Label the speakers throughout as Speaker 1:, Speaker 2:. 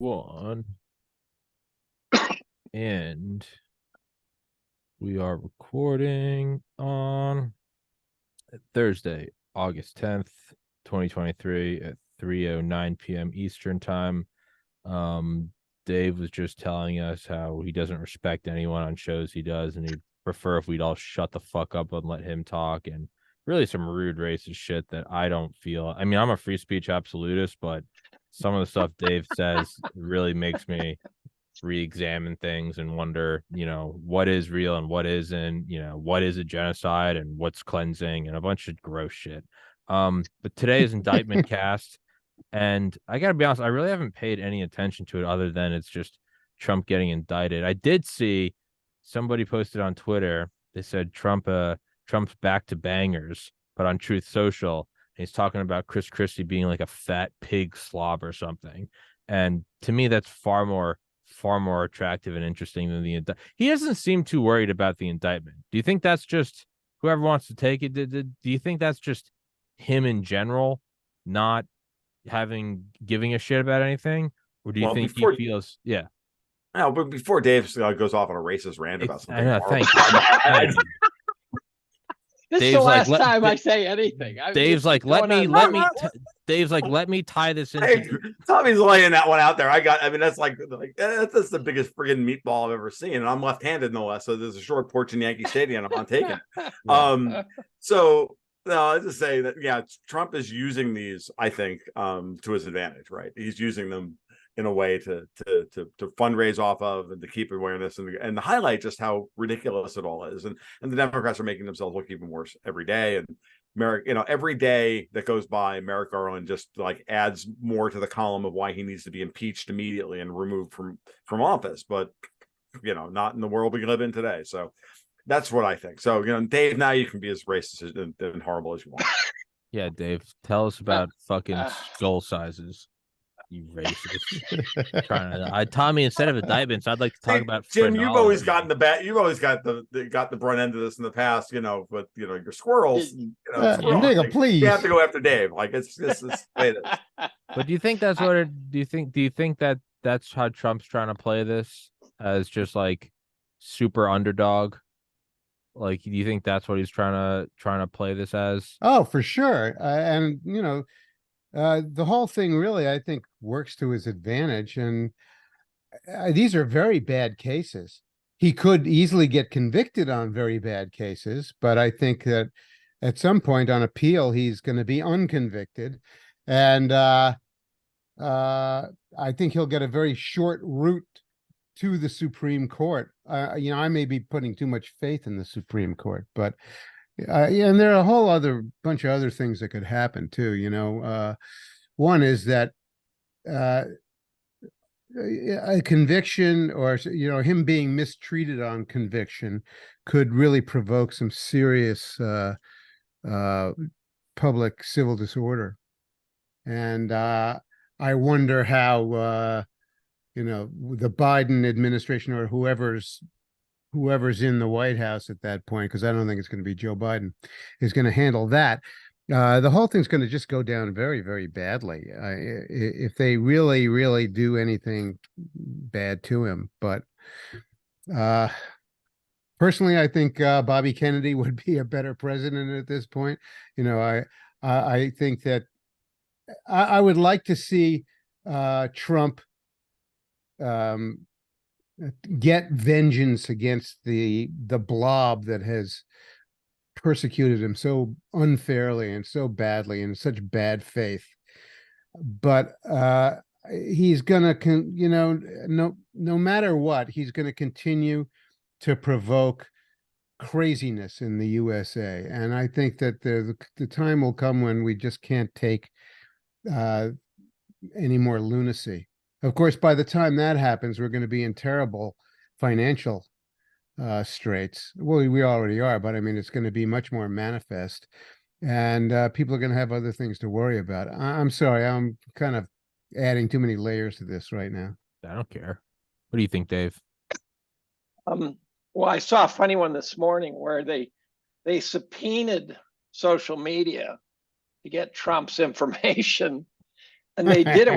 Speaker 1: One, and we are recording on Thursday, August 10th, 2023 at 3:09 p.m. Eastern time. Dave was just telling us how he doesn't respect anyone on shows he does, and he'd prefer if we'd all shut the fuck up and let him talk, and really some rude racist shit that I don't feel. I mean, I'm a free speech absolutist, but some of the stuff Dave says really makes me re-examine things and wonder, what is real and what isn't, what is a genocide and what's cleansing and a bunch of gross shit. But today's indictment cast, and I gotta be honest, I really haven't paid any attention to it other than it's just Trump getting indicted. I did see somebody posted on Twitter. They said Trump's back to bangers, but on Truth Social, he's talking about Chris Christie being like a fat pig slob or something. And to me, that's far more attractive and interesting than the indictment. He doesn't seem too worried about the indictment. Do you think that's just whoever wants to take it? Do you think that's just him in general not giving a shit about anything, or do you think he feels
Speaker 2: No, but before Dave goes off on a racist rant about something,
Speaker 1: I know, thank you.
Speaker 3: This is the last time I say anything.
Speaker 1: Dave's like, let me tie this into.
Speaker 2: Hey, Tommy's laying that one out there. That's that's the biggest friggin' meatball I've ever seen, and I'm left-handed no less. So there's a short porch in Yankee Stadium. I'm not taking. So no, I just say that Trump is using these, I think, to his advantage. Right, he's using them in a way to fundraise off of and to keep awareness and to highlight just how ridiculous it all is. And the Democrats are making themselves look even worse every day. And every day that goes by, Merrick Garland just adds more to the column of why he needs to be impeached immediately and removed from office. But not in the world we live in today. So that's what I think. So Dave, now you can be as racist and horrible as you want.
Speaker 1: Yeah, Dave, tell us about fucking skull sizes. You racist. Tommy, instead of indictments, I'd like to talk about
Speaker 2: Jim. You've always gotten you've always got the brunt end of this in the past, but your squirrels,
Speaker 4: nigga, please.
Speaker 2: You have to go after Dave. It's
Speaker 1: But do you think that's do you think that that's how Trump's trying to play this, as just super underdog? Do you think that's what he's trying to play this as?
Speaker 4: Oh, for sure. And the whole thing really, I think, works to his advantage. And these are very bad cases. He could easily get convicted on very bad cases, but I think that at some point on appeal, he's going to be unconvicted. And I think he'll get a very short route to the Supreme Court. I may be putting too much faith in the Supreme Court, but and there are a whole other bunch of other things that could happen too. One is that a conviction, or him being mistreated on conviction, could really provoke some serious public civil disorder. And I wonder how the Biden administration, or whoever's in the White House at that point, because I don't think it's going to be Joe Biden, is going to handle that. The whole thing's going to just go down very, very badly if they really, really do anything bad to him. But personally, I think Bobby Kennedy would be a better president at this point. I think that I would like to see Trump get vengeance against the blob that has persecuted him so unfairly and so badly and in such bad faith. But he's gonna no matter what, he's gonna continue to provoke craziness in the USA. And I think that the time will come when we just can't take any more lunacy. Of course, by the time that happens, we're going to be in terrible financial straits. Well, we already are, but I mean, it's going to be much more manifest, and people are going to have other things to worry about. I'm sorry, I'm kind of adding too many layers to this right now.
Speaker 1: I don't care. What do you think, Dave?
Speaker 3: Well, I saw a funny one this morning where they subpoenaed social media to get Trump's information, and they did it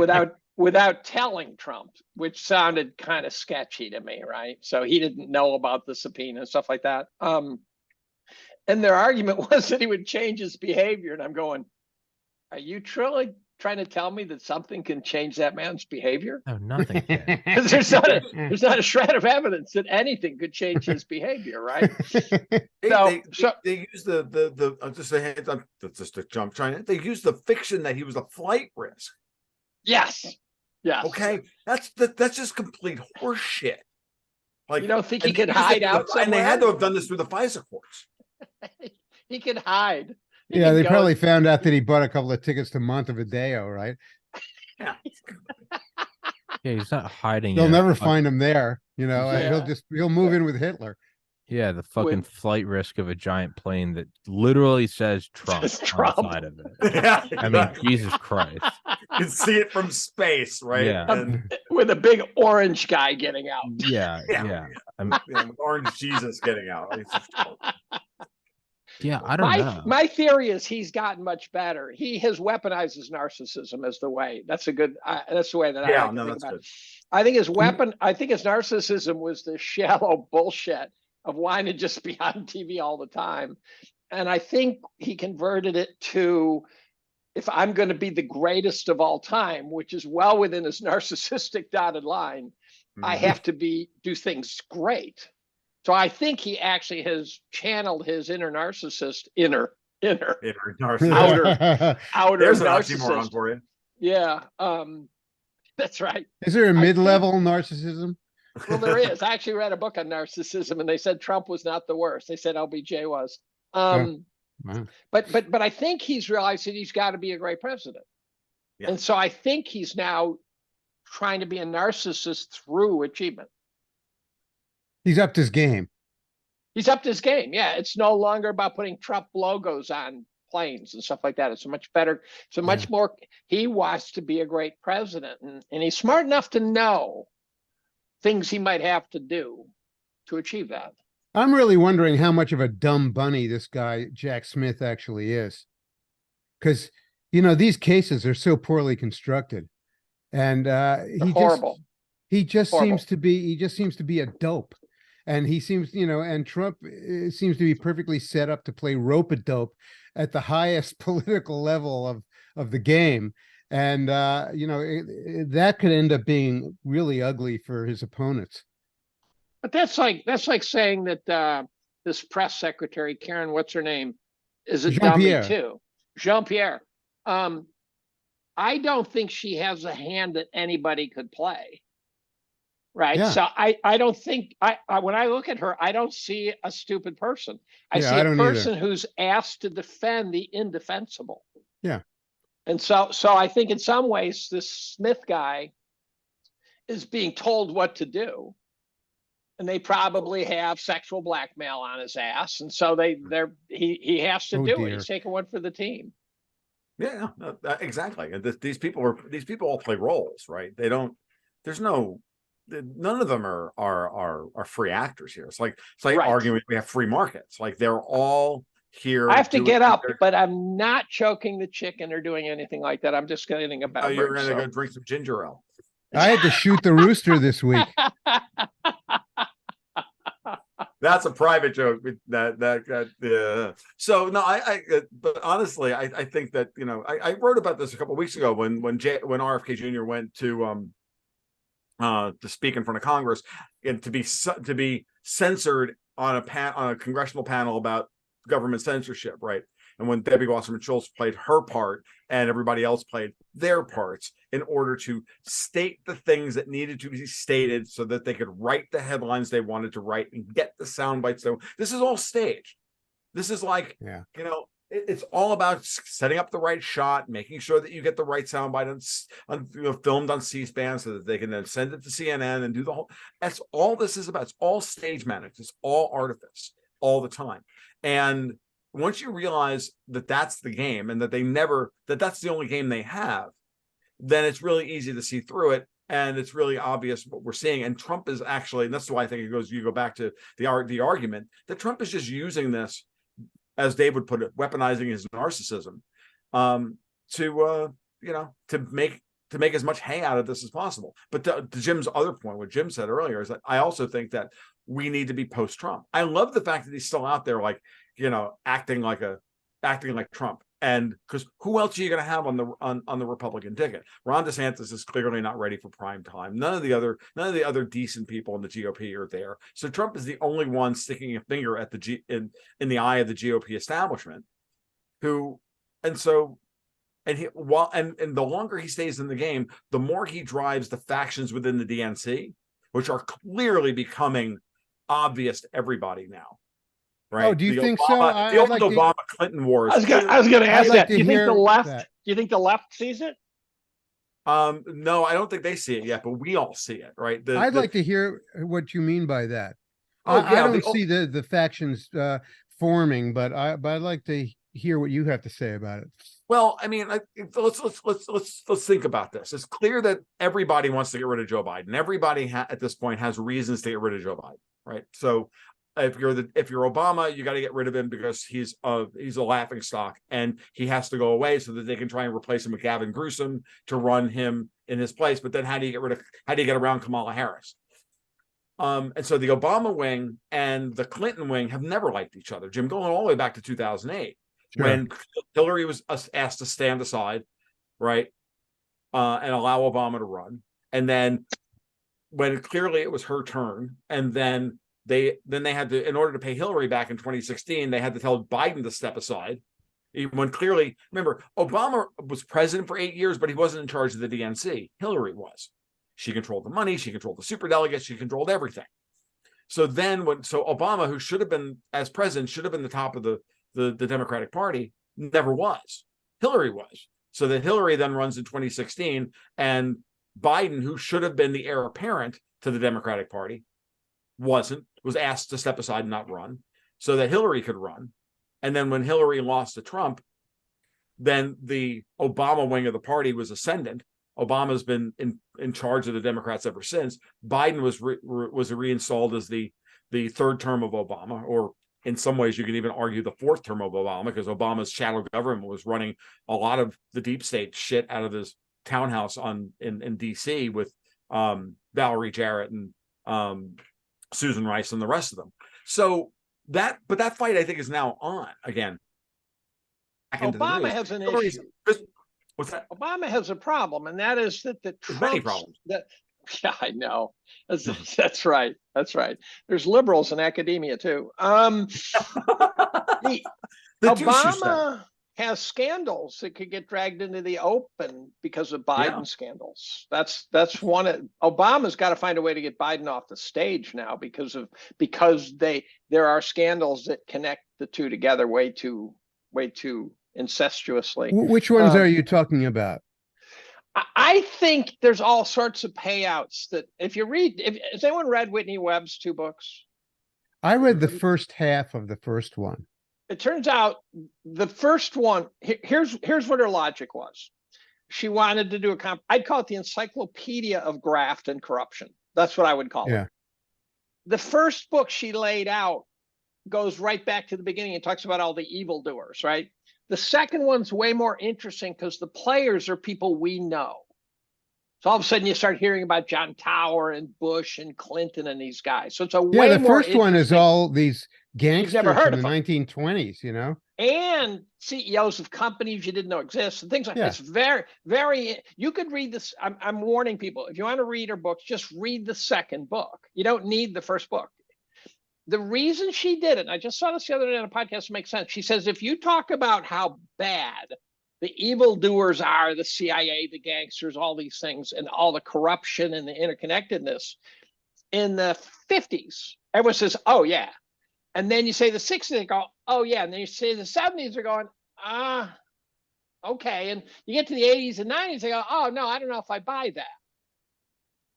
Speaker 3: without telling Trump, which sounded kind of sketchy to me, right? So he didn't know about the subpoena and stuff like that. And their argument was that he would change his behavior. And I'm going, are you truly trying to tell me that something can change that man's behavior?
Speaker 1: No, nothing can.
Speaker 3: Because there's not a shred of evidence that anything could change his behavior, right?
Speaker 2: They use they use the fiction that he was a flight risk.
Speaker 3: Yes.
Speaker 2: Okay, that's just complete horseshit. Like,
Speaker 3: you don't think he could hide out somewhere?
Speaker 2: And they had to have done this through the FISA courts.
Speaker 3: He could hide.
Speaker 4: Yeah, they probably found out that he bought a couple of tickets to Montevideo, right?
Speaker 2: Yeah.
Speaker 1: Yeah, he's not hiding.
Speaker 4: They'll never find him there. You know,
Speaker 3: Yeah.
Speaker 4: he'll move in with Hitler.
Speaker 1: Yeah, the fucking flight risk of a giant plane that literally says Trump on the side of it.
Speaker 2: Yeah,
Speaker 1: I mean, Jesus Christ.
Speaker 2: You can see it from space, right?
Speaker 1: Yeah.
Speaker 2: And,
Speaker 3: with a big orange guy getting out.
Speaker 1: Yeah.
Speaker 2: orange Jesus getting out.
Speaker 1: Yeah, I don't know.
Speaker 3: My theory is he's gotten much better. He has weaponized his narcissism as the way. That's the way that I like to think about it. I think his narcissism was the shallow bullshit of wanting to just be on TV all the time. And I think he converted it to, if I'm going to be the greatest of all time, which is well within his narcissistic dotted line, I have to do things great. So I think he actually has channeled his inner narcissist, outer
Speaker 2: narcissist. There's an oxymoron for you.
Speaker 3: Yeah, that's right.
Speaker 4: Is there a mid-level narcissism?
Speaker 3: Well, there is. I actually read a book on narcissism, and they said Trump was not the worst. They said LBJ was.
Speaker 4: Wow.
Speaker 3: But I think he's realized that he's got to be a great president, and so I think he's now trying to be a narcissist through achievement.
Speaker 4: He's upped his game.
Speaker 3: He's upped his game. Yeah, it's no longer about putting Trump logos on planes and stuff like that. It's a much better, so much more. He wants to be a great president, and he's smart enough to know things he might have to do to achieve that.
Speaker 4: I'm really wondering how much of a dumb bunny this guy, Jack Smith, actually is. Because, these cases are so poorly constructed. And he just seems to be a dope. And he seems, and Trump seems to be perfectly set up to play rope-a-dope at the highest political level of the game. And, that could end up being really ugly for his opponents.
Speaker 3: But that's like saying that this press secretary, Karen, what's her name, is a dummy too. Jean-Pierre. I don't think she has a hand that anybody could play. Right. Yeah. So I don't think when I look at her, I don't see a stupid person. I see a person who's asked to defend the indefensible.
Speaker 4: Yeah.
Speaker 3: And so I think in some ways this Smith guy is being told what to do. And they probably have sexual blackmail on his ass. And so he has to do it. He's taking one for the team.
Speaker 2: Yeah, exactly. And these people all play roles, right? None of them are free actors here. It's like arguing we have free markets. Like they're all here.
Speaker 3: I have to get up, but I'm not choking the chicken or doing anything like that. I'm just getting about.
Speaker 2: Oh, you're going to go drink some ginger ale.
Speaker 4: I had to shoot the rooster this week.
Speaker 2: That's a private joke. So no, but honestly, I think that I wrote about this a couple of weeks ago when RFK Jr. went to speak in front of Congress and to be censored on a congressional panel about government censorship, right? And when Debbie Wasserman Schultz played her part and everybody else played their parts in order to state the things that needed to be stated so that they could write the headlines they wanted to write and get the sound bites. This is all staged. This is like, it's all about setting up the right shot, making sure that you get the right soundbite filmed on C-SPAN so that they can then send it to CNN and do the whole. That's all this is about. It's all stage managed. It's all artifice all the time. And once you realize that that's the game and that that's the only game they have, then it's really easy to see through it. And it's really obvious what we're seeing. And Trump is actually, and that's why I think you go back to the argument that Trump is just using this, as Dave would put it, weaponizing his narcissism, to make to make as much hay out of this as possible. But to Jim's other point, what Jim said earlier, is that I also think that we need to be post-Trump. I love the fact that he's still out there, like, acting like Trump. And because who else are you going to have on the Republican ticket? Ron DeSantis is clearly not ready for prime time. None of the other decent people in the GOP are there. So Trump is the only one sticking a finger at in the eye of the GOP establishment. And the longer he stays in the game, the more he drives the factions within the DNC, which are clearly becoming obvious to everybody now. Right?
Speaker 4: Oh, do you think so?
Speaker 2: The old Obama-Clinton wars.
Speaker 3: I was going to ask that. Do you think the left?
Speaker 4: That.
Speaker 3: Do you think the left sees it?
Speaker 2: No, I don't think they see it yet, but we all see it, right?
Speaker 4: I'd like to hear what you mean by that.
Speaker 2: Oh,
Speaker 4: I don't see the factions forming, but I'd like to hear what you have to say about it.
Speaker 2: Well, I mean, let's think about this. It's clear that everybody wants to get rid of Joe Biden. Everybody at this point has reasons to get rid of Joe Biden, right? So if you're Obama, you got to get rid of him because he's a laughing stock and he has to go away so that they can try and replace him with Gavin Newsom to run him in his place. But then how do you get around Kamala Harris? And so the Obama wing and the Clinton wing have never liked each other. Jim, going all the way back to 2008, when Hillary was asked to stand aside, right, and allow Obama to run, and then when clearly it was her turn, and then they had to, in order to pay Hillary back in 2016, they had to tell Biden to step aside. When clearly, remember, Obama was president for 8 years, but he wasn't in charge of the DNC. Hillary was. She controlled the money, she controlled the superdelegates, she controlled everything. So then Obama, who should have been, as president, should have been the top of the Democratic Party, never was. Hillary was. So that Hillary then runs in 2016, and Biden, who should have been the heir apparent to the Democratic Party, was asked to step aside and not run so that Hillary could run. And then when Hillary lost to Trump, then the Obama wing of the party was ascendant. Obama's been in charge of the Democrats ever since. Biden was reinstalled as the third term of Obama, or in some ways you could even argue the fourth term of Obama, because Obama's shadow government was running a lot of the deep state shit out of his townhouse in DC with Valerie Jarrett and Susan Rice and the rest of them. So that fight, I think, is now on again.
Speaker 3: Obama has an issue.
Speaker 2: What's that?
Speaker 3: Obama has a problem, and that is that the Trumps,
Speaker 2: many problems.
Speaker 3: Yeah, I know. That's right. That's right. There's liberals in academia too. Obama has scandals that could get dragged into the open because of Biden scandals. That's one. Obama's got to find a way to get Biden off the stage now because there are scandals that connect the two together way too incestuously.
Speaker 4: Which ones are you talking about?
Speaker 3: I think there's all sorts of payouts that has anyone read Whitney Webb's 2 books?
Speaker 4: I read the first half of the first one.
Speaker 3: It turns out the first one, here's what her logic was. She wanted to do I'd call it the encyclopedia of graft and corruption. That's what I would call it. The first book she laid out goes right back to the beginning and talks about all the evildoers, right? The second one's way more interesting because the players are people we know. So all of a sudden you start hearing about John Tower and Bush and Clinton and these guys. So it's the
Speaker 4: first one is all these gangsters
Speaker 3: never heard
Speaker 4: in the
Speaker 3: of
Speaker 4: 1920s,
Speaker 3: and CEOs of companies you didn't know exist and things like that. It's very, very, you could read this. I'm warning people, if you want to read her books, just read the second book. You don't need the first book. The reason she did it, and I just saw this the other day on a podcast to make sense. She says, if you talk about how bad the evildoers are, the CIA, the gangsters, all these things, and all the corruption and the interconnectedness, in the 50s, everyone says, oh, yeah. And then you say the 60s, they go, oh, yeah. And then you say the 70s, they're going, okay. And you get to the 80s and 90s, they go, oh, no, I don't know if I buy that.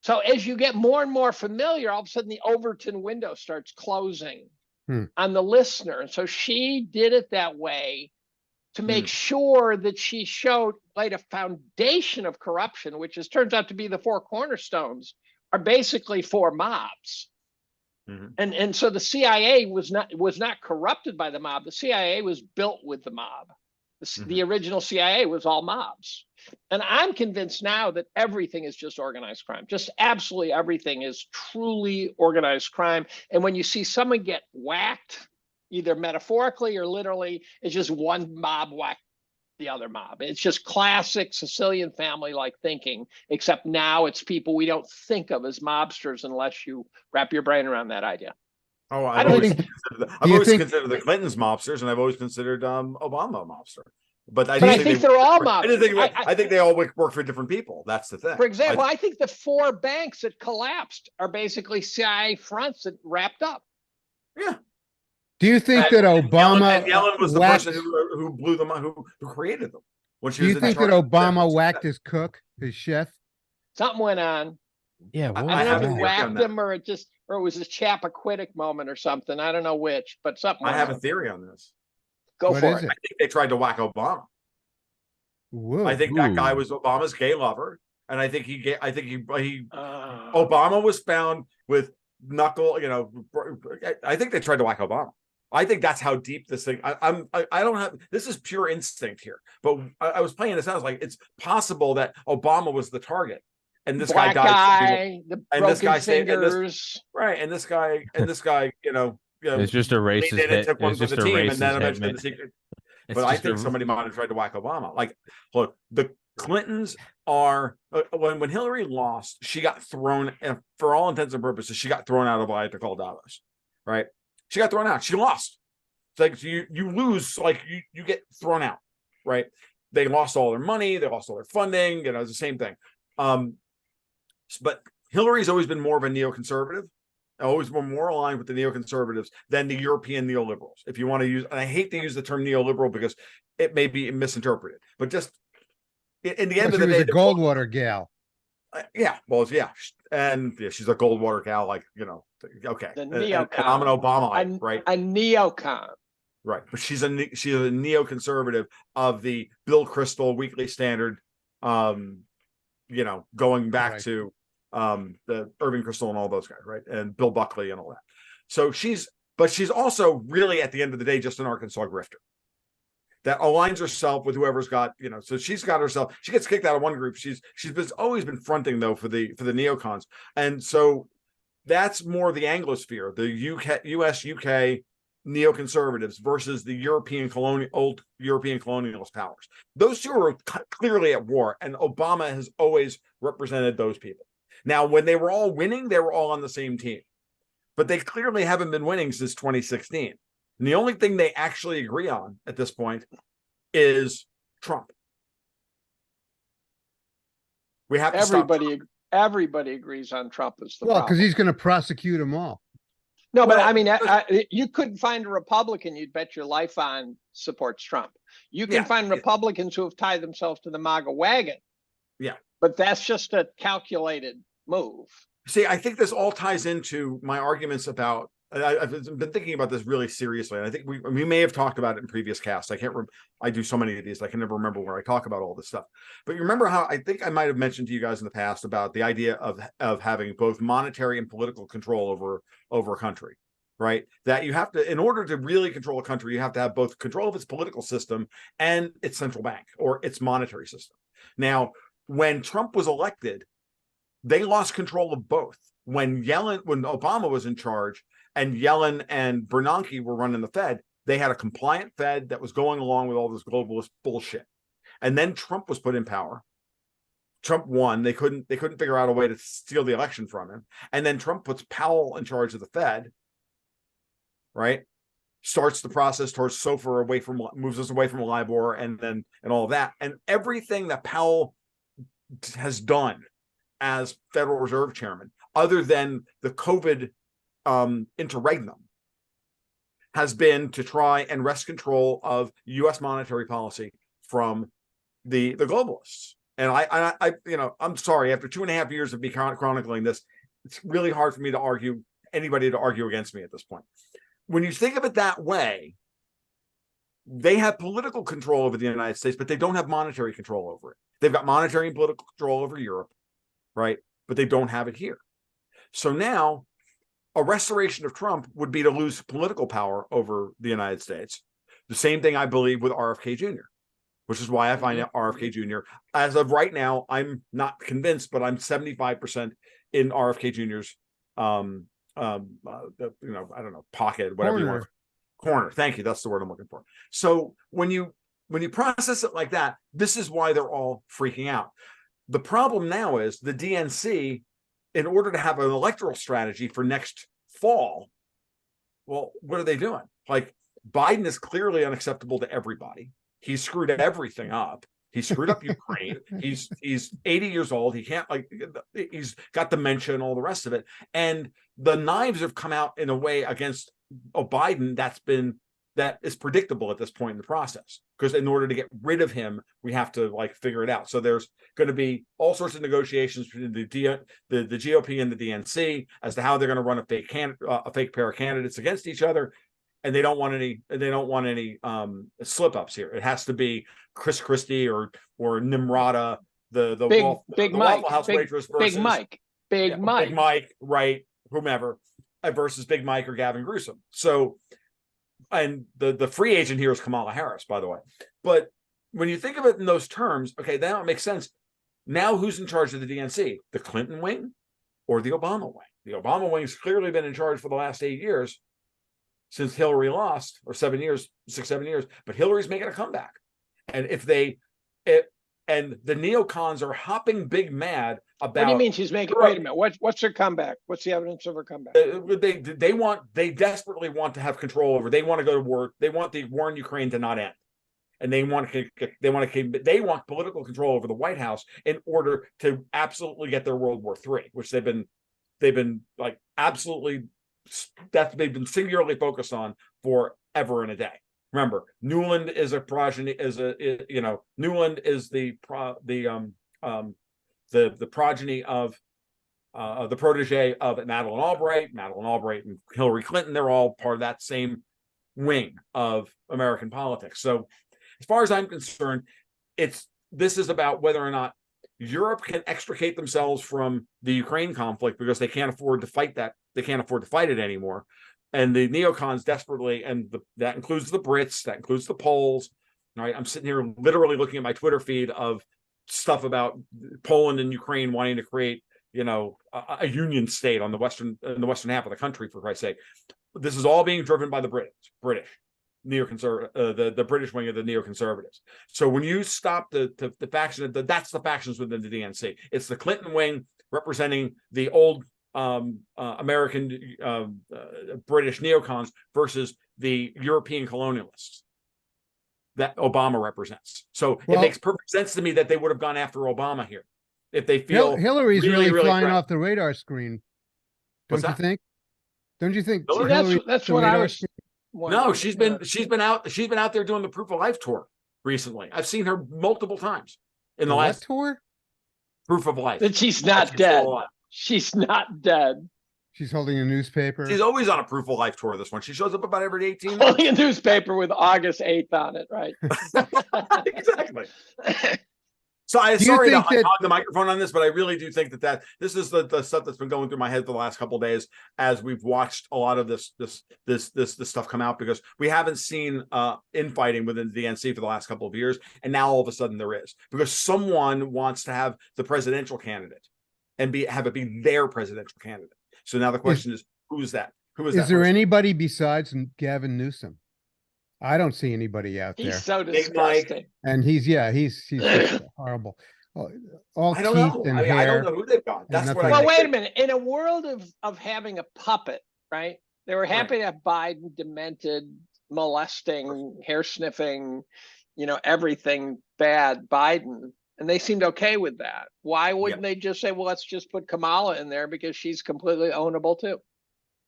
Speaker 3: So as you get more and more familiar, all of a sudden the Overton window starts closing on the listener. And so she did it that way to make sure that she laid a foundation of corruption, which turns out to be the 4 cornerstones, are basically 4 mobs. And so the CIA was not corrupted by the mob. The CIA was built with the mob. The original CIA was all mobs. And I'm convinced now that everything is just organized crime. Just absolutely everything is truly organized crime. And when you see someone get whacked, either metaphorically or literally, it's just one mob whacked the other mob. It's just classic Sicilian family-like thinking, except now it's people we don't think of as mobsters unless you wrap your brain around that idea.
Speaker 2: Oh,
Speaker 3: I
Speaker 2: I've
Speaker 3: don't
Speaker 2: always,
Speaker 3: think-
Speaker 2: considered the Clintons mobsters, and I've always considered Obama a mobster. But I
Speaker 3: think they're all mobsters.
Speaker 2: I think they all work for different people. That's the thing.
Speaker 3: For example, I think the 4 banks that collapsed are basically CIA fronts that wrapped up.
Speaker 2: Yeah.
Speaker 4: Do you think that Obama
Speaker 2: Yellen was the
Speaker 4: whacked,
Speaker 2: person who blew them, who created them? When she
Speaker 4: do
Speaker 2: was
Speaker 4: you
Speaker 2: in
Speaker 4: think that
Speaker 2: charge of
Speaker 4: Obama
Speaker 2: them.
Speaker 4: whacked his cook, his chef?
Speaker 3: Something went on.
Speaker 1: Yeah, what was
Speaker 3: I don't know if
Speaker 2: have
Speaker 3: he
Speaker 2: a
Speaker 3: whacked
Speaker 2: theory on that.
Speaker 3: him or it was his Chappaquiddick moment or something. I don't know which, but something.
Speaker 2: I
Speaker 3: went
Speaker 2: have
Speaker 3: on.
Speaker 2: a theory on this.
Speaker 3: Go
Speaker 4: What
Speaker 3: for
Speaker 4: is
Speaker 3: it.
Speaker 2: I think they tried to whack Obama.
Speaker 4: Whoa.
Speaker 2: I think that guy
Speaker 1: Ooh.
Speaker 2: was Obama's gay lover, and I think he
Speaker 3: Oh.
Speaker 2: Obama was found with knuckle. I think they tried to whack Obama. I think that's how deep this thing. I don't have. This is pure instinct here, but I was playing this out. I was like, it's possible that Obama was the target, and this
Speaker 3: Black
Speaker 2: guy died.
Speaker 3: guy, the
Speaker 2: and this
Speaker 3: broken
Speaker 2: guy saved- and this-
Speaker 3: fingers.
Speaker 2: Right, and this guy,
Speaker 1: It's just a
Speaker 2: leaned
Speaker 1: racist
Speaker 2: in and
Speaker 1: hit.
Speaker 2: took one
Speaker 1: It's
Speaker 2: for
Speaker 1: just
Speaker 2: the
Speaker 1: a
Speaker 2: team, and then
Speaker 1: racist
Speaker 2: eventually
Speaker 1: hit.
Speaker 2: the secret.
Speaker 1: It's
Speaker 2: But I
Speaker 1: just
Speaker 2: think
Speaker 1: a-
Speaker 2: somebody might have tried to whack Obama. Like, look, the Clintons are when Hillary lost, she got thrown, and for all intents and purposes, she got thrown out of what I had to call Davos. Right? She got thrown out. She lost. It's like you lose, like you get thrown out. Right? They lost all their money. They lost all their funding. It's the same thing. But Hillary's always been more of a neoconservative. Always been more aligned with the neoconservatives than the European neoliberals. If you want to use, and I hate to use the term neoliberal because it may be misinterpreted, but just in the end of the
Speaker 4: She was
Speaker 2: day,
Speaker 4: a Goldwater gal.
Speaker 2: and she's a Goldwater gal, okay.
Speaker 3: The
Speaker 2: And
Speaker 3: neocon.
Speaker 2: I'm an Obama, right?
Speaker 3: A neocon.
Speaker 2: Right, but she's a neoconservative of the Bill Kristol Weekly Standard, going back
Speaker 4: Right.
Speaker 2: to the Irving Kristol and all those guys, right? And Bill Buckley and all that. So she's also really at the end of the day just an Arkansas grifter that aligns herself with whoever's got, so she's got herself, she gets kicked out of one group. She's always been fronting though for the neocons. And so that's more the Anglosphere, the US UK neoconservatives versus the old European colonialist powers. Those two are clearly at war, and Obama has always represented those people. Now, when they were all winning, they were all on the same team, but they clearly haven't been winning since 2016. And the only thing they actually agree on at this point is Trump. We have to stop Trump.
Speaker 3: Everybody agrees on Trump as the
Speaker 4: Well,
Speaker 3: problem.
Speaker 4: because he's going to prosecute them all.
Speaker 3: No, but
Speaker 2: Well,
Speaker 3: I mean, you couldn't find a Republican you'd bet your life on supports Trump. You can find Republicans who have tied themselves to the MAGA wagon.
Speaker 2: Yeah.
Speaker 3: But that's just a calculated move.
Speaker 2: See, I think this all ties into my arguments about. I've been thinking about this really seriously, and I think we may have talked about it in previous casts. I can't remember. I do so many of these, I can never remember where I talk about all this stuff. But you remember how I think I might have mentioned to you guys in the past about the idea of having both monetary and political control over a country, right? That you have to, in order to really control a country, you have to have both control of its political system and its central bank or its monetary system. Now, when Trump was elected, they lost control of both. When Obama was in charge, and Yellen and Bernanke were running the Fed, they had a compliant Fed that was going along with all this globalist bullshit. And then Trump was put in power. Trump won. They couldn't figure out a way to steal the election from him. And then Trump puts Powell in charge of the Fed, right? Starts the process towards SOFR, moves us away from LIBOR and all of that. And everything that Powell has done as Federal Reserve Chairman, other than the COVID interregnum, has been to try and wrest control of U.S. monetary policy from the globalists. And I'm sorry, after 2.5 years of me chronicling this, it's really hard for me to argue against me at this point. When you think of it that way, they have political control over the United States, but they don't have monetary control over it. They've got monetary and political control over Europe, right? But they don't have it here. So now a restoration of Trump would be to lose political power over the United States. The same thing I believe with RFK Jr. which is why I find RFK Jr. As of right now, I'm not convinced, but I'm 75% in RFK Jr.'s I don't know, pocket, whatever you want. Corner. Thank you. That's the word I'm looking for. So when you process it like that, this is why they're all freaking out. The problem now is the DNC, in order to have an electoral strategy for next fall, well, what are they doing? Like, Biden is clearly unacceptable to everybody. He screwed everything up. He screwed up Ukraine. He's 80 years old. He can't, like, he's got dementia and all the rest of it. And the knives have come out in a way against Biden that is predictable at this point in the process. Because in order to get rid of him, we have to, like, figure it out. So there's going to be all sorts of negotiations between the GOP and the DNC as to how they're going to run a fake pair of candidates against each other. And they don't want any slip ups here. It has to be Chris Christie or Nimrata, the Waffle House waitress versus Big Mike, right? Whomever versus Big Mike or Gavin Newsom. So, and the free agent here is Kamala Harris, by the way. But when you think of it in those terms, okay, that makes sense. Now, who's in charge of the DNC? The Clinton wing or the Obama wing? The Obama wing's clearly been in charge for the last 8 years. Since Hillary lost, or 7 years, 6-7 years, but Hillary's making a comeback. And and the neocons are hopping big mad about.
Speaker 3: What do you mean she's making? Wait a minute. What's her comeback? What's the evidence of her comeback?
Speaker 2: They desperately want to have control over. They want to go to war. They want the war in Ukraine to not end, and they want political control over the White House in order to absolutely get their World War III, which they've been like absolutely. That they've been singularly focused on forever and a day. Remember, Newland is a progeny. Newland is the progeny of the protege of Madeleine Albright. Madeleine Albright and Hillary Clinton. They're all part of that same wing of American politics. So, as far as I'm concerned, this is about whether or not Europe can extricate themselves from the Ukraine conflict because they can't afford to fight that. They can't afford to fight it anymore. And the neocons desperately, and that includes the Brits, that includes the Poles. Right? I'm sitting here literally looking at my Twitter feed of stuff about Poland and Ukraine wanting to create, a union state in the western half of the country, for Christ's sake. This is all being driven by the British neoconservative, the British wing of the neoconservatives. So when you stop the faction, that's the factions within the DNC. It's the Clinton wing representing the old American British neocons versus the European colonialists that Obama represents. So it makes perfect sense to me that they would have gone after Obama here if they feel
Speaker 4: Hillary's really flying off the radar screen. Don't you think? Don't you think?
Speaker 3: That's what I was.
Speaker 2: No, she's been out there doing the Proof of Life tour recently. I've seen her multiple times in the last
Speaker 4: tour.
Speaker 2: Proof of Life.
Speaker 3: That she's not dead. She's not dead.
Speaker 4: She's holding a newspaper.
Speaker 2: She's always on a Proof of Life tour. This one, she shows up about every 18
Speaker 3: months. Holding a newspaper with August 8th on it, right?
Speaker 2: Exactly. So I'm sorry to hog the microphone on this, but I really do think that this is the stuff that's been going through my head for the last couple of days as we've watched a lot of this stuff come out, because we haven't seen infighting within the DNC for the last couple of years, and now all of a sudden there is, because someone wants to have the presidential candidate and have it be their presidential candidate. So now the question is, who is that? Is
Speaker 4: there anybody besides Gavin Newsom? I don't see anybody out there.
Speaker 3: He's so disgusting.
Speaker 4: And he's horrible. All
Speaker 2: I don't know. I don't know who they've got. That's what
Speaker 3: well, wait a minute. In a world of having a puppet, right? They were happy to have Biden, demented, molesting, hair sniffing, everything bad Biden. And they seemed okay with that. Why wouldn't they just say, well, let's just put Kamala in there because she's completely ownable too?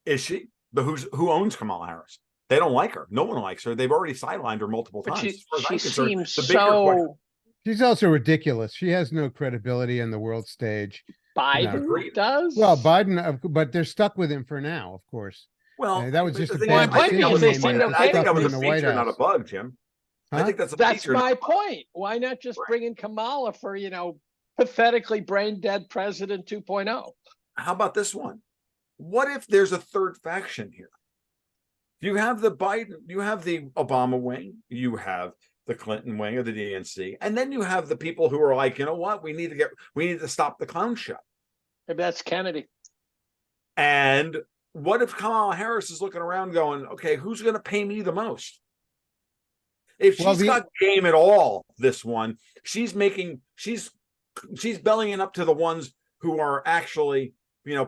Speaker 2: Is she? But who owns Kamala Harris? They don't like her. No one likes her. They've already sidelined her multiple times.
Speaker 3: She seems so.
Speaker 4: She's also ridiculous. She has no credibility on the world stage.
Speaker 3: Biden does?
Speaker 4: Well, Biden, but they're stuck with him for now, of course.
Speaker 2: Well,
Speaker 4: that was just a
Speaker 2: bad
Speaker 3: decision.
Speaker 2: I think that was a feature, not a bug, Jim.
Speaker 4: Huh?
Speaker 2: I think that's
Speaker 3: my point. Why not just bring in Kamala for, pathetically brain dead president 2.0?
Speaker 2: How about this one? What if there's a third faction here? You have the Obama wing, you have the Clinton wing of the DNC, and then you have the people who are like, you know what, we need to stop the clown show.
Speaker 3: Maybe that's Kennedy.
Speaker 2: And what if Kamala Harris is looking around going, okay, who's going to pay me the most? If she's got game at all, this one, she's bellying up to the ones who are actually,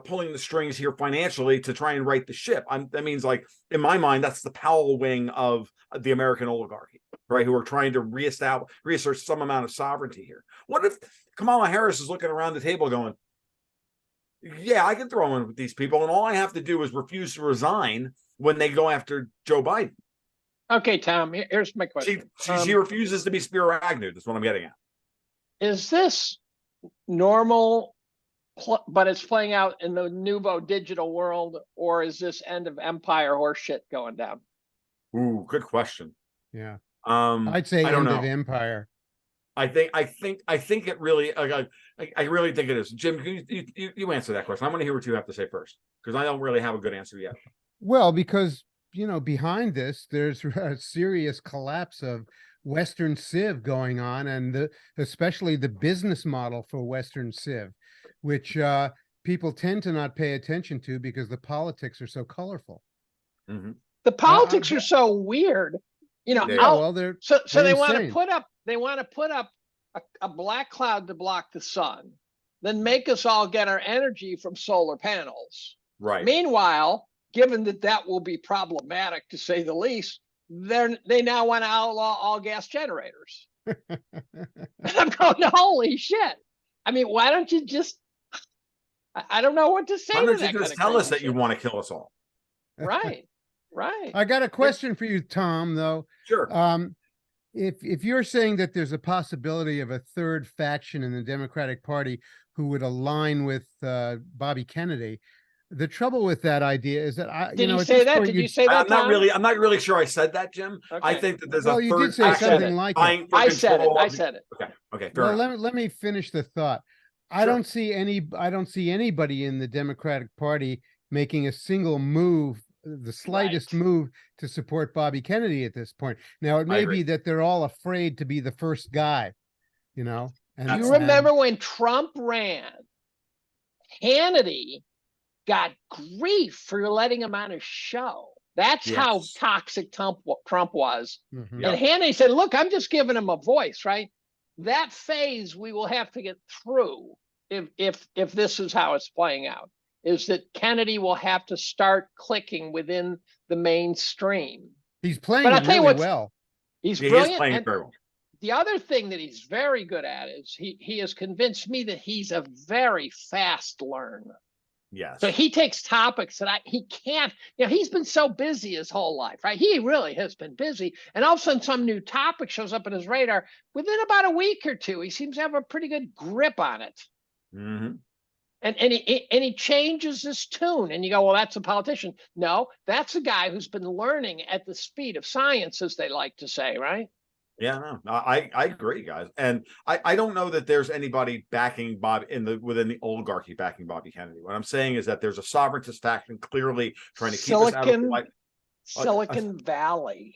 Speaker 2: pulling the strings here financially to try and right the ship. That means, like, in my mind, that's the Powell wing of the American oligarchy, right? Who are trying to reassert some amount of sovereignty here. What if Kamala Harris is looking around the table going, yeah, I can throw in with these people, and all I have to do is refuse to resign when they go after Joe Biden.
Speaker 3: Okay, Tom, here's my question.
Speaker 2: She refuses to be Spiro Agnew. That's what I'm getting at.
Speaker 3: Is this normal, but it's playing out in the nouveau digital world, or is this end of empire horseshit going down?
Speaker 2: Ooh, good question.
Speaker 4: Yeah.
Speaker 2: I'd
Speaker 4: say
Speaker 2: end
Speaker 4: of empire.
Speaker 2: I think it really. I really think it is. Jim, you answer that question. I want to hear what you have to say first, because I don't really have a good answer yet.
Speaker 4: Well, because behind this, there's a serious collapse of Western Civ going on, and especially the business model for Western Civ, which people tend to not pay attention to because the politics are so colorful.
Speaker 2: Mm-hmm.
Speaker 3: The politics are so weird. They want to put up a black cloud to block the sun, then make us all get our energy from solar panels.
Speaker 2: Right.
Speaker 3: Meanwhile, given that will be problematic to say the least, they now want to outlaw all gas generators. I'm going, holy shit. I mean, why don't you just, I don't know what to say.
Speaker 2: Why don't you just tell us that you want to kill us all?
Speaker 3: Right.
Speaker 4: I got a question for you, Tom, though.
Speaker 2: Sure.
Speaker 4: If you're saying that there's a possibility of a third faction in the Democratic Party who would align with Bobby Kennedy, the trouble with that idea is that
Speaker 3: Did you say that? Did you say that?
Speaker 2: I'm not really sure I said that, Jim. Okay. I think that there's a third.
Speaker 4: You did say something like it.
Speaker 3: I said it.
Speaker 2: Okay. Fair enough.
Speaker 4: Let me finish the thought. Sure. I don't see anybody in the Democratic Party making a single move, the slightest move, to support Bobby Kennedy at this point. Now, it may be that they're all afraid to be the first guy, And
Speaker 3: you remember when Trump ran, Hannity got grief for letting him on his show. That's how toxic Trump was. Mm-hmm. And Hannity said, look, I'm just giving him a voice, right? That phase we will have to get through if this is how it's playing out, is that Kennedy will have to start clicking within the mainstream.
Speaker 4: He's playing really well.
Speaker 3: He's brilliant. He's
Speaker 2: playing very well.
Speaker 3: The other thing that he's very good at is he has convinced me that he's a very fast learner.
Speaker 2: Yes.
Speaker 3: So he takes topics that he can't, he's been so busy his whole life, right? He really has been busy. And all of a sudden some new topic shows up in his radar. Within about a week or two, he seems to have a pretty good grip on it.
Speaker 2: Mm-hmm.
Speaker 3: And he changes his tune. And you go, well, that's a politician. No, that's a guy who's been learning at the speed of science, as they like to say, right?
Speaker 2: Yeah, no, I agree, guys, and I don't know that there's anybody backing Bob within the oligarchy backing Bobby Kennedy. What I'm saying is that there's a sovereigntist faction clearly trying to keep us out of the
Speaker 3: Silicon Valley.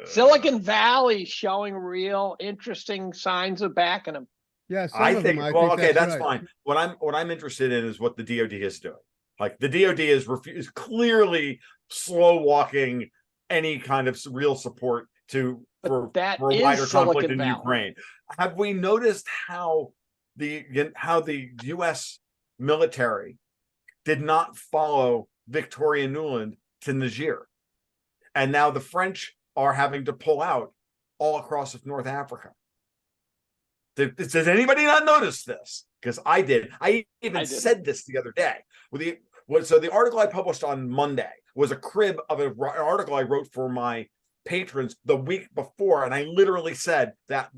Speaker 3: Silicon Valley showing real interesting signs of backing him.
Speaker 4: Yes,
Speaker 2: I think that's right. Fine. What I'm interested in is what the DoD is doing. Like the DoD is clearly slow walking any kind of real support for a wider conflict in Ukraine. Have we noticed how the U.S. military did not follow Victoria Nuland to Niger, and now the French are having to pull out all across North Africa? Does anybody not notice this? Because I did. I said this the other day. So the article I published on Monday was a crib of an article I wrote for my patrons the week before, and I literally said that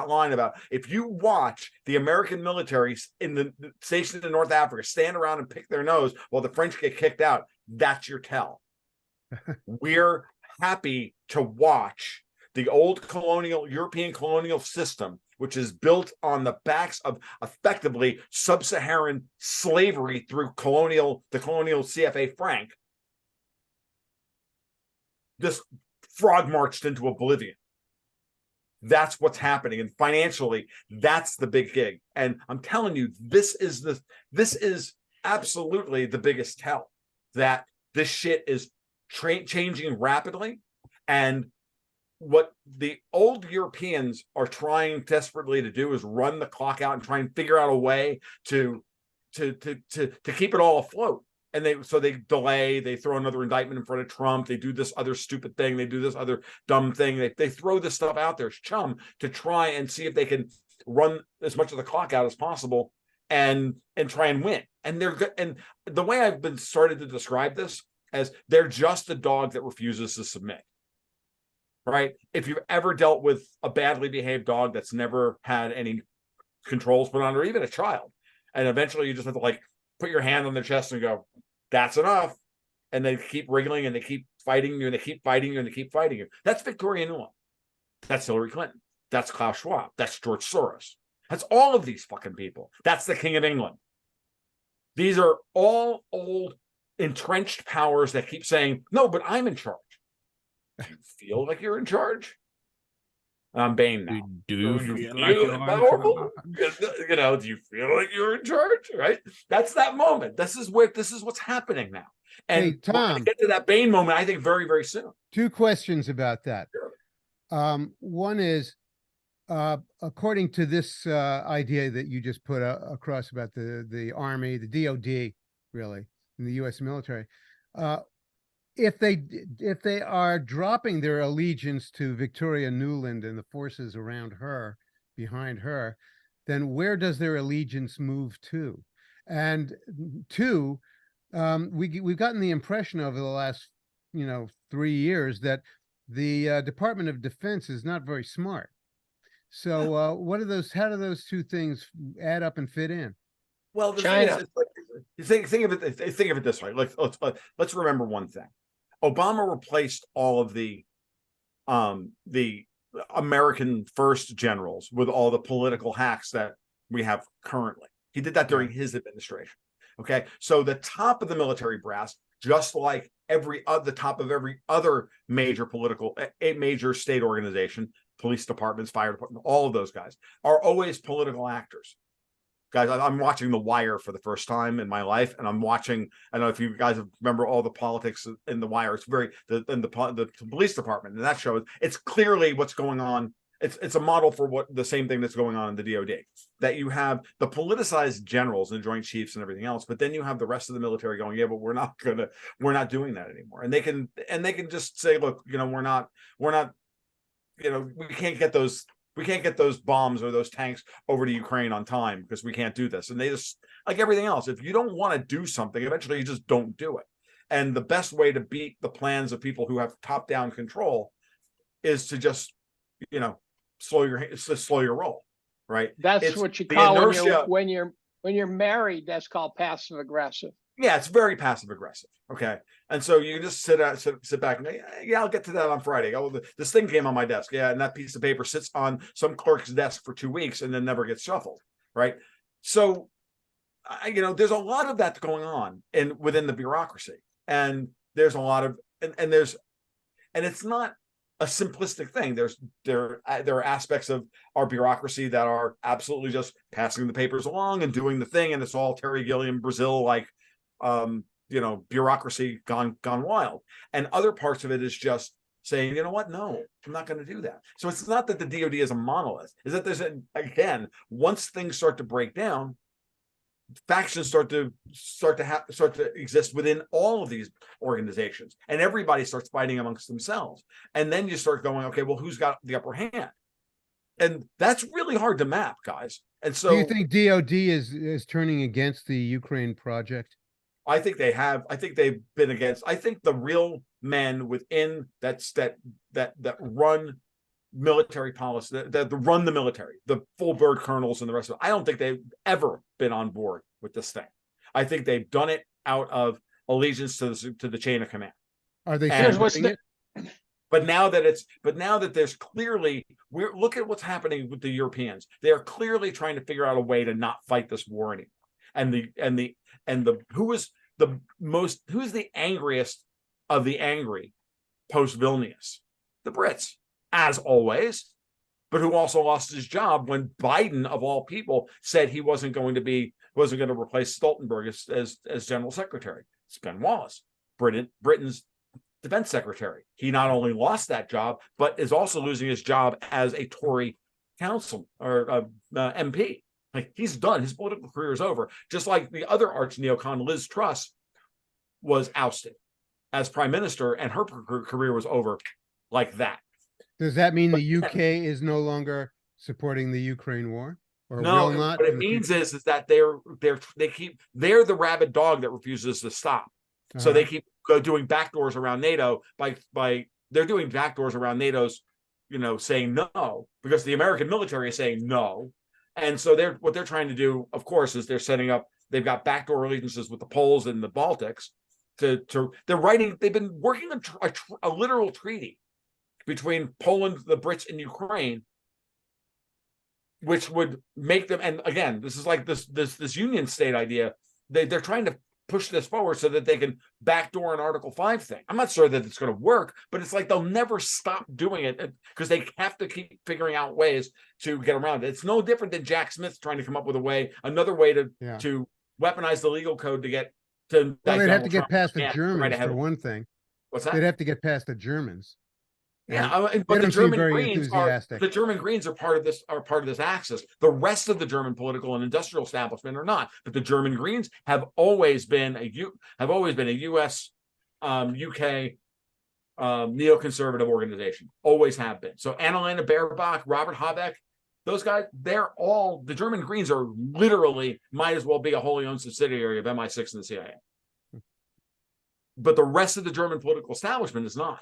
Speaker 2: line about, if you watch the American military in the stationed in North Africa stand around and pick their nose while the French get kicked out, that's your tell. We're happy to watch the old European colonial system, which is built on the backs of effectively sub-Saharan slavery through the colonial CFA franc, just frog marched into oblivion. That's what's happening. And financially, that's the big gig. And I'm telling you, this is absolutely the biggest tell, that this shit is changing rapidly. And what the old Europeans are trying desperately to do is run the clock out and try and figure out a way to keep it all afloat. And they delay, they throw another indictment in front of Trump, they do this other stupid thing, they do this other dumb thing, they throw this stuff out there, chum, to try and see if they can run as much of the clock out as possible and try and win. And they're good. And the way I've been started to describe this as, they're just a dog that refuses to submit. Right? If you've ever dealt with a badly behaved dog that's never had any controls put on, or even a child, and eventually you just have to like put your hand on their chest and go, that's enough. And they keep wriggling and they keep fighting you and they keep fighting you and they keep fighting you. That's Victoria Nuland. That's Hillary Clinton. That's Klaus Schwab. That's George Soros. That's all of these fucking people. That's the King of England. These are all old entrenched powers that keep saying, no, but I'm in charge. Do you feel like you're in charge? I'm Bane now.
Speaker 1: Do you feel like you're in charge?
Speaker 2: You know, do you feel like you're in charge? Right? That's that moment. This is what's happening now. And
Speaker 4: Hey, Tom,
Speaker 2: we're gonna get to that Bane moment, I think, very, very soon.
Speaker 4: 2 questions about that.
Speaker 2: Sure.
Speaker 4: One is, according to this idea that you just put across about the Army, the DOD, really, and the U.S. military, if they are dropping their allegiance to Victoria Nuland and the forces around her, behind her, then where does their allegiance move to? And 2, we've gotten the impression over the last 3 years that the Department of Defense is not very smart. So how do those 2 things add up and fit in?
Speaker 2: Well,
Speaker 3: China.
Speaker 2: Think of it this way. Let's remember one thing. Obama replaced all of the American first generals with all the political hacks that we have currently. He did that during his administration. Okay, so the top of the military brass, just like the top of every other major major state organization, police departments, fire department, all of those guys are always political actors. Guys, I'm watching The Wire for the first time in my life, and I'm watching. I don't know if you guys remember all the politics in The Wire. It's the police department, and that shows it's clearly what's going on. It's a model for the same thing that's going on in the DoD. That you have the politicized generals and the Joint Chiefs and everything else, but then you have the rest of the military going, yeah, but we're not doing that anymore. And they can just say, look, we're not, we can't get those bombs or those tanks over to Ukraine on time because we can't do this. And they just, like everything else, if you don't want to do something, eventually you just don't do it. And the best way to beat the plans of people who have top-down control is to just, slow your roll, right?
Speaker 3: That's what you call when you're married. That's called passive aggressive.
Speaker 2: Yeah, it's very passive aggressive. Okay, and so you can just sit back and yeah, I'll get to that on Friday. Oh, this thing came on my desk. Yeah, and that piece of paper sits on some clerk's desk for 2 weeks and then never gets shuffled. Right. So, there's a lot of that going on within the bureaucracy, and there's a lot of and it's not a simplistic thing. There are aspects of our bureaucracy that are absolutely just passing the papers along and doing the thing, and it's all Terry Gilliam Brazil like. Bureaucracy gone wild, and other parts of it is just saying, you know what, no, I'm not going to do that. So it's not that the DoD is a monolith, is that there's once things start to break down, factions start to exist within all of these organizations, and everybody starts fighting amongst themselves, and then you start going, okay, well, who's got the upper hand? And that's really hard to map, guys. And so,
Speaker 4: do you think DoD is turning against the Ukraine project?
Speaker 2: I think they have. I think they've been against. I think the real men within that run military policy, that run the military, the full bird colonels and the rest of it, I don't think they've ever been on board with this thing. I think they've done it out of allegiance to the chain of command.
Speaker 4: Are they
Speaker 3: supporting
Speaker 4: it?
Speaker 2: But now that there's clearly, look at what's happening with the Europeans. They are clearly trying to figure out a way to not fight this war anymore. Who's the angriest of the angry post Vilnius? The Brits, as always, but who also lost his job when Biden, of all people, said he wasn't going to replace Stoltenberg as general secretary. It's Ben Wallace, Britain's defense secretary. He not only lost that job, but is also losing his job as a Tory council or MP. Like, he's done. His political career is over. Just like the other arch neocon, Liz Truss, was ousted as prime minister, and her career was over like that.
Speaker 4: Does that mean the UK is no longer supporting the Ukraine war, or
Speaker 2: no?
Speaker 4: Will not?
Speaker 2: What it means is that they're the rabid dog that refuses to stop. So they keep doing backdoors around NATO they're doing backdoors around NATO's, saying no, because the American military is saying no. And so what they're trying to do, of course, is they've got backdoor allegiances with the Poles and the Baltics. They've been working on a literal treaty between Poland, the Brits, and Ukraine, which would make them, and again, this is like this union state idea. They're trying to push this forward so that they can backdoor an Article 5 thing. I'm not sure that it's going to work, but it's like they'll never stop doing it because they have to keep figuring out ways to get around it. It's no different than Jack Smith trying to come up with another way to weaponize the legal code to get to.
Speaker 4: Well, they'd have to get past the Germans for one thing.
Speaker 2: What's that?
Speaker 4: They'd have to get past the Germans.
Speaker 2: Yeah, but the German Greens are part of this axis. The rest of the German political and industrial establishment are not. But the German Greens have always been a U.S. UK neoconservative organization. Always have been. So Annalena Baerbock, Robert Habeck, those guys, the German Greens are literally might as well be a wholly owned subsidiary of MI6 and the CIA. But the rest of the German political establishment is not.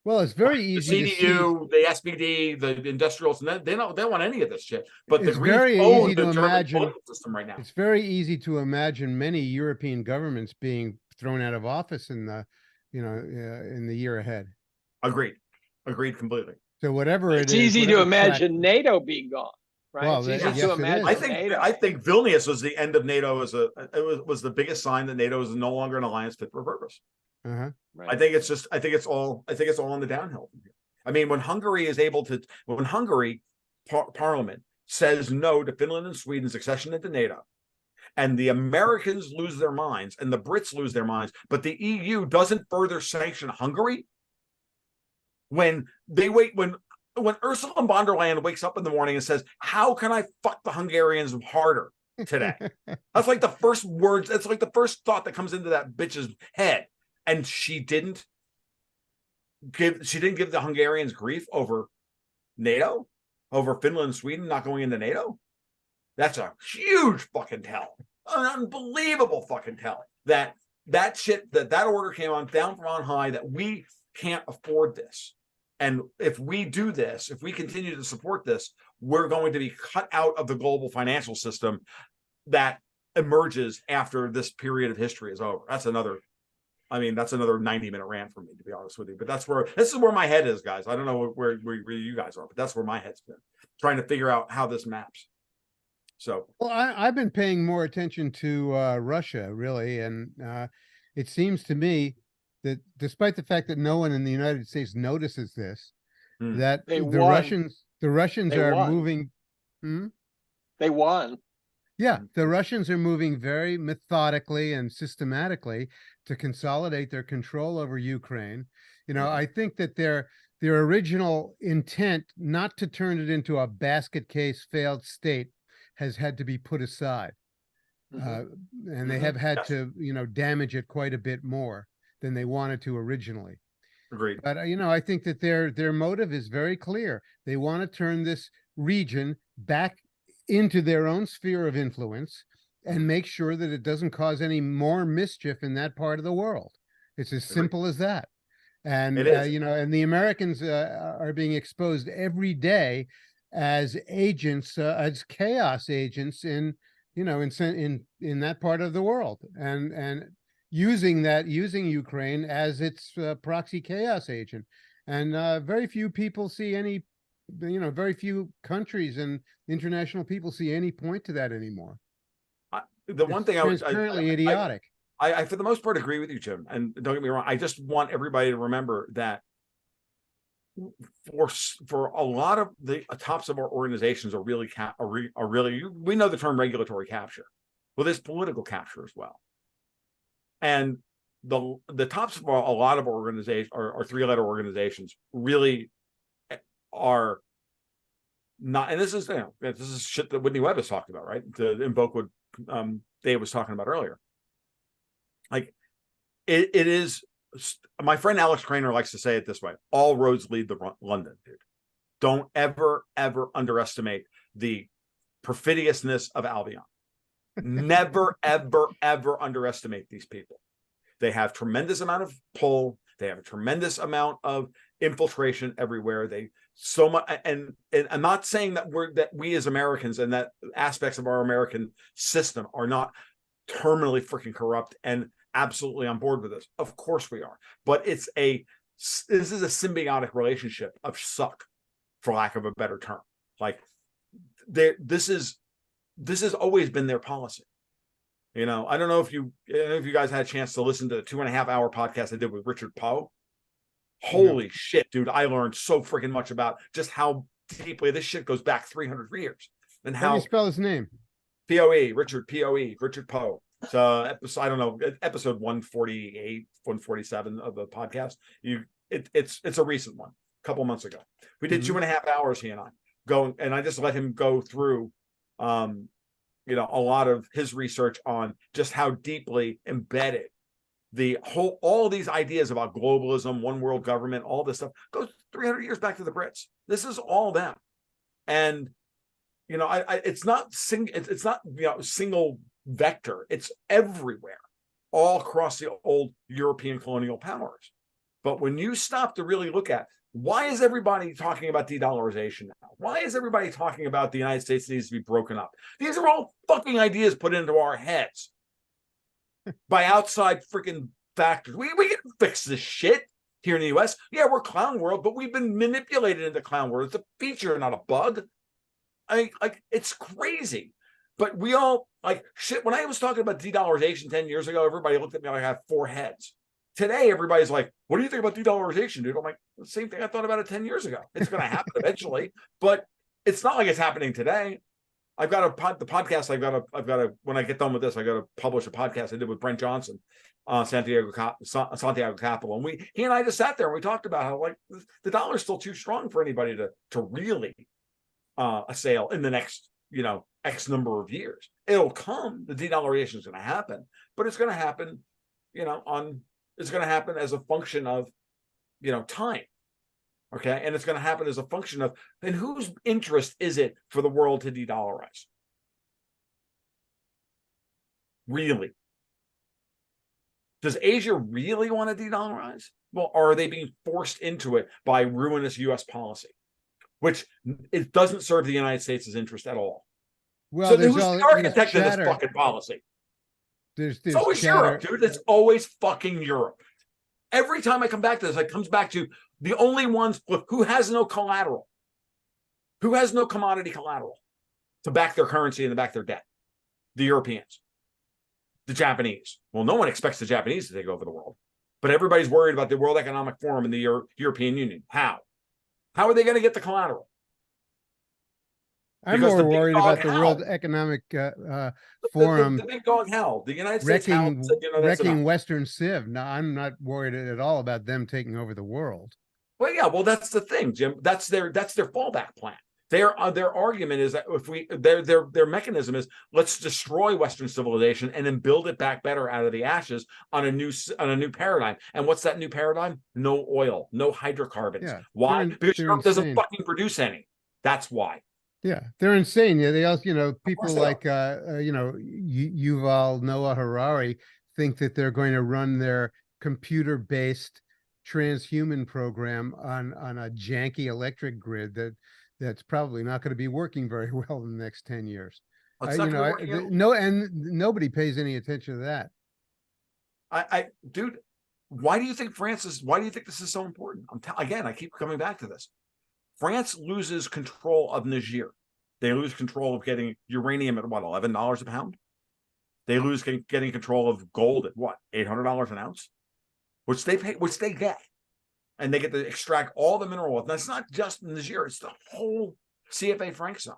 Speaker 4: Well, it's very easy.
Speaker 2: The CDU, the SPD, the industrials, and they don't want any of this shit. But
Speaker 4: it's very easy to imagine.
Speaker 2: System right now.
Speaker 4: It's very easy to imagine many European governments being thrown out of office in the year ahead.
Speaker 2: Agreed completely.
Speaker 4: So whatever
Speaker 3: it's easy to imagine NATO being gone. Right.
Speaker 4: Well,
Speaker 3: it's easy to imagine.
Speaker 2: I think Vilnius was the end of NATO was the biggest sign that NATO is no longer an alliance fit for purpose.
Speaker 4: Right.
Speaker 2: I think it's all on the downhill from here. I mean, when Hungary Parliament says no to Finland and Sweden's accession into NATO, and the Americans lose their minds and the Brits lose their minds, but the EU doesn't further sanction Hungary, when Ursula von der Leyen wakes up in the morning and says, "How can I fuck the Hungarians harder today?" That's like the first words. That's like the first thought that comes into that bitch's head. And she didn't give the Hungarians grief over NATO, over Finland and Sweden not going into NATO. That's a huge fucking tell, an unbelievable fucking tell. That order came down from on high, that we can't afford this. And if we do this, if we continue to support this, we're going to be cut out of the global financial system that emerges after this period of history is over. That's another 90-minute rant for me, to be honest with you. But this is where my head is, guys. I don't know where you guys are, but that's where my head's been, trying to figure out how this maps. So,
Speaker 4: well, I've been paying more attention to Russia, really, and it seems to me that despite the fact that no one in the United States notices this, that the Russians are moving.
Speaker 3: They won.
Speaker 4: Yeah, the Russians are moving very methodically and systematically to consolidate their control over Ukraine. I think that their original intent not to turn it into a basket case failed state has had to be put aside. And they have had to, damage it quite a bit more than they wanted to originally.
Speaker 2: Agreed.
Speaker 4: But, I think that their motive is very clear. They want to turn this region back into their own sphere of influence and make sure that it doesn't cause any more mischief in that part of the world. It's as simple as that. And, and the Americans are being exposed every day as agents, as chaos agents in that part of the world, and using Ukraine as its proxy chaos agent. And very few people see any, very few countries and international people see any point to that anymore.
Speaker 2: The one thing
Speaker 4: it's currently idiotic.
Speaker 2: I, for the most part, agree with you, Jim. And don't get me wrong. I just want everybody to remember that for a lot of the tops of our organizations are really we know the term regulatory capture. Well, there's political capture as well. And the tops of a lot of organizations or three-letter organizations really are not, and this is shit that Whitney Webb has talked about, right? To invoke what Dave was talking about earlier. Like it is. My friend Alex Craner likes to say it this way: all roads lead to London, dude. Don't ever underestimate the perfidiousness of Albion. Never, ever underestimate these people. They have tremendous amount of pull. They have a tremendous amount of infiltration everywhere. They so much, and I'm not saying that we as Americans and that aspects of our American system are not terminally freaking corrupt and absolutely on board with this. Of course we are, but this is a symbiotic relationship of suck, for lack of a better term. Like this has always been their policy. You know, I don't know if you guys had a chance to listen to the 2.5 hour podcast I did with Richard Poe. Holy shit, dude. I learned so freaking much about just how deeply this shit goes back 300 years. And how
Speaker 4: do you spell his name?
Speaker 2: P-O-E, Richard Poe. So I don't know, episode 148, 147 of the podcast. It's a recent one, a couple months ago. We did 2.5 hours, he and I, going, and I just let him go through a lot of his research on just how deeply embedded all of these ideas about globalism, one world government, all this stuff goes 300 years back to the Brits. This is all them. And, it's not single vector. It's everywhere, all across the old European colonial powers. But when you stop to really look at, why is everybody talking about de-dollarization now? Why is everybody talking about the United States needs to be broken up? These are all fucking ideas put into our heads by outside freaking factors. We can fix this shit here in the US. Yeah, we're clown world, but we've been manipulated into clown world. It's a feature, not a bug. It's crazy. But we all shit. When I was talking about de-dollarization 10 years ago, everybody looked at me like I have 4 heads. Today, everybody's like, what do you think about de-dollarization, dude? I'm like, the same thing I thought about it 10 years ago. It's going to happen eventually, but it's not like it's happening today. I've got the podcast. I've got to, when I get done with this, I got to publish a podcast I did with Brent Johnson, Santiago Capital. And he and I just sat there and we talked about how the dollar's still too strong for anybody to really assail in the next, X number of years. It'll come. The de-dollarization is going to happen, but it's going to happen, it's going to happen as a function of, time. Okay. And it's going to happen as a function of, then whose interest is it for the world to de-dollarize? Really? Does Asia really want to de-dollarize? Well, are they being forced into it by ruinous U.S. policy, which it doesn't serve the United States' interest at all?
Speaker 4: Well,
Speaker 2: so who's the architect of this fucking policy?
Speaker 4: There's
Speaker 2: it's always
Speaker 4: chatter.
Speaker 2: Europe, dude. It's always fucking Europe. Every time I come back to this, it comes back to the only ones who has no collateral, who has no commodity collateral to back their currency and to back their debt. The Europeans, the Japanese. Well, no one expects the Japanese to take over the world, but everybody's worried about the World Economic Forum and the European Union. How are they going to get the collateral?
Speaker 4: I'm more worried about the World Economic Forum.
Speaker 2: The big dog hell. The United States
Speaker 4: wrecking Western Civ. No, I'm not worried at all about them taking over the world.
Speaker 2: Well, yeah. Well, that's the thing, Jim. That's their fallback plan. Their argument is that their mechanism is, let's destroy Western civilization and then build it back better out of the ashes on a new paradigm. And what's that new paradigm? No oil, no hydrocarbons. Yeah, why? Because Europe doesn't fucking produce any. That's why.
Speaker 4: Yeah, they're insane. Yeah, they also, people like Yuval Noah Harari think that they're going to run their computer-based transhuman program on a janky electric grid that's probably not going to be working very well in the next 10 years. And nobody pays any attention to that.
Speaker 2: Dude, why do you think this is so important? Again, I keep coming back to this. France loses control of Niger. They lose control of getting uranium at what, $11 a pound? They lose getting control of gold at what, $800 an ounce? Which they get. and they get to extract all the mineral wealth. That's not just Niger; it's the whole CFA franc zone.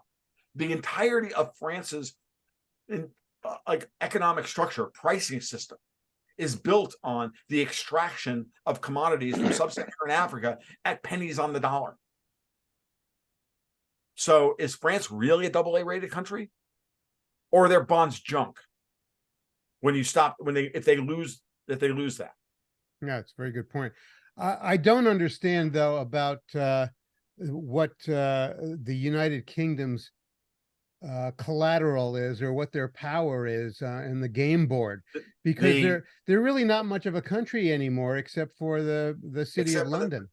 Speaker 2: The entirety of France's economic structure, pricing system, is built on the extraction of commodities from sub-Saharan Africa at pennies on the dollar. So is France really a AA rated country? Or are their bonds junk? If they lose that.
Speaker 4: Yeah, it's a very good point. I don't understand though about what the United Kingdom's collateral is, or what their power is in the game board, because they're really not much of a country anymore, except for the city of London.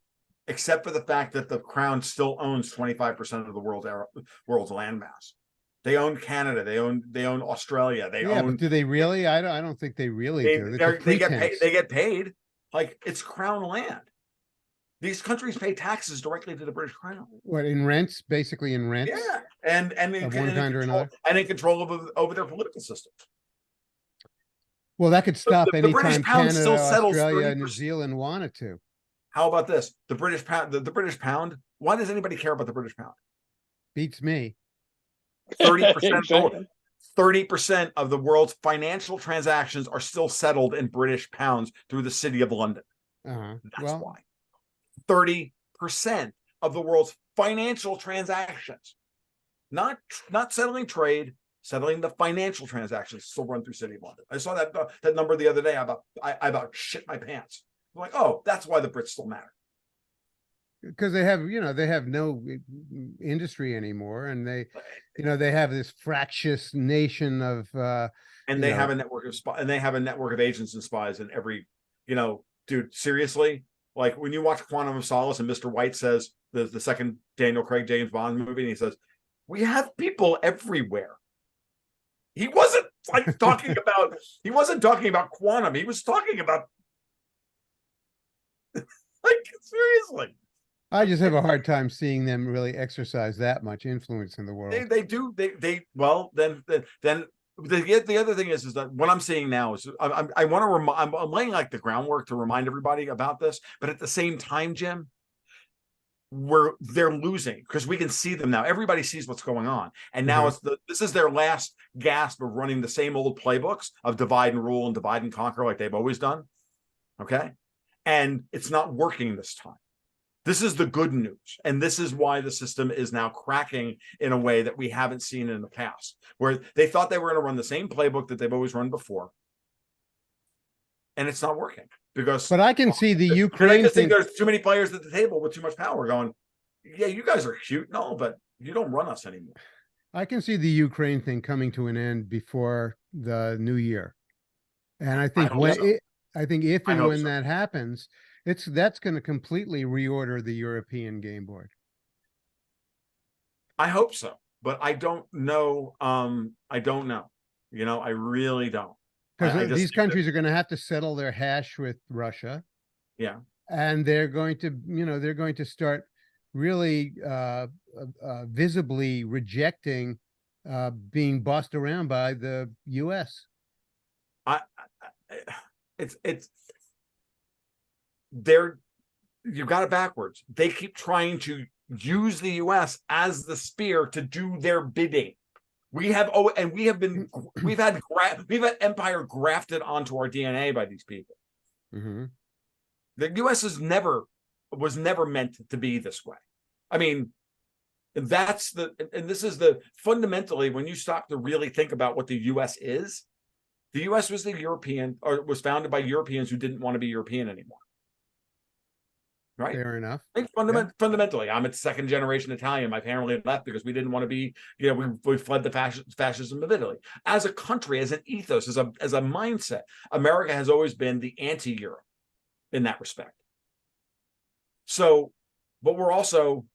Speaker 2: Except for the fact that the crown still owns 25% of the world's landmass. They own Canada. They own Australia.
Speaker 4: But do they really? I don't think they really do.
Speaker 2: They get paid. They get paid like it's crown land. These countries pay taxes directly to the British Crown.
Speaker 4: What, in rents? Basically in rents?
Speaker 2: Yeah, and in
Speaker 4: one kind or another,
Speaker 2: and in control over their political systems.
Speaker 4: Well, that could stop anytime Canada, Australia,
Speaker 2: 30%.
Speaker 4: New Zealand wanted to.
Speaker 2: How about this? The British pound. The British pound. Why does anybody care about the British pound?
Speaker 4: Beats me.
Speaker 2: 30%. 30% of the world's financial transactions are still settled in British pounds through the City of London. That's why. 30% of the world's financial transactions, not settling trade, settling the financial transactions, still run through City of London. I saw that number the other day. I about shit my pants. I'm like, oh, that's why the Brits still matter.
Speaker 4: Because they have no industry anymore, and they have this fractious nation of
Speaker 2: and they have a network of agents and spies in every, dude, seriously, like when you watch Quantum of Solace and Mr. White says the second Daniel Craig James Bond movie, and he says, we have people everywhere. He wasn't talking about quantum. He was talking about seriously.
Speaker 4: I just have a hard time seeing them really exercise that much influence in the world.
Speaker 2: They do. Then the other thing is that what I'm seeing now is I'm laying the groundwork to remind everybody about this, but at the same time, Jim, they're losing because we can see them now. Everybody sees what's going on, and now this is their last gasp of running the same old playbooks of divide and rule and divide and conquer like they've always done. Okay, and it's not working this time. This is the good news. And this is why the system is now cracking in a way that we haven't seen in the past, where they thought they were going to run the same playbook that they've always run before. And it's not working
Speaker 4: but I can see the Ukraine
Speaker 2: thing. There's too many players at the table with too much power going, yeah, you guys are cute. No, but you don't run us anymore.
Speaker 4: I can see the Ukraine thing coming to an end before the new year. And I think if and when that happens, that's going to completely reorder the European game board.
Speaker 2: I hope so, but I don't know. I don't know. I really don't.
Speaker 4: Because these countries are going to have to settle their hash with Russia.
Speaker 2: Yeah.
Speaker 4: And they're going to start really visibly rejecting being bossed around by the US.
Speaker 2: You got it backwards. They keep trying to use the US as the spear to do their bidding. We've had empire grafted onto our DNA by these people. The US was never meant to be this way. I mean, this is fundamentally, when you stop to really think about what the US is, the US was was founded by Europeans who didn't want to be European anymore. Right.
Speaker 4: Fair enough.
Speaker 2: I think fundamentally, I'm a second generation Italian. My family left because we didn't want to be, we fled the fascism of Italy. As a country, as an ethos, as a mindset, America has always been the anti-Europe in that respect. So, but we're also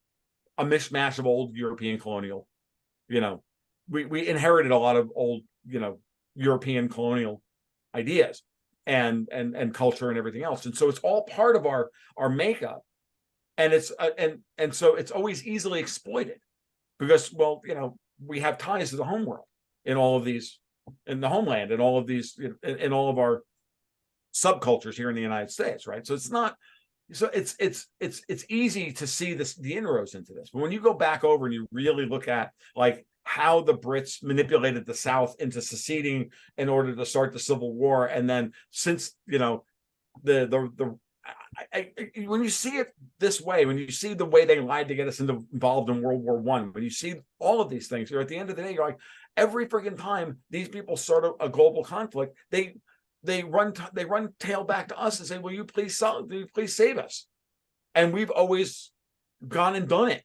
Speaker 2: a mishmash of old European colonial, we inherited a lot of old, European colonial ideas and culture and everything else. And so it's all part of our makeup. And it's and so it's always easily exploited because, we have ties to the homeworld in all of these, in the homeland, and all of these, in all of our subcultures here in the United States, right? So it's not so it's easy to see the inroads into this. But when you go back over and you really look at like how the Brits manipulated the South into seceding in order to start the Civil War, and then since when you see it this way, when you see the way they lied to get us involved in World War I, when you see all of these things, you're at the end of the day, you're like, every freaking time these people start a global conflict, they run tail back to us and say, will you please save us? And we've always gone and done it.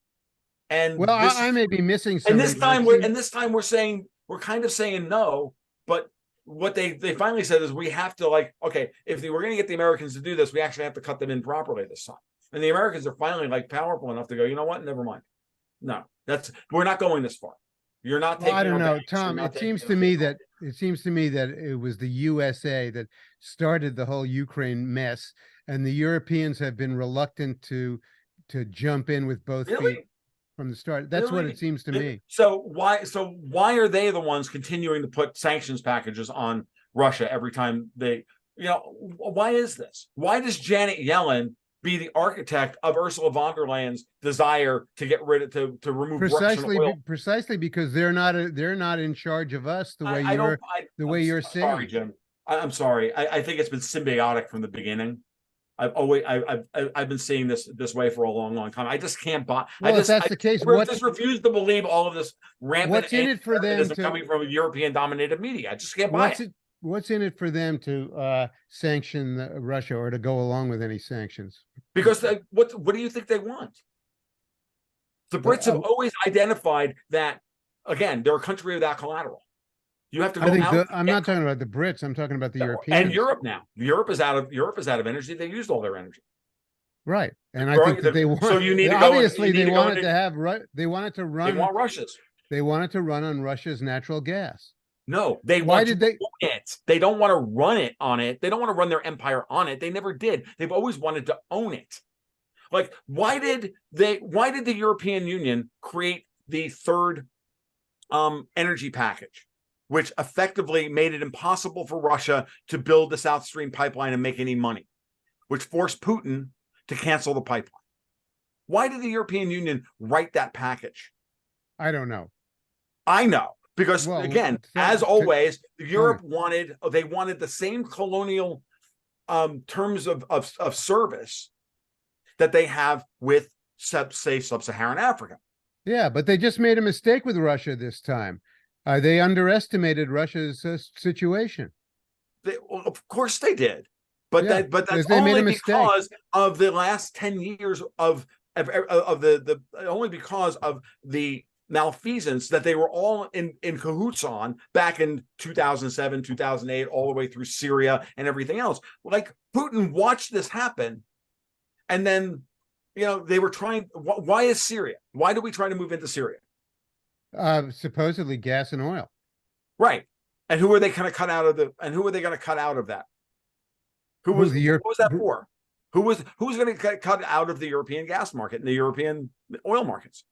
Speaker 2: And
Speaker 4: well, I may be missing
Speaker 2: something.
Speaker 4: And
Speaker 2: this time we're kind of saying no, but what they finally said is we have to, like, okay, if we're going to get the Americans to do this, we actually have to cut them in properly this time. And the Americans are finally like powerful enough to go, you know what? Never mind. No, we're not going this far. You're not taking.
Speaker 4: I don't know, Tom. It seems to me that it was the USA that started the whole Ukraine mess, and the Europeans have been reluctant to jump in with both feet from the start. That's what it seems to me.
Speaker 2: So why are they the ones continuing to put sanctions packages on Russia every time they, why is this? Why does Janet Yellen be the architect of Ursula von der Leyen's desire to get rid of to remove Russian oil?
Speaker 4: Precisely because they're not in charge of us the way you're saying.
Speaker 2: Sorry, Jim. I'm sorry. I think it's been symbiotic from the beginning. I've been seeing this way for a long time. I just can't buy.
Speaker 4: Well, if that's the case,
Speaker 2: I just refuse to believe all of this rampant.
Speaker 4: What's in it for them
Speaker 2: coming from European-dominated media? I just can't buy it.
Speaker 4: What's in it for them to sanction Russia or to go along with any sanctions?
Speaker 2: Because what do you think they want? The Brits have always identified that, again, they're a country without collateral. You have to go
Speaker 4: I'm not talking about the Brits. I'm talking about the Europeans.
Speaker 2: And Europe now. Europe is out of energy. They used all their energy.
Speaker 4: Right. And I think that they want.
Speaker 2: So you need to
Speaker 4: obviously they wanted to have. They wanted to run.
Speaker 2: They want Russia's.
Speaker 4: They wanted to run on Russia's natural gas.
Speaker 2: No, they want to own it. They don't want to run it on it. They don't want to run their empire on it. They never did. They've always wanted to own it. Like, why did the European Union create the third energy package, which effectively made it impossible for Russia to build the South Stream pipeline and make any money, which forced Putin to cancel the pipeline? Why did the European Union write that package?
Speaker 4: I don't know.
Speaker 2: I know. Because again, as always, Europe wanted the same colonial terms of service that they have with, say, sub-Saharan Africa.
Speaker 4: Yeah, but they just made a mistake with Russia this time. They underestimated Russia's situation.
Speaker 2: Of course they did, but that's only because of the last 10 years of only because of the malfeasance that they were all in cahoots on back in 2007, 2008, all the way through Syria and everything else. Like, Putin watched this happen, and then they were trying. Why is Syria? Why do we try to move into Syria?
Speaker 4: Supposedly gas and oil,
Speaker 2: right? And who are they going to cut out of the? And who are they going to cut out of that? What was that for? Who was going to cut out of the European gas market and the European oil markets?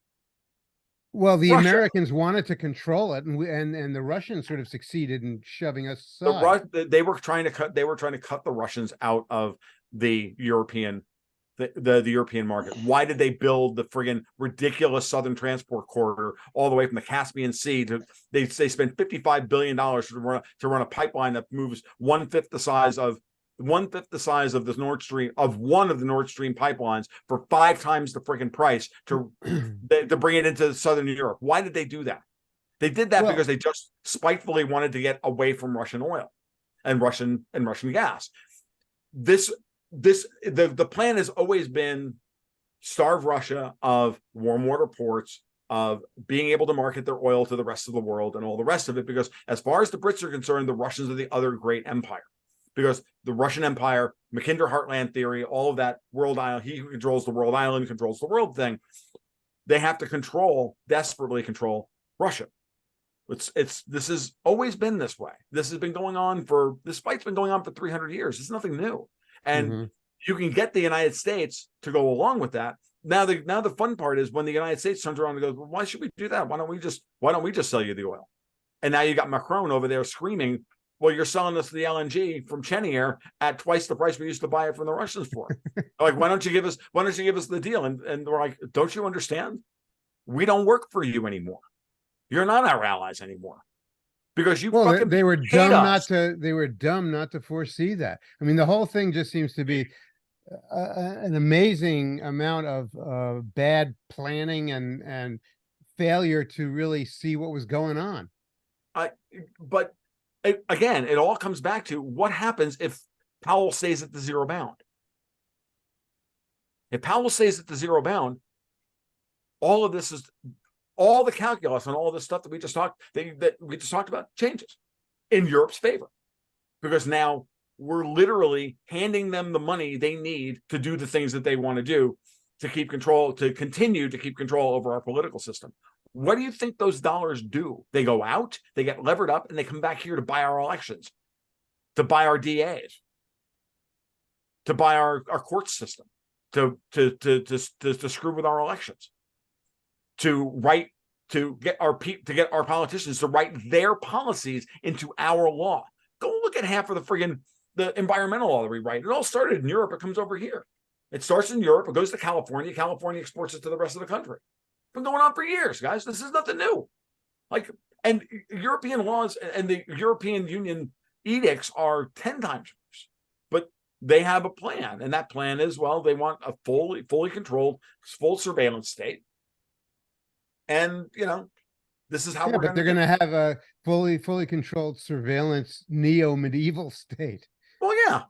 Speaker 4: Well, the Russia. Americans wanted to control it, and the Russians sort of succeeded in shoving us aside.
Speaker 2: They were trying to cut the Russians out of the European market. Why did they build the friggin' ridiculous Southern Transport Corridor all the way from the Caspian Sea to? They spent $55 billion to run a pipeline that moves one-fifth the size of the Nord Stream, of one of the Nord Stream pipelines, for 5 times the freaking price to bring it into Southern Europe. Why did they do that? They did that because they just spitefully wanted to get away from Russian oil and Russian gas. The plan has always been starve Russia of warm water ports, of being able to market their oil to the rest of the world and all the rest of it, because as far as the Brits are concerned, the Russians are the other great empire. Because the Russian Empire, Mackinder Heartland theory, all of that world island, he who controls the world island controls the world thing. They have to desperately control Russia. This has always been this way. This fight's been going on for 300 years. It's nothing new. And you can get the United States to go along with that. Now the fun part is when the United States turns around and goes, well, why should we do that? Why don't we just sell you the oil? And now you got Macron over there screaming well, you're selling us the LNG from Cheniere at twice the price we used to buy it from the Russians for. Like, why don't you give us the deal? And we're like, don't you understand? We don't work for you anymore. You're not our allies anymore. Because you fucking
Speaker 4: they were
Speaker 2: hate
Speaker 4: dumb
Speaker 2: us.
Speaker 4: they were dumb not to foresee that. I mean, the whole thing just seems to be an amazing amount of bad planning and failure to really see what was going on.
Speaker 2: But again, it all comes back to what happens if Powell stays at the zero bound. If Powell stays at the zero bound, all of this is all the calculus and all this stuff that we just talked about changes in Europe's favor, because now we're literally handing them the money they need to do the things that they want to do to continue to keep control over our political system. What do you think those dollars do? They go out, they get levered up, and they come back here to buy our elections, to buy our DAs, to buy our court system, to screw with our elections, to get our politicians to write their policies into our law. Go look at half of the environmental law that we write. It all started in Europe. It comes over here. It starts in Europe. It goes to California. California exports it to the rest of the country. It's been going on for years, guys. This is nothing new. And European laws and the European Union edicts are 10 times worse. But they have a plan, and that plan is, well, they want a fully controlled, full surveillance state. And this is how
Speaker 4: they're going to have a fully controlled surveillance neo-medieval state.
Speaker 2: Well, yeah,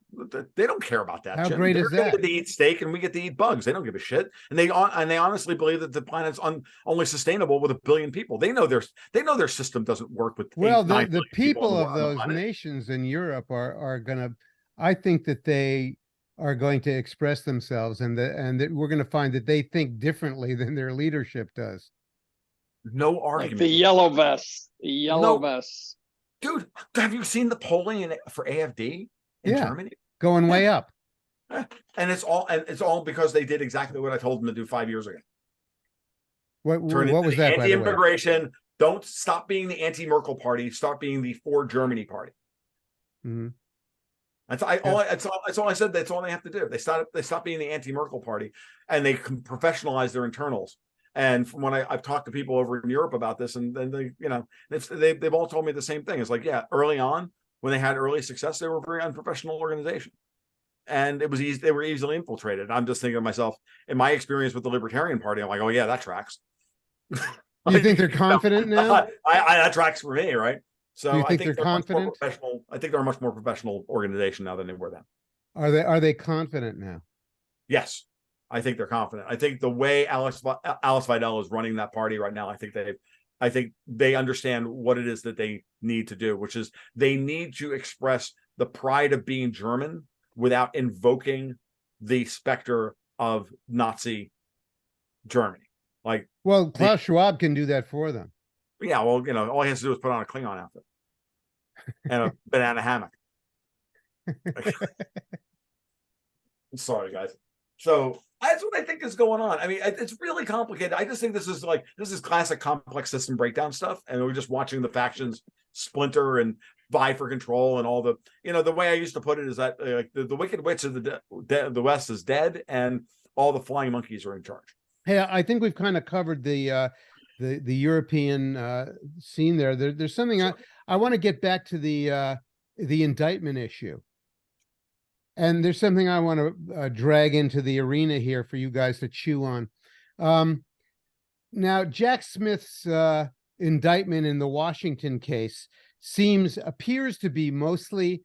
Speaker 2: they don't care about that.
Speaker 4: How great is that?
Speaker 2: They get to eat steak and we get to eat bugs. They don't give a shit, and they honestly believe that the planet's only sustainable with 1 billion people. They know their system doesn't work with.
Speaker 4: The people of those nations in Europe are going to. I think that they are going to express themselves, and that we're going to find that they think differently than their leadership does.
Speaker 2: No argument.
Speaker 3: Like the yellow vests. The yellow vests.
Speaker 2: Dude, have you seen the polling for AfD in Germany?
Speaker 4: Going way up.
Speaker 2: And it's all because they did exactly what I told them to do 5 years ago.
Speaker 4: What was that?
Speaker 2: Anti-immigration. Don't stop being the anti-Merkel party. Start being the for Germany party.
Speaker 4: Mm-hmm.
Speaker 2: That's all I said. That's all they have to do. They stop being the anti-Merkel party, and they can professionalize their internals. And from when I've talked to people over in Europe about this, and then they've all told me the same thing. It's like, yeah, early on when they had early success, they were a very unprofessional organization, and it was easy. They were easily infiltrated. I'm just thinking to myself, in my experience with the Libertarian Party, I'm like, oh yeah, that tracks.
Speaker 4: You think they're confident now?
Speaker 2: That tracks for me, right? So
Speaker 4: I think they're confident.
Speaker 2: I think they're a much more professional organization now than they were then.
Speaker 4: Are they confident now?
Speaker 2: Yes. I think they're confident. I think the way Alice Vidal is running that party right now, I think they understand what it is that they need to do, which is they need to express the pride of being German without invoking the specter of Nazi Germany.
Speaker 4: Klaus Schwab can do that for them.
Speaker 2: Yeah, well, all he has to do is put on a Klingon outfit and a banana hammock. I'm sorry, guys. So that's what I think is going on. I mean, it's really complicated. I just think this is classic complex system breakdown stuff, and we're just watching the factions splinter and vie for control, and all the way I used to put it is that the Wicked Witch of the West is dead, and all the flying monkeys are in charge.
Speaker 4: Hey, I think we've kind of covered the European scene there. There's something I want to get back to the indictment issue. And there's something I want to drag into the arena here for you guys to chew on. Now, Jack Smith's indictment in the Washington case appears to be mostly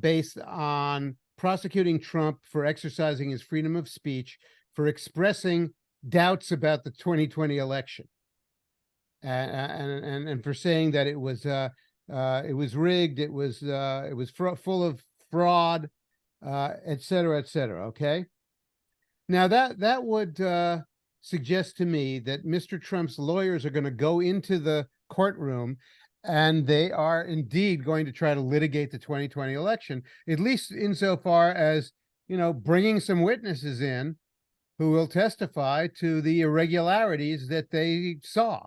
Speaker 4: based on prosecuting Trump for exercising his freedom of speech, for expressing doubts about the 2020 election, and for saying that it was rigged, it was full of fraud, et cetera, et cetera. Okay. Now that would suggest to me that Mr. Trump's lawyers are going to go into the courtroom, and they are indeed going to try to litigate the 2020 election, at least insofar as, bringing some witnesses in who will testify to the irregularities that they saw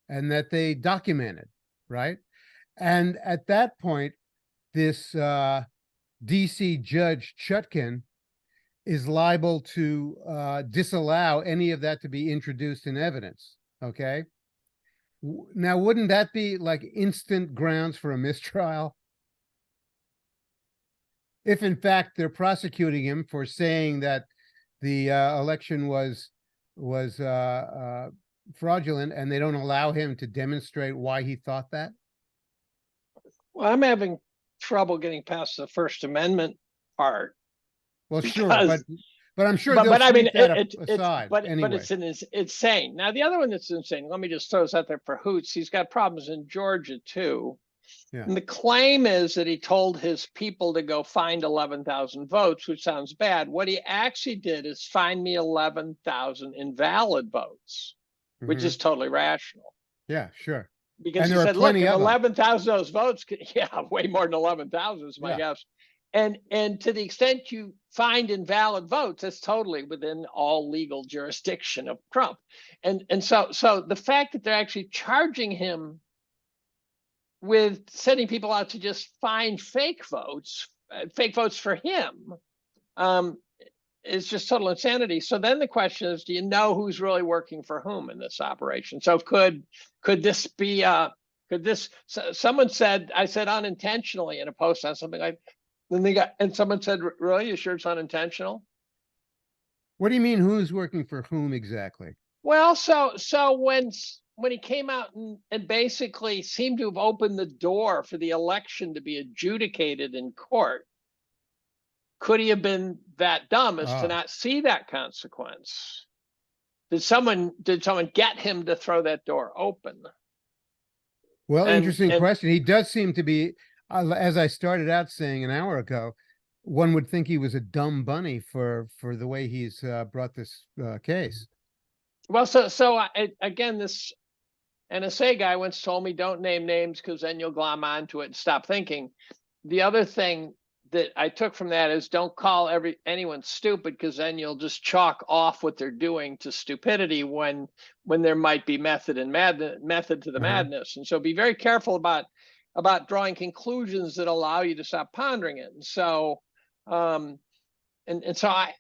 Speaker 4: and that they documented, right? And at that point, this DC judge Chutkin is liable to disallow any of that to be introduced in evidence. Okay. Now, wouldn't that be like instant grounds for a mistrial? If in fact they're prosecuting him for saying that the election was fraudulent, and they don't allow him to demonstrate why he thought that?
Speaker 3: Well, I'm having trouble getting past the First Amendment part.
Speaker 4: Well, sure,
Speaker 3: because-
Speaker 4: but I'm sure
Speaker 3: but
Speaker 4: they'll
Speaker 3: I mean,
Speaker 4: sweep that
Speaker 3: it's
Speaker 4: aside
Speaker 3: but
Speaker 4: anyway.
Speaker 3: it's insane. Now, the other one that's insane. Let me just throw this out there for hoots. He's got problems in Georgia too.
Speaker 4: Yeah.
Speaker 3: And the claim is that he told his people to go find 11,000 votes, which sounds bad. What he actually did is find me 11,000 invalid votes, which
Speaker 4: Mhm.
Speaker 3: is totally rational.
Speaker 4: Yeah, sure.
Speaker 3: Because
Speaker 4: And
Speaker 3: he
Speaker 4: there are
Speaker 3: said, look,
Speaker 4: plenty
Speaker 3: if
Speaker 4: of 'em.
Speaker 3: 11,000 of those votes, yeah, way more than 11,000 is my
Speaker 4: Yeah.
Speaker 3: guess. And to the extent you find invalid votes, that's totally within all legal jurisdiction of Trump. And so the fact that they're actually charging him with sending people out to just find fake votes for him, is just total insanity. So then the question is, do you know who's really working for whom in this operation? So could this be someone said, I said unintentionally in a post on something like, and someone said, really, you sure it's unintentional?
Speaker 4: What do you mean, who's working for whom exactly?
Speaker 3: Well, so when he came out and basically seemed to have opened the door for the election to be adjudicated in court, could he have been that dumb as to not see that consequence? Did someone get him to throw that door open?
Speaker 4: Well, interesting question. He does seem to be, as I started out saying an hour ago, one would think he was a dumb bunny for the way he's brought this case.
Speaker 3: Well, again, this NSA guy once told me, don't name names because then you'll glom onto it and stop thinking. The other thing that I took from that is don't call anyone stupid, because then you'll just chalk off what they're doing to stupidity when there might be method to the madness. And so be very careful about drawing conclusions that allow you to stop pondering it. And so so I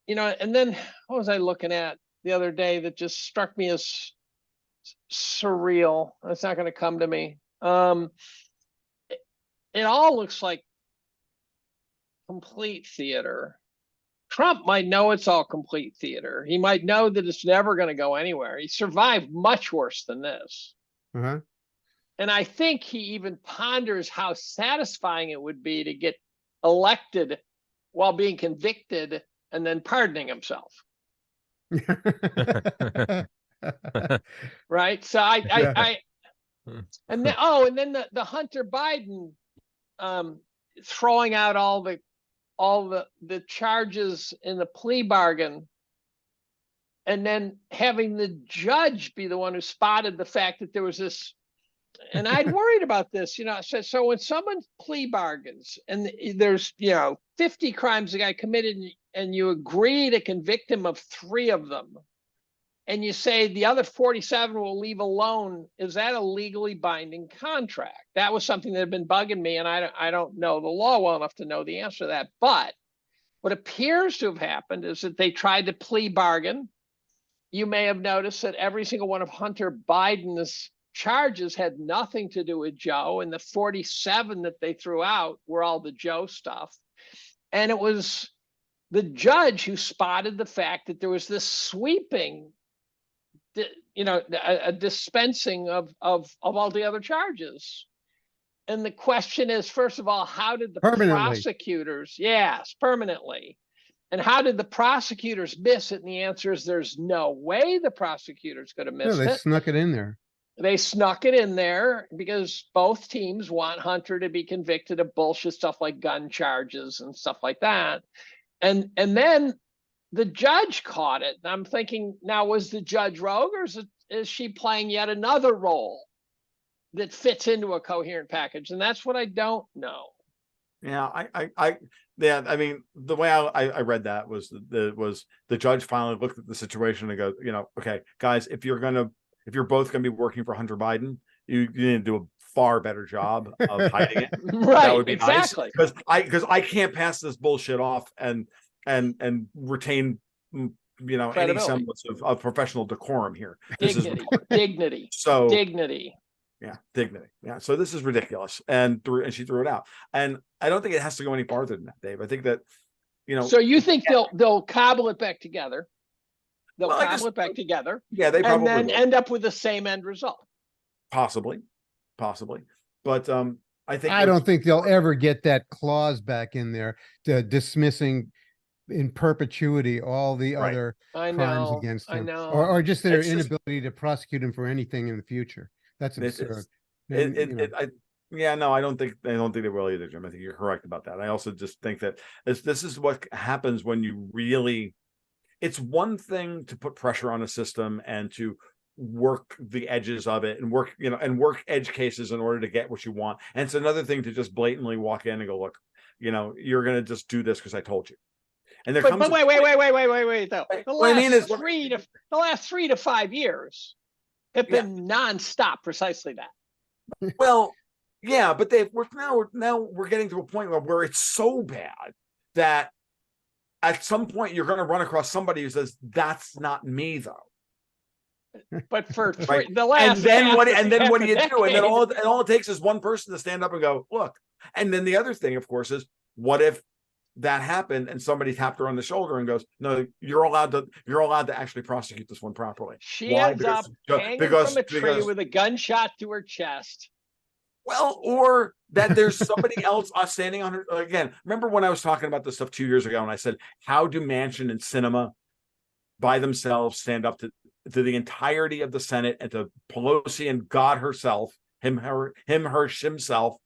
Speaker 3: and then what was I looking at the other day that just struck me as surreal? It's not going to come to me. It all looks like complete theater. Trump might know it's all complete theater. He might know that it's never going to go anywhere. He survived much worse than this.
Speaker 4: Uh-huh.
Speaker 3: And I think he even ponders how satisfying it would be to get elected while being convicted and then pardoning himself. Right. So and then the Hunter Biden throwing out all the charges in the plea bargain, and then having the judge be the one who spotted the fact that there was this. And I'd worried about this, so when someone plea bargains and there's 50 crimes the guy committed, and you agree to convict him of 3 of them, and you say the other 47 will leave alone, is that a legally binding contract? That was something that had been bugging me, and I don't know the law well enough to know the answer to that. But what appears to have happened is that they tried to plea bargain. You may have noticed that every single one of Hunter Biden's charges had nothing to do with Joe, and the 47 that they threw out were all the Joe stuff. And it was the judge who spotted the fact that there was this sweeping, a dispensing of all the other charges. And the question is, first of all, how did the prosecutors, permanently, and how did the prosecutors miss it? And the answer is there's no way the prosecutors could have missed it.
Speaker 4: They snuck it in there.
Speaker 3: They snuck it in there because both teams want Hunter to be convicted of bullshit stuff like gun charges and stuff like that. And then the judge caught it. And I'm thinking, now, was the judge rogue, or is she playing yet another role that fits into a coherent package? And that's what I don't know.
Speaker 2: Yeah, I mean, the way I read that was the judge finally looked at the situation and goes, okay, guys, if you're both gonna be working for Hunter Biden, you need to do a far better job of hiding it.
Speaker 3: Right,
Speaker 2: That would be
Speaker 3: exactly.
Speaker 2: nice because I can't pass this bullshit off and retain any
Speaker 3: Credibility.
Speaker 2: semblance of professional decorum here. This is
Speaker 3: Dignity, dignity,
Speaker 2: so
Speaker 3: dignity.
Speaker 2: yeah, dignity. Yeah, so this is ridiculous, and she threw it out. And I don't think it has to go any farther than that, Dave. I think that
Speaker 3: So you think they'll cobble it back together? They'll
Speaker 2: Well,
Speaker 3: cobble it back together.
Speaker 2: Yeah, they probably
Speaker 3: and then
Speaker 2: will.
Speaker 3: end up with the same end result.
Speaker 2: Possibly, but I think
Speaker 4: I don't think they'll ever get that clause back in there, dismissing in perpetuity all the
Speaker 2: Right.
Speaker 4: other
Speaker 3: I
Speaker 4: crimes
Speaker 3: know,
Speaker 4: against
Speaker 3: I
Speaker 4: him,
Speaker 3: know.
Speaker 4: or just their
Speaker 2: It's just-
Speaker 4: inability to prosecute him for anything in the future. That's
Speaker 2: It's-
Speaker 4: absurd.
Speaker 2: I don't think they will either, Jim. I think you're correct about that. I also just think that this is what happens when you really. It's one thing to put pressure on a system and to work the edges of it and work edge cases in order to get what you want. And it's another thing to just blatantly walk in and go, look, you're going to just do this because I told you. And there
Speaker 3: But
Speaker 2: comes
Speaker 3: wait, though. The last 3 to 5 years have been nonstop, precisely that.
Speaker 2: Well, yeah, but we're getting to a point where it's so bad that at some point you're going to run across somebody who says, that's not me though.
Speaker 3: But for
Speaker 2: Right.
Speaker 3: the last,
Speaker 2: and then what do you do? And then
Speaker 3: decade,
Speaker 2: all it takes is one person to stand up and go, look. And then the other thing, of course, is what if that happened and somebody tapped her on the shoulder and goes, no, you're allowed to actually prosecute this one properly.
Speaker 3: She ends up hanging from a tree with a gunshot to her chest.
Speaker 2: Well, or that there's somebody else standing on her again. Remember when I was talking about this stuff 2 years ago and I said, how do Manchin and Sinema by themselves stand up to the entirety of the Senate and to Pelosi and God herself, himself,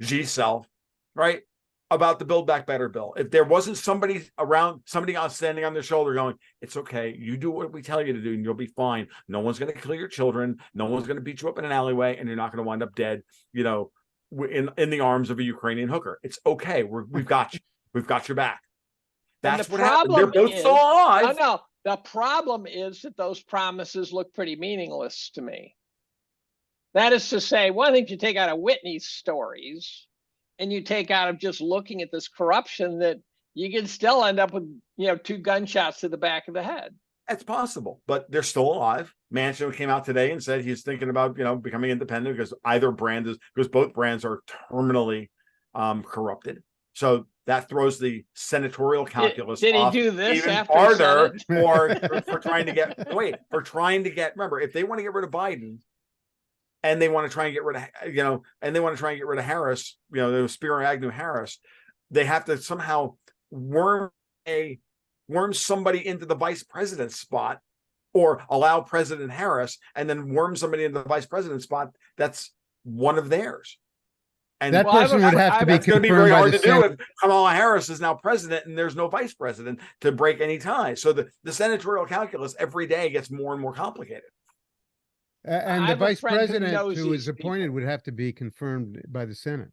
Speaker 2: G-self, right? About the Build Back Better bill. If there wasn't somebody else standing on their shoulder going, it's okay, you do what we tell you to do and you'll be fine. No one's going to kill your children. No one's going to beat you up in an alleyway and you're not going to wind up dead, in the arms of a Ukrainian hooker. It's okay. We've got you. We've got your back. That's what happened. They're both still alive.
Speaker 3: No. The problem is that those promises look pretty meaningless to me. That is to say, one thing you take out of Whitney's stories and you take out of just looking at this corruption, that you can still end up with, 2 gunshots to the back of the head.
Speaker 2: That's possible, but they're still alive. Manchin came out today and said he's thinking about, becoming independent because both brands are terminally corrupted. So that throws the senatorial calculus.
Speaker 3: Did he do this
Speaker 2: even
Speaker 3: after
Speaker 2: farther for trying to get, remember, if they want to get rid of Biden and they want to try and get rid of, Harris, the Spiro Agnew Harris, they have to somehow worm somebody into the vice president spot or allow President Harris and then worm somebody into the vice president spot that's one of theirs. And
Speaker 4: that person would have to be.
Speaker 2: It's going to be very hard to do if Kamala Harris is now president and there's no vice president to break any ties. So the senatorial calculus every day gets more and more complicated.
Speaker 4: And the vice president who is appointed would have to be confirmed by the Senate.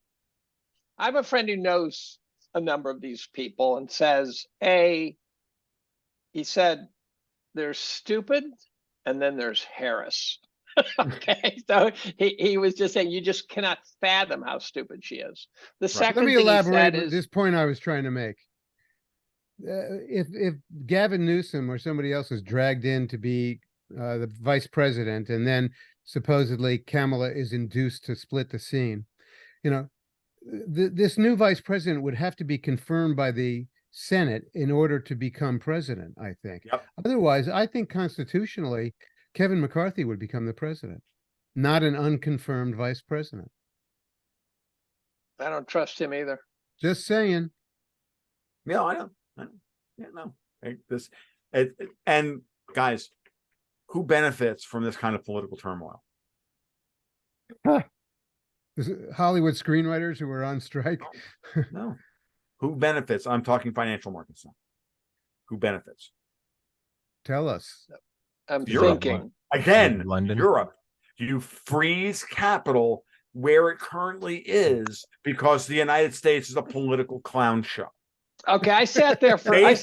Speaker 3: I have a friend who knows a number of these people and says, he said, there's stupid and then there's Harris. Okay, so he was just saying you just cannot fathom how stupid she is. The second
Speaker 4: Let me
Speaker 3: thing
Speaker 4: elaborate
Speaker 3: is
Speaker 4: this point I was trying to make. If Gavin Newsom or somebody else is dragged in to be the vice president, and then supposedly Kamala is induced to split the scene, this new vice president would have to be confirmed by the Senate in order to become president, I think.
Speaker 2: Yep.
Speaker 4: Otherwise, I think constitutionally, Kevin McCarthy would become the president, not an unconfirmed vice president.
Speaker 3: I don't trust him either.
Speaker 4: Just saying.
Speaker 2: Yeah, I know. Yeah, no. And guys, who benefits from this kind of political turmoil?
Speaker 4: Hollywood screenwriters who are on strike.
Speaker 2: No. Who benefits? I'm talking financial markets now. Who benefits?
Speaker 4: Tell us.
Speaker 3: I'm
Speaker 2: Europe.
Speaker 3: thinking
Speaker 2: Again,
Speaker 1: London.
Speaker 2: Europe. You freeze capital where it currently is because the United States is a political clown show.
Speaker 3: Okay, I sat there for
Speaker 2: And I'm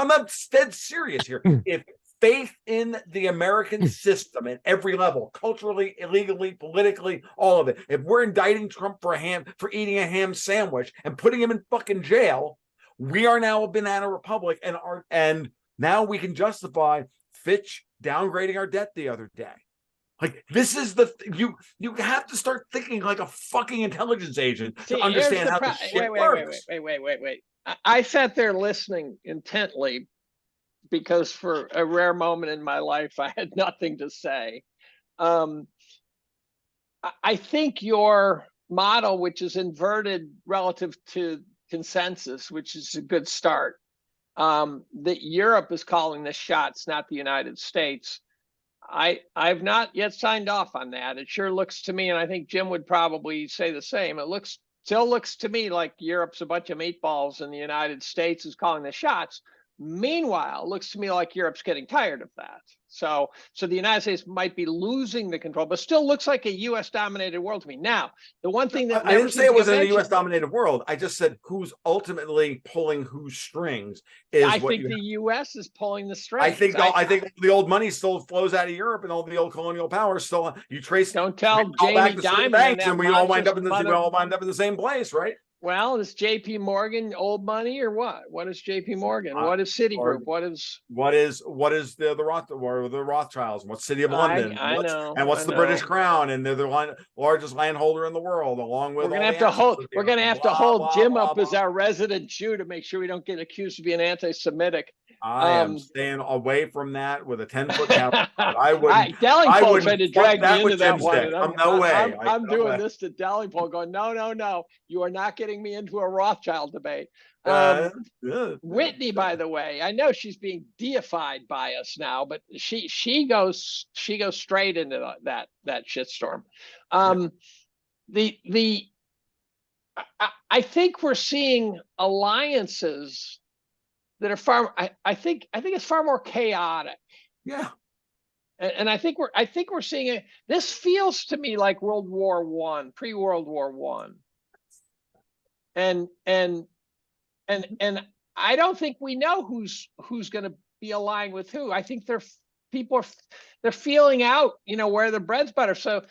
Speaker 2: not dead serious here. If faith in the American system at every level, culturally, illegally, politically, all of it. If we're indicting Trump for eating a ham sandwich and putting him in fucking jail, we are now a banana republic, and now we can justify Fitch downgrading our debt the other day. Like, this is you have to start thinking like a fucking intelligence agent to understand how this shit works.
Speaker 3: Wait. I sat there listening intently because for a rare moment in my life, I had nothing to say. I think your model, which is inverted relative to consensus, which is a good start, that Europe is calling the shots, not the United States. I've not yet signed off on that. It sure looks to me, and I think Jim would probably say the same. It still looks to me like Europe's a bunch of meatballs and the United States is calling the shots. Meanwhile, it looks to me like Europe's getting tired of that. So the United States might be losing the control, but still looks like a U.S. dominated world to me. Now, the one thing that
Speaker 2: I didn't say it was a U.S. dominated world. I just said who's ultimately pulling whose strings is.
Speaker 3: I think the U.S. is pulling the strings.
Speaker 2: I think the old money still flows out of Europe, and all the old colonial powers still. You trace.
Speaker 3: Don't tell Jamie Dimon
Speaker 2: banks, and we all wind up in the same place, right?
Speaker 3: Well, is J.P. Morgan old money or what? What is J.P. Morgan? What is Citigroup? What is
Speaker 2: the Rothschilds? What's City of London?
Speaker 3: I know.
Speaker 2: And what's the British Crown? And they're the largest landholder in the world, along with.
Speaker 3: We're gonna have to hold Jim up as our resident Jew to make sure we don't get accused of being anti-Semitic.
Speaker 2: I am staying away from that with a 10-foot camera. I wouldn't.
Speaker 3: Delipole tried to drag me into that one.
Speaker 2: No way.
Speaker 3: I'm doing this to Delipole, going, no. You are not getting me into a Rothschild debate. Whitney, by the way, I know she's being deified by us now, but she goes straight into that shitstorm. I think we're seeing alliances that are far. I think it's far more chaotic.
Speaker 2: Yeah.
Speaker 3: And I think we're seeing it. This feels to me like World War I, pre-World War I. And I don't think we know who's going to be allying with who. I think they're feeling out, where the bread's butter. So,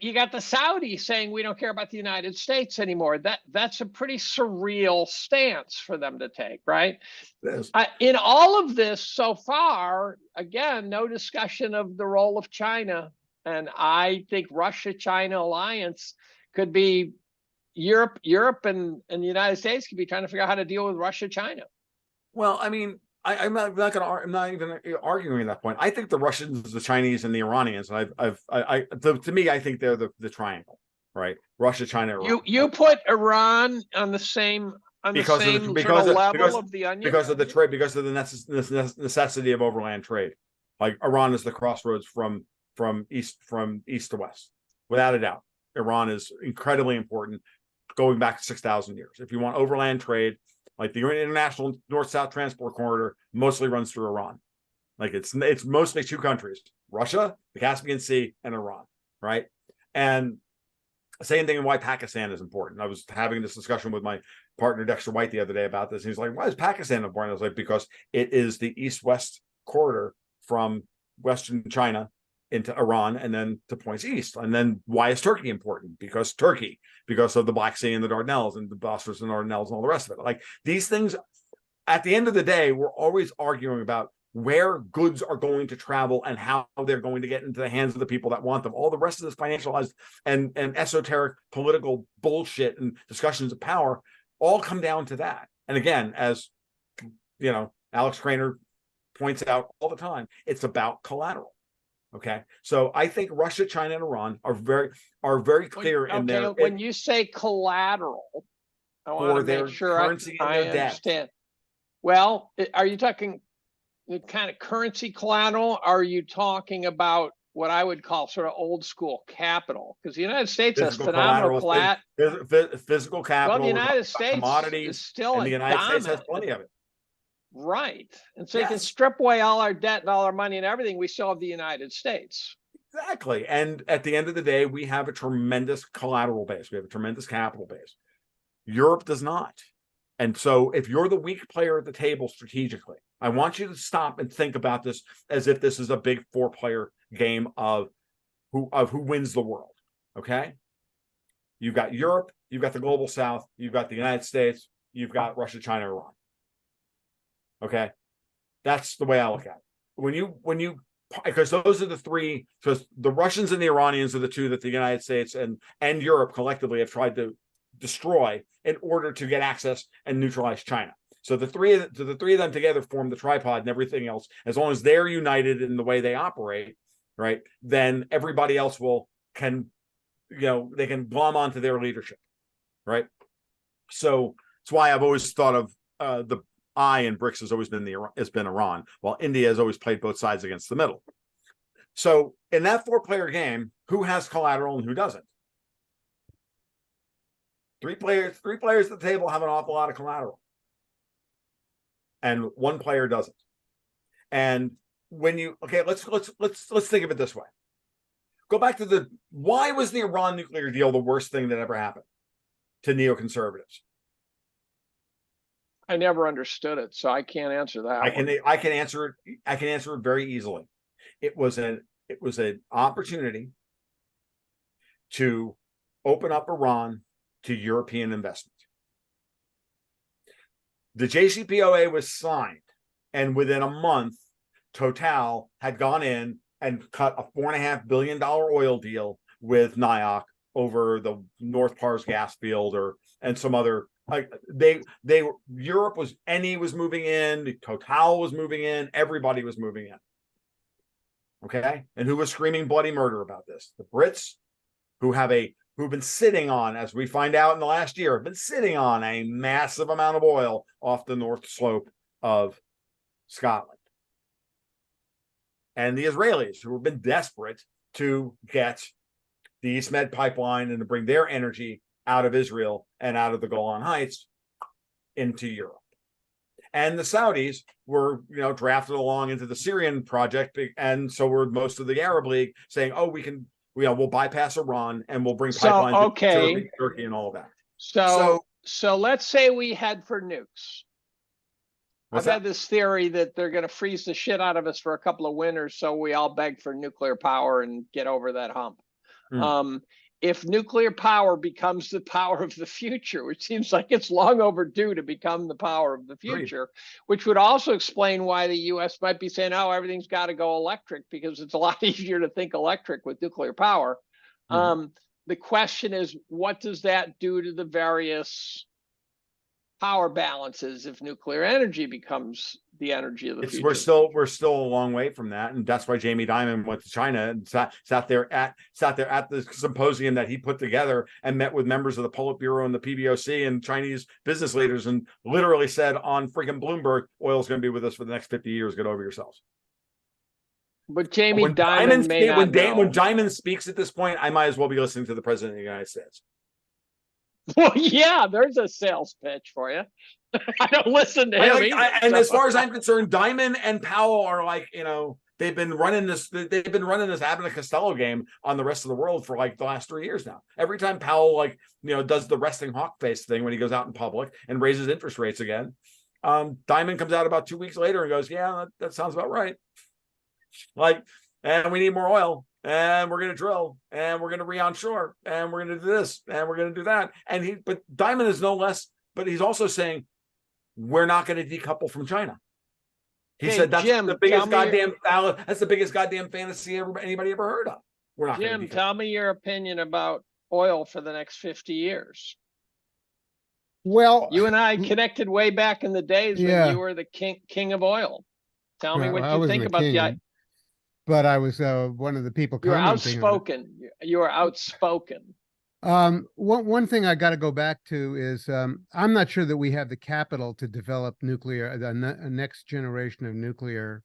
Speaker 3: you got the Saudis saying we don't care about the United States anymore. That's a pretty surreal stance for them to take, right?
Speaker 2: Yes.
Speaker 3: In all of this so far, again, no discussion of the role of China. And I think Russia-China alliance could be Europe and the United States could be trying to figure out how to deal with Russia-China.
Speaker 2: Well, I mean, I'm not even arguing that point. I think the Russians, the Chinese, and the Iranians. And to me, I think they're the triangle, right? Russia, China, Iran.
Speaker 3: You put Iran on the same level of the onion
Speaker 2: because of the trade, because of the necessity of overland trade. Like Iran is the crossroads from east to west, without a doubt. Iran is incredibly important, going back 6,000 years. If you want overland trade. Like the international north-south transport corridor mostly runs through Iran. Like it's mostly two countries, Russia, the Caspian Sea, and Iran, right? And same thing in why Pakistan is important. I was having this discussion with my partner Dexter White the other day about this. He's like, why is Pakistan important? I was like, because it is the east-west corridor from Western China into Iran and then to points east. And then why is Turkey important? Because of the Black Sea and the Dardanelles and the Bosphorus and Dardanelles and all the rest of it. Like these things, at the end of the day, we're always arguing about where goods are going to travel and how they're going to get into the hands of the people that want them. All the rest of this financialized and esoteric political bullshit and discussions of power all come down to that. And again, as Alex Craner points out all the time, it's about collateral. Okay, so I think Russia, China, and Iran are very clear in their.
Speaker 3: When you say collateral, I want to make sure I understand. Well, are you talking the kind of currency collateral? Are you talking about what I would call sort of old school capital? Because the United States has phenomenal
Speaker 2: physical capital.
Speaker 3: Well, the United States
Speaker 2: commodities
Speaker 3: is still
Speaker 2: and the United States has plenty of it.
Speaker 3: Right. And so you can strip away all our debt and all our money and everything. We still have the United States.
Speaker 2: Exactly. And at the end of the day, we have a tremendous collateral base. We have a tremendous capital base. Europe does not. And so if you're the weak player at the table strategically, I want you to stop and think about this as if this is a big 4-player game of who wins the world. Okay. You've got Europe, you've got the global South, you've got the United States, you've got Russia, China, Iran. Okay. That's the way I look at it. Because those are the three, because the Russians and the Iranians are the two that the United States and Europe collectively have tried to destroy in order to get access and neutralize China. So the three of them together form the tripod, and everything else, as long as they're united in the way they operate, right, then everybody else they can glom onto their leadership, right? So that's why I've always thought of the I in BRICS has always been Iran, while India has always played both sides against the middle. So in that 4-player game, who has collateral and who doesn't? Three players at the table have an awful lot of collateral, and 1 player doesn't. And when let's think of it this way. Go back to why was the Iran nuclear deal the worst thing that ever happened to neoconservatives?
Speaker 3: I never understood it, so I can't answer that.
Speaker 2: I can answer it very easily. It was an opportunity to open up Iran to European investment. The JCPOA was signed, and within a month, Total had gone in and cut a $4.5 billion oil deal with NIOC over the North Pars gas field and some other. Europe was moving in, Total was moving in, everybody was moving in. Okay, and who was screaming bloody murder about this? The Brits, who've been sitting on, as we find out in the last year, have been sitting on a massive amount of oil off the north slope of Scotland. And the Israelis, who have been desperate to get the East Med pipeline and to bring their energy out of Israel and out of the Golan Heights into Europe. And the Saudis were, drafted along into the Syrian project, and so were most of the Arab League, saying, "Oh, we'll bypass Iran and we'll bring pipelines to Turkey and all of that."
Speaker 3: So let's say we head for nukes. I've had this theory that they're going to freeze the shit out of us for a couple of winters, so we all beg for nuclear power and get over that hump. If nuclear power becomes the power of the future, which seems like it's long overdue to become the power of the future, which would also explain why the U.S. might be saying, "Oh, everything's got to go electric," because it's a lot easier to think electric with nuclear power. The question is, what does that do to the various power balances if nuclear energy becomes the energy of the future?
Speaker 2: We're still a long way from that, and that's why Jamie Dimon went to China and sat there at the symposium that he put together and met with members of the Politburo and the PBOC and Chinese business leaders, and literally said on freaking Bloomberg, "Oil's going to be with us for the next 50 years. Get over yourselves."
Speaker 3: But Jamie Dimon may not know.
Speaker 2: When Dimon speaks at this point, I might as well be listening to the President of the United States.
Speaker 3: Well, yeah, there's a sales pitch for you. I don't listen to him either,
Speaker 2: as far as I'm concerned, Dimon and Powell are they've been running this Abbott and Costello game on the rest of the world for the last 3 years now. Every time Powell does the resting hawk face thing when he goes out in public and raises interest rates again, Dimon comes out about 2 weeks later and goes, "Yeah, that sounds about right. And we need more oil. And we're going to drill, and we're going to re-onshore, and we're going to do this, and we're going to do that." But Dimon is no less, but he's also saying we're not going to decouple from China. He said that's the biggest goddamn fantasy anybody ever heard of. We're not.
Speaker 3: Jim, tell me your opinion about oil for the next 50 years.
Speaker 4: Well,
Speaker 3: you and I connected way back in the days when you were the king of oil. Tell me what you think about the.
Speaker 4: But I was one of the people commenting.
Speaker 3: You are outspoken.
Speaker 4: One thing I got to go back to is I'm not sure that we have the capital to develop a next generation of nuclear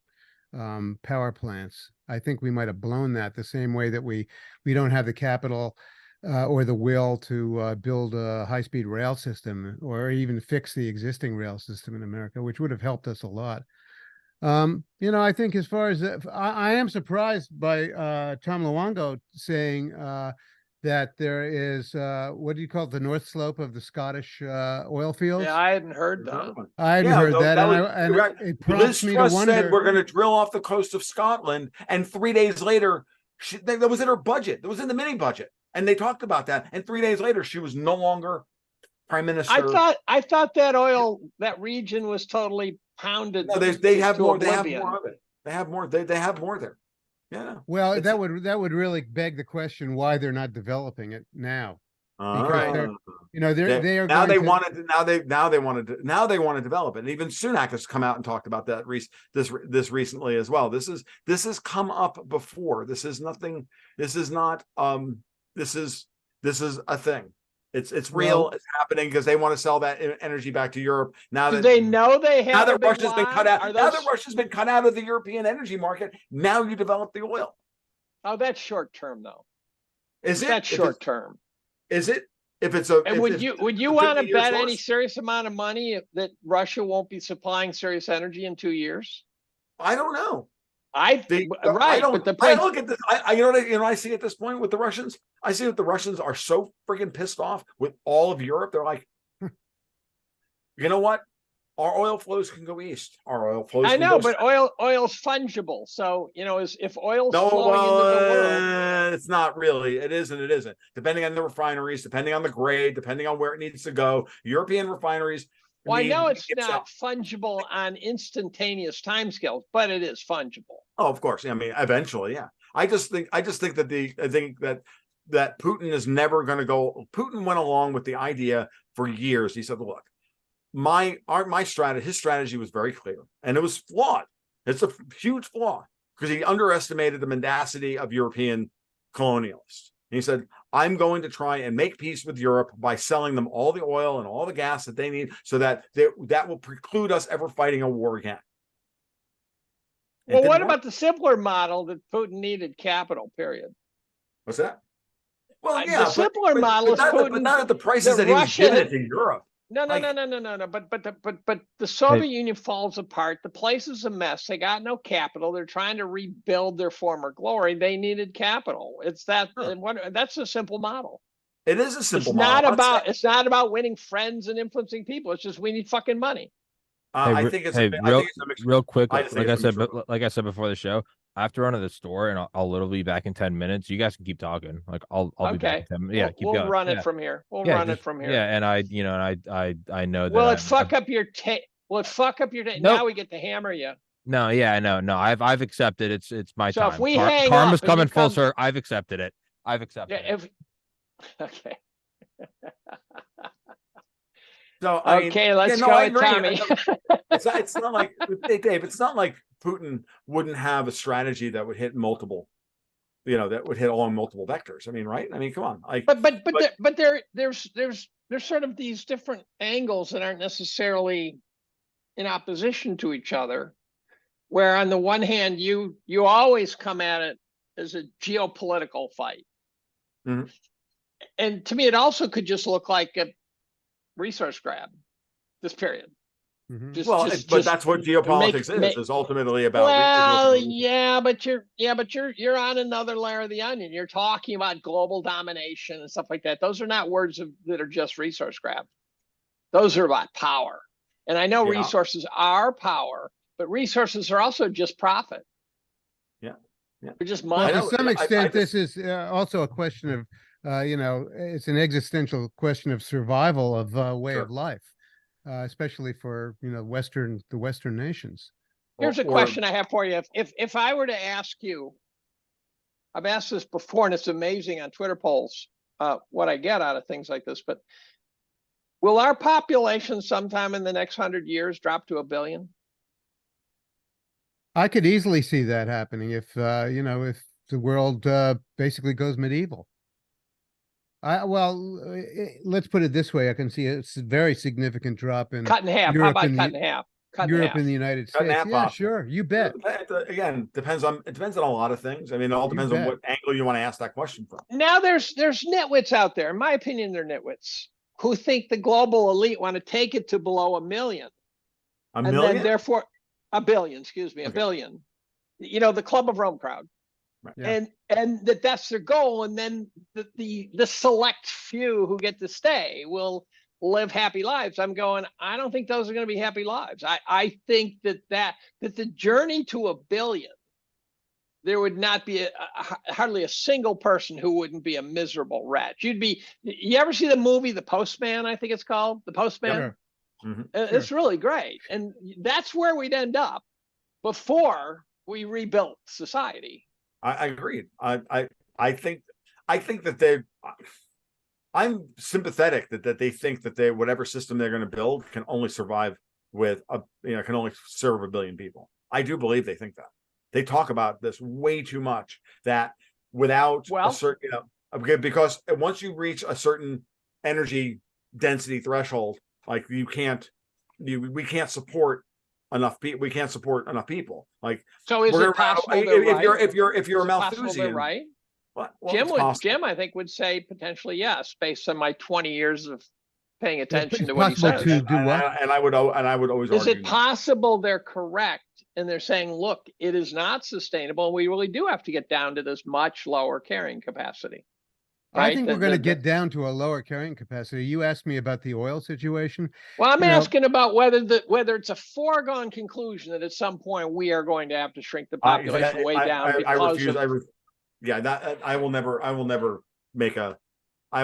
Speaker 4: power plants. I think we might have blown that the same way that we don't have the capital or the will to build a high-speed rail system or even fix the existing rail system in America, which would have helped us a lot. I think as far as I am surprised by Tom Luongo saying that there is what do you call it, the North Slope of the Scottish oil fields?
Speaker 3: Yeah, I hadn't heard that.
Speaker 4: I hadn't heard that, and
Speaker 2: right.
Speaker 4: it prompts
Speaker 2: Liz
Speaker 4: me to
Speaker 2: Truss
Speaker 4: wonder.
Speaker 2: said we're going to drill off the coast of Scotland, and 3 days later, that was in her budget. That was in the mini budget, and they talked about that. And 3 days later, she was no longer prime minister.
Speaker 3: I thought that region was totally pounded.
Speaker 2: No, they have more. They have more of it. They have more. They have more there. Yeah.
Speaker 4: Well, that would really beg the question why they're not developing it now. Because they are
Speaker 2: now they want to develop it. And even Sunak has come out and talked about that this recently as well. This has come up before. This is nothing. This is not. This is a thing. It's real. It's happening because they want to sell that energy back to Europe. Now that
Speaker 3: they know they have.
Speaker 2: Now that Russia's been cut out. Now that Russia's been cut out of the European energy market. Now you develop the oil.
Speaker 3: Oh, that's short term though.
Speaker 2: Is it?
Speaker 3: That's short term.
Speaker 2: Is it? If it's a.
Speaker 3: And would you want to bet any serious amount of money that Russia won't be supplying serious energy in 2 years?
Speaker 2: I don't know.
Speaker 3: But the
Speaker 2: I look at this. I see at this point with the Russians. I see that the Russians are so freaking pissed off with all of Europe. They're like, you know what? Our oil flows can go east. Our oil flows.
Speaker 3: I know, but oil's fungible. So if oil's flowing into the world,
Speaker 2: it's not really. It is and it isn't. Depending on the refineries, depending on the grade, depending on where it needs to go. European refineries.
Speaker 3: Well, I know it's not fungible on instantaneous timescales, but it is fungible.
Speaker 2: Oh, of course. I mean, eventually, yeah. I just think that Putin is never going to go. Putin went along with the idea for years. He said, "Look, his strategy was very clear, and it was flawed. It's a huge flaw because he underestimated the mendacity of European colonialists." And he said, I'm going to try and make peace with Europe by selling them all the oil and all the gas that they need so that that will preclude us ever fighting a war again.
Speaker 3: Well, what about the simpler model that Putin needed capital, period?
Speaker 2: What's that? Well, yeah.
Speaker 3: The simpler model is Putin.
Speaker 2: But not at the prices that he was giving it to Europe.
Speaker 3: No. But the Soviet Union falls apart. The place is a mess. They got no capital. They're trying to rebuild their former glory. They needed capital. It's that. That's a simple model.
Speaker 2: It is a simple model.
Speaker 3: It's not about winning friends and influencing people. It's just we need fucking money.
Speaker 2: I think it's
Speaker 1: real quick. Like I said before the show, I have to run to the store and I'll literally be back in 10 minutes. You guys can keep talking. Like I'll be back in 10 minutes. Yeah, keep going.
Speaker 3: We'll run it from here.
Speaker 1: Yeah, and I know that.
Speaker 3: Will it fuck up your tape? Nope. Now we get to hammer you.
Speaker 1: No, yeah, I know. No, I've accepted. It's my time.
Speaker 3: So if we hang
Speaker 1: karma's coming full circle. I've accepted it. I've accepted it.
Speaker 3: Okay.
Speaker 2: So
Speaker 3: let's go with Tommy.
Speaker 2: It's not like Dave. It's not like Putin wouldn't have a strategy that would hit multiple, that would hit along multiple vectors. I mean, right? I mean, come on.
Speaker 3: But there's sort of these different angles that aren't necessarily in opposition to each other. Where on the one hand, you always come at it as a geopolitical fight, and to me, it also could just look like a resource grab. This period.
Speaker 2: But that's what geopolitics is ultimately about.
Speaker 3: Well, but you're on another layer of the onion. You're talking about global domination and stuff like that. Those are not words that are just resource grab. Those are about power. And I know resources are power, but resources are also just profit.
Speaker 2: Yeah.
Speaker 3: They're just money.
Speaker 4: Well, to some extent, this is also a question of, it's an existential question of survival of way of life. Especially for the Western nations.
Speaker 3: Here's a question I have for you. If I were to ask you, I've asked this before, and it's amazing on Twitter polls what I get out of things like this. But will our population sometime in the next 100 years drop to 1 billion?
Speaker 4: I could easily see that happening if if the world basically goes medieval. Let's put it this way. I can see a very significant drop in
Speaker 3: cut in half.
Speaker 4: Europe.
Speaker 3: How about cut in half?
Speaker 4: Europe and the United States. Yeah, sure. You bet.
Speaker 2: Again, it depends on a lot of things. I mean, it all depends on what angle you want to ask that question from.
Speaker 3: Now there's nitwits out there. In my opinion, they're nitwits who think the global elite want to take it to below 1 million. And then therefore 1 billion, excuse me, 1 billion. The Club of Rome crowd. and that's their goal. And then the select few who get to stay will live happy lives. I'm going, I don't think those are going to be happy lives. I think that the journey to 1 billion, there would not be hardly a single person who wouldn't be a miserable wretch. You ever see the movie The Postman? I think it's called The Postman.
Speaker 4: Sure.
Speaker 2: Mm-hmm.
Speaker 3: It's really great. And that's where we'd end up before we rebuilt society.
Speaker 2: I agree. I think that I'm sympathetic that they think that whatever system they're going to build can only survive with can only serve 1 billion people. I do believe they think that. They talk about this way too much, that without a certain, because once you reach a certain energy density threshold, like we can't support enough people. We can't support enough people. Like,
Speaker 3: so is it possible
Speaker 2: if you're a Malthusian,
Speaker 3: right?
Speaker 2: Well,
Speaker 3: Jim, I think, would say potentially yes, based on my 20 years of paying attention to
Speaker 4: what
Speaker 3: he says.
Speaker 4: To do what?
Speaker 2: And I would always
Speaker 3: is
Speaker 2: argue
Speaker 3: it possible they're correct and they're saying, look, it is not sustainable. We really do have to get down to this much lower carrying capacity.
Speaker 4: Right? I think we're going to get down to a lower carrying capacity. You asked me about the oil situation.
Speaker 3: Well, I'm asking about whether it's a foregone conclusion that at some point we are going to have to shrink the population way down.
Speaker 2: I refuse. I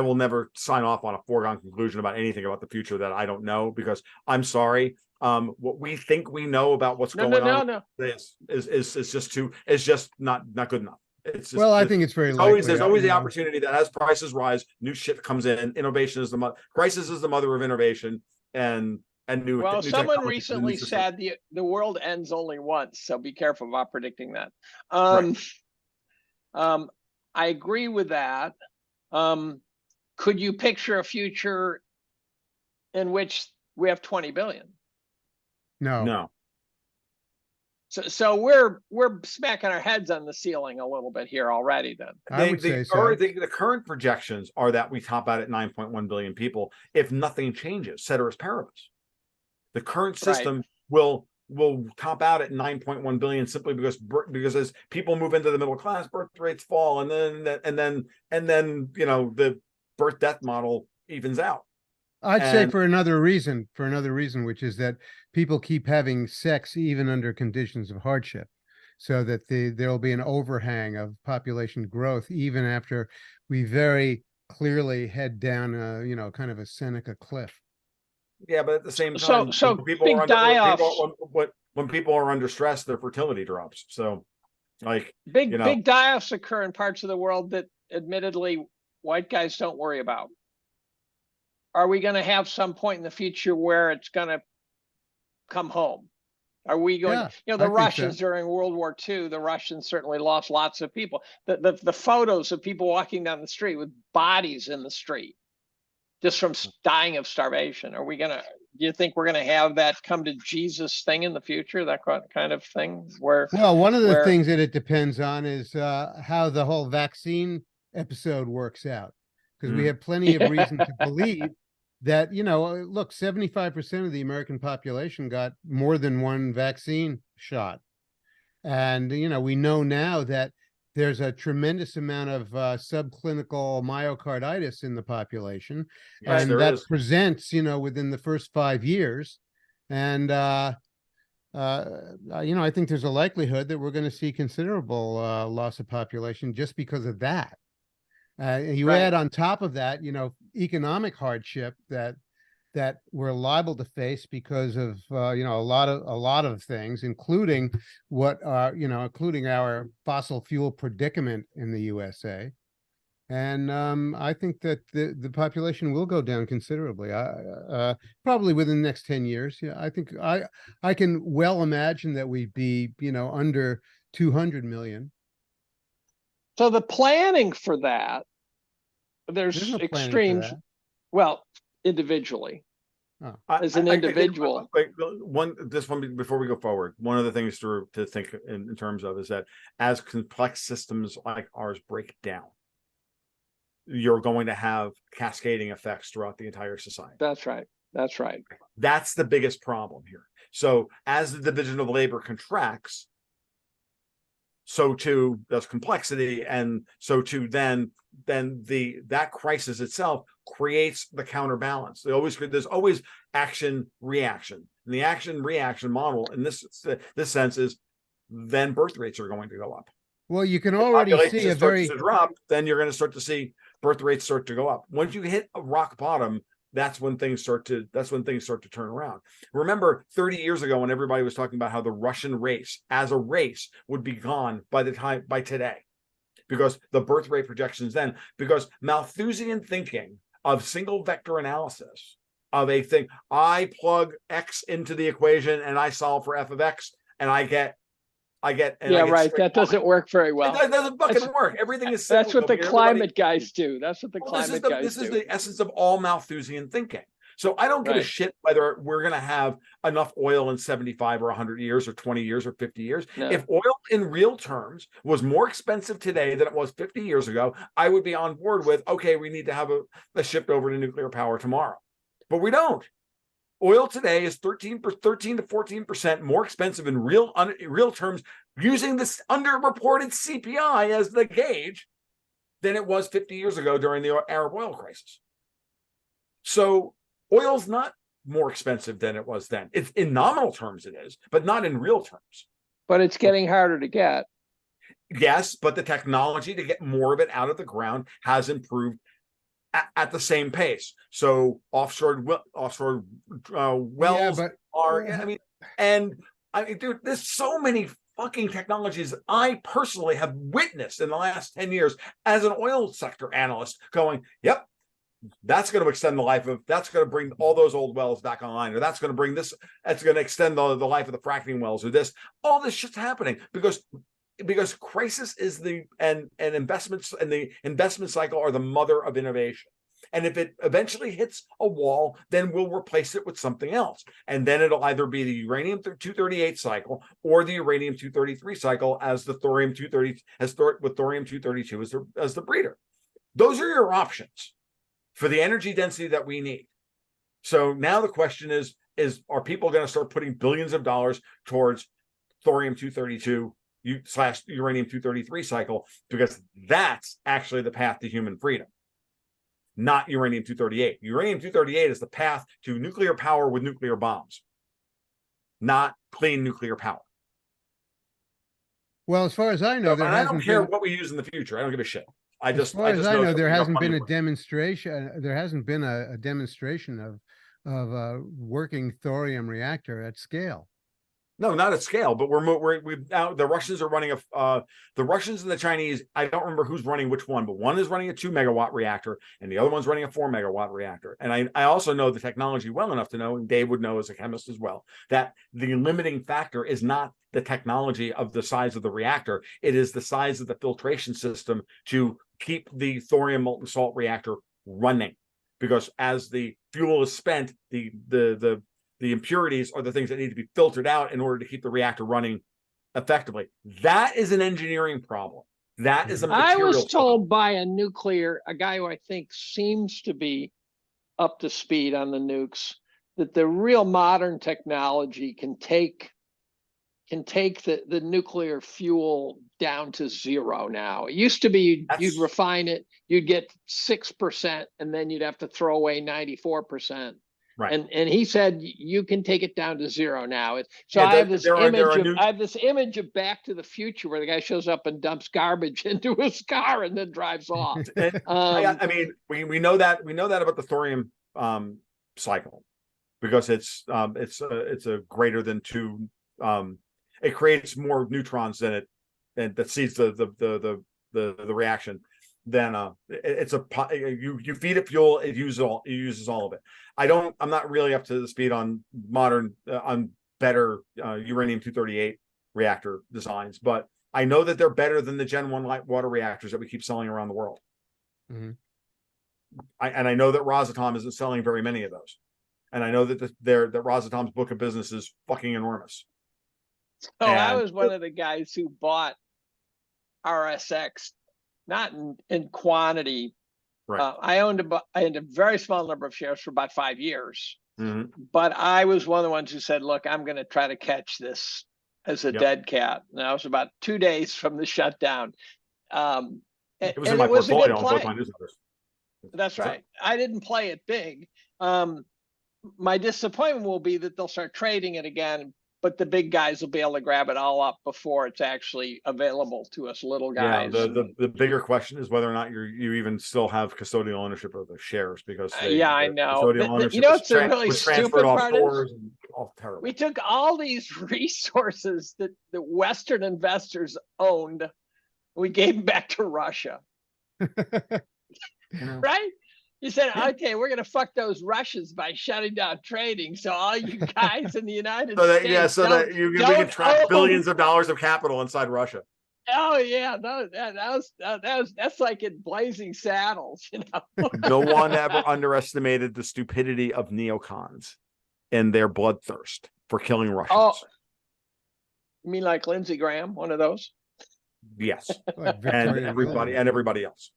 Speaker 2: will never sign off on a foregone conclusion about anything about the future that I don't know, because I'm sorry. What we think we know about what's going on is just not good enough. It's just,
Speaker 4: I think it's very likely.
Speaker 2: There's always the opportunity that as prices rise, new shit comes in. Innovation is crisis is the mother of innovation, and new.
Speaker 3: Well,
Speaker 2: new
Speaker 3: someone recently said the world ends only once, so be careful about predicting that. I agree with that. Could you picture a future in which we have 20 billion?
Speaker 2: No.
Speaker 3: So we're smacking our heads on the ceiling a little bit here already. Then
Speaker 4: I would say so.
Speaker 2: The current projections are that we top out at 9.1 billion people if nothing changes, ceteris paribus. The current system will top out at 9.1 billion simply because as people move into the middle class, birth rates fall, and then the birth death model evens out.
Speaker 4: I'd say for another reason, which is that people keep having sex even under conditions of hardship, so that there'll be an overhang of population growth even after we very clearly head down kind of a Seneca cliff.
Speaker 2: Yeah, but at the same time, when people are under stress, their fertility drops. So, big
Speaker 3: die-offs occur in parts of the world that, admittedly, white guys don't worry about. Are we going to have some point in the future where it's going to come home? Are we going? The Russians during World War II, the Russians certainly lost lots of people. The photos of people walking down the street with bodies in the street, just from dying of starvation. Are we going to? Do you think we're going to have that come to Jesus thing in the future? That kind of thing where?
Speaker 4: Well, one of the things that it depends on is how the whole vaccine episode works out, because we have plenty of reason to believe that, look, 75% of the American population got more than one vaccine shot. And, we know now that there's a tremendous amount of subclinical myocarditis in the population.
Speaker 2: Yes,
Speaker 4: and that presents, within the first 5 years. And, I think there's a likelihood that we're going to see considerable loss of population just because of that. Add on top of that, economic hardship that we're liable to face because of a lot of things, including including our fossil fuel predicament in the USA. And I think that the population will go down considerably. Probably within the next 10 years. Yeah, I think I can well imagine that we'd be under 200 million.
Speaker 3: So the planning for that, there's no extremes. Well, individually, as an individual.
Speaker 2: Before we go forward, one of the things to think in terms of is that as complex systems like ours break down, you're going to have cascading effects throughout the entire society.
Speaker 3: That's right.
Speaker 2: That's the biggest problem here. So as the division of labor contracts, so too does complexity, and so too then that crisis itself creates the counterbalance. There's always action reaction, and the action reaction model in this sense is then birth rates are going to go up.
Speaker 4: Well, you can already see a very
Speaker 2: to drop, then you're going to start to see birth rates start to go up. Once you hit a rock bottom, that's when things start to turn around. Remember 30 years ago when everybody was talking about how the Russian race as a race would be gone by today, because the birth rate projections then, because Malthusian thinking of single vector analysis of a thing, I plug X into the equation and I solve for f of X and I get
Speaker 3: that doesn't work very well.
Speaker 2: It doesn't fucking work. Everything is
Speaker 3: that's what the climate guys do. That's what the climate guys do.
Speaker 2: This is the essence of all Malthusian thinking. So I don't give a shit whether we're going to have enough oil in 75 or 100 years or 20 years or 50 years. No. If oil in real terms was more expensive today than it was 50 years ago, I would be on board with, okay, we need to have a shift over to nuclear power tomorrow. But we don't. Oil today is 13 to 14% more expensive in real terms, using this underreported CPI as the gauge, than it was 50 years ago during the Arab oil crisis. So oil's not more expensive than it was then. It's in nominal terms it is, but not in real terms.
Speaker 3: But it's getting harder to get.
Speaker 2: Yes, but the technology to get more of it out of the ground has improved at the same pace. So offshore wells dude, there's so many fucking technologies I personally have witnessed in the last 10 years as an oil sector analyst going, yep, that's going to extend the life of, that's going to bring all those old wells back online, or that's going to bring this, that's going to extend the life of the fracking wells, or this, all this shit's happening because crisis is and investments and the investment cycle are the mother of innovation. And if it eventually hits a wall, then we'll replace it with something else. And then it'll either be the uranium-238 cycle or the uranium-233 cycle as the thorium-230 with thorium-232 as the breeder. Those are your options for the energy density that we need. So now the question is are people going to start putting billions of dollars towards thorium-232 / uranium-233 cycle, because that's actually the path to human freedom, not uranium-238. Uranium-238 is the path to nuclear power with nuclear bombs, not clean nuclear power.
Speaker 4: Well, as far as I know,
Speaker 2: I don't care what we use in the future. I don't give a shit.
Speaker 4: As far as I know, there hasn't been a demonstration. There hasn't been a demonstration of a working thorium reactor at scale.
Speaker 2: No, not at scale, but we now the Russians are running the Russians and the Chinese. I don't remember who's running which one, but one is running a 2 megawatt reactor and the other one's running a 4 megawatt reactor. And I also know the technology well enough to know, and Dave would know as a chemist as well, that the limiting factor is not the technology of the size of the reactor. It is the size of the filtration system to keep the thorium molten salt reactor running, because as the fuel is spent, the impurities are the things that need to be filtered out in order to keep the reactor running effectively. That is an engineering problem. That is a material
Speaker 3: I was told
Speaker 2: problem.
Speaker 3: by a guy who I think seems to be up to speed on the nukes, that the real modern technology can take the nuclear fuel down to zero now. It used to be you'd refine it, you'd get 6%, and then you'd have to throw away 94%. Right. And he said you can take it down to zero now. I have this image of Back to the Future where the guy shows up and dumps garbage into his car and then drives off.
Speaker 2: I mean, we know that about the thorium cycle, because it's a greater than 2. It creates more neutrons than that seeds the reaction. Then you feed it fuel, it uses all of it. I'm not really up to the speed on modern on better uranium-238 reactor designs, but I know that they're better than the Gen 1 light water reactors that we keep selling around the world. Mm-hmm. I know that Rosatom isn't selling very many of those, and I know that that Rosatom's book of business is fucking enormous.
Speaker 3: So I was one of the guys who bought RSX. Not in quantity. Right. I owned a very small number of shares for about 5 years. Mm-hmm. But I was one of the ones who said, look, I'm going to try to catch this as a dead cat. And I was about 2 days from the shutdown.
Speaker 2: It was in my portfolio on both my newsletters.
Speaker 3: That's right. I didn't play it big. My disappointment will be that they'll start trading it again, but the big guys will be able to grab it all up before it's actually available to us little guys.
Speaker 2: Yeah, the bigger question is whether or not you even still have custodial ownership of the shares, because
Speaker 3: I know.
Speaker 2: Custodial ownership
Speaker 3: you know, it's a really
Speaker 2: was
Speaker 3: stupid
Speaker 2: transferred
Speaker 3: part
Speaker 2: offshore. Terrible.
Speaker 3: We took all these resources that the Western investors owned, we gave them back to Russia. Right? You said, okay, we're going to fuck those Russians by shutting down trading. So all you guys in the United States,
Speaker 2: we can track billions of dollars of capital inside Russia.
Speaker 3: Oh yeah, that's like in Blazing Saddles, you know.
Speaker 2: No one ever underestimated the stupidity of neocons and their bloodthirst for killing Russians.
Speaker 3: Oh, you mean like Lindsey Graham, one of those?
Speaker 2: Yes, and everybody else.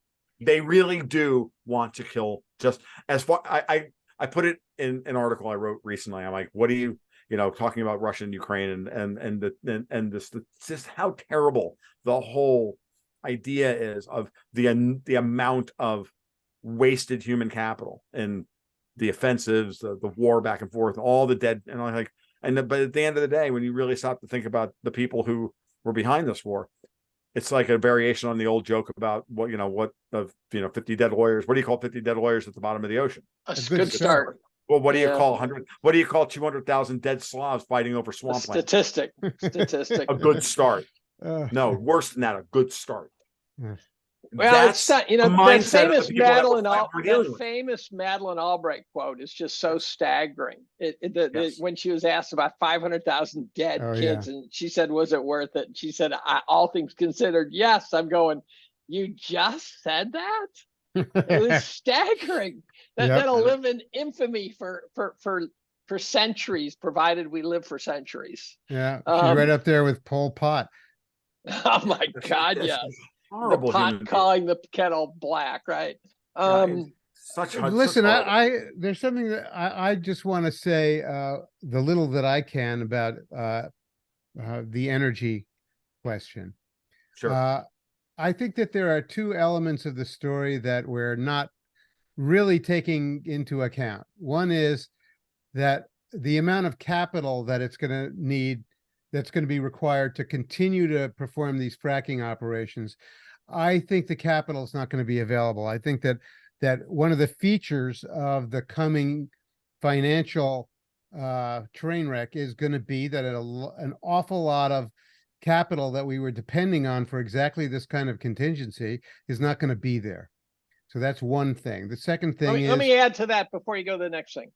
Speaker 2: They really do want to kill. Just as far I put it in an article I wrote recently. I'm like, what do you talking about Russia and Ukraine and this just how terrible the whole idea is of the amount of wasted human capital and the offensives, the war back and forth, all the dead, and I'm like, but at the end of the day, when you really stop to think about the people who were behind this war, it's like a variation on the old joke about 50 dead lawyers. What do you call 50 dead lawyers at the bottom of the ocean?
Speaker 3: A good start.
Speaker 2: Well, what do you call 100? What do you call 200,000 dead Slavs fighting over swampland?
Speaker 3: Statistic.
Speaker 2: A good start. No, worse than that. A good start.
Speaker 3: Well,
Speaker 2: that's
Speaker 3: it's not, that famous Madeleine Albright quote is just so staggering. When she was asked about 500,000 dead kids, and she said, "Was it worth it?" And she said, "All things considered, yes." I'm going, you just said that? It was staggering. That'll live in infamy for centuries, provided we live for centuries.
Speaker 4: Yeah, she's right up there with Pol Pot.
Speaker 3: Oh my God, yes.
Speaker 2: Horrible.
Speaker 3: The pot calling the kettle black, right?
Speaker 4: Listen, there's something that I just want to say, the little that I can about the energy question.
Speaker 2: Sure.
Speaker 4: I think that there are two elements of the story that we're not really taking into account. One is that the amount of capital that it's going to need, that's going to be required to continue to perform these fracking operations. I think the capital is not going to be available. I think that one of the features of the coming financial train wreck is going to be that an awful lot of capital that we were depending on for exactly this kind of contingency is not going to be there. So that's one thing. The second thing
Speaker 3: let me add to that before you go to the next thing.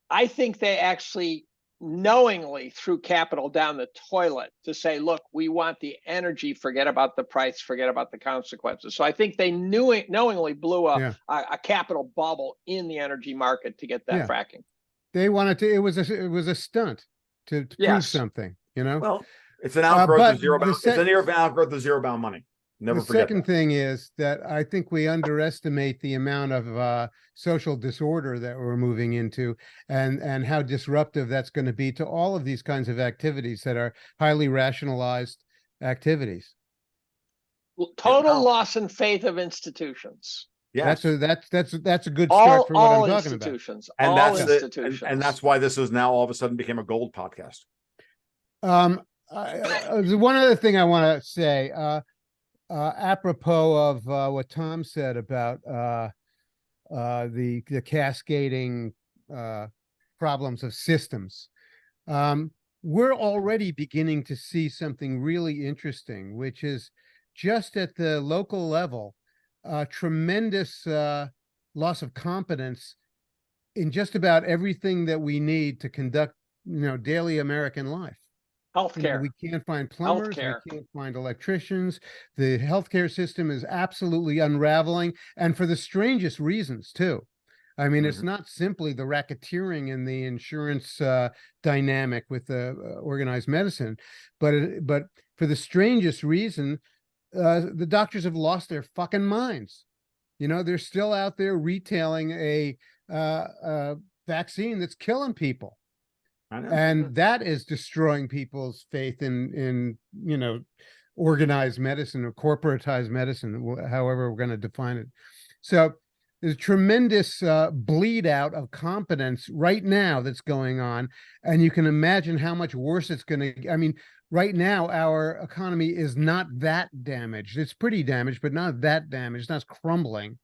Speaker 3: I think they actually knowingly threw capital down the toilet to say, look, we want the energy, forget about the price, forget about the consequences. So I think they knowingly blew a capital bubble in the energy market to get that fracking.
Speaker 4: They wanted to, it was a stunt to prove something,
Speaker 2: Well, it's an outgrowth of zero bound. It's an outgrowth of zero bound money. Never forget.
Speaker 4: The second thing is that I think we underestimate the amount of social disorder that we're moving into, and how disruptive that's going to be to all of these kinds of activities that are highly rationalized activities.
Speaker 3: Total loss in faith of institutions.
Speaker 2: Yeah,
Speaker 4: that's a good start for what I'm talking about.
Speaker 2: And that's why this is now all of a sudden became a gold podcast.
Speaker 4: One other thing I want to say. Apropos of what Tom said about the cascading problems of systems, we're already beginning to see something really interesting, which is just at the local level, tremendous loss of competence in just about everything that we need to conduct, daily American life.
Speaker 3: Healthcare.
Speaker 4: We can't find plumbers. We can't find electricians. The healthcare system is absolutely unraveling, and for the strangest reasons too. I mean, it's not simply the racketeering and the insurance dynamic with the organized medicine, but for the strangest reason, the doctors have lost their fucking minds. They're still out there retailing a vaccine that's killing people.
Speaker 2: I know.
Speaker 4: And that is destroying people's faith in organized medicine or corporatized medicine, however we're going to define it. So there's tremendous bleed out of competence right now that's going on, and you can imagine how much worse it's going to. I mean, right now our economy is not that damaged. It's pretty damaged, but not that damaged. It's not crumbling.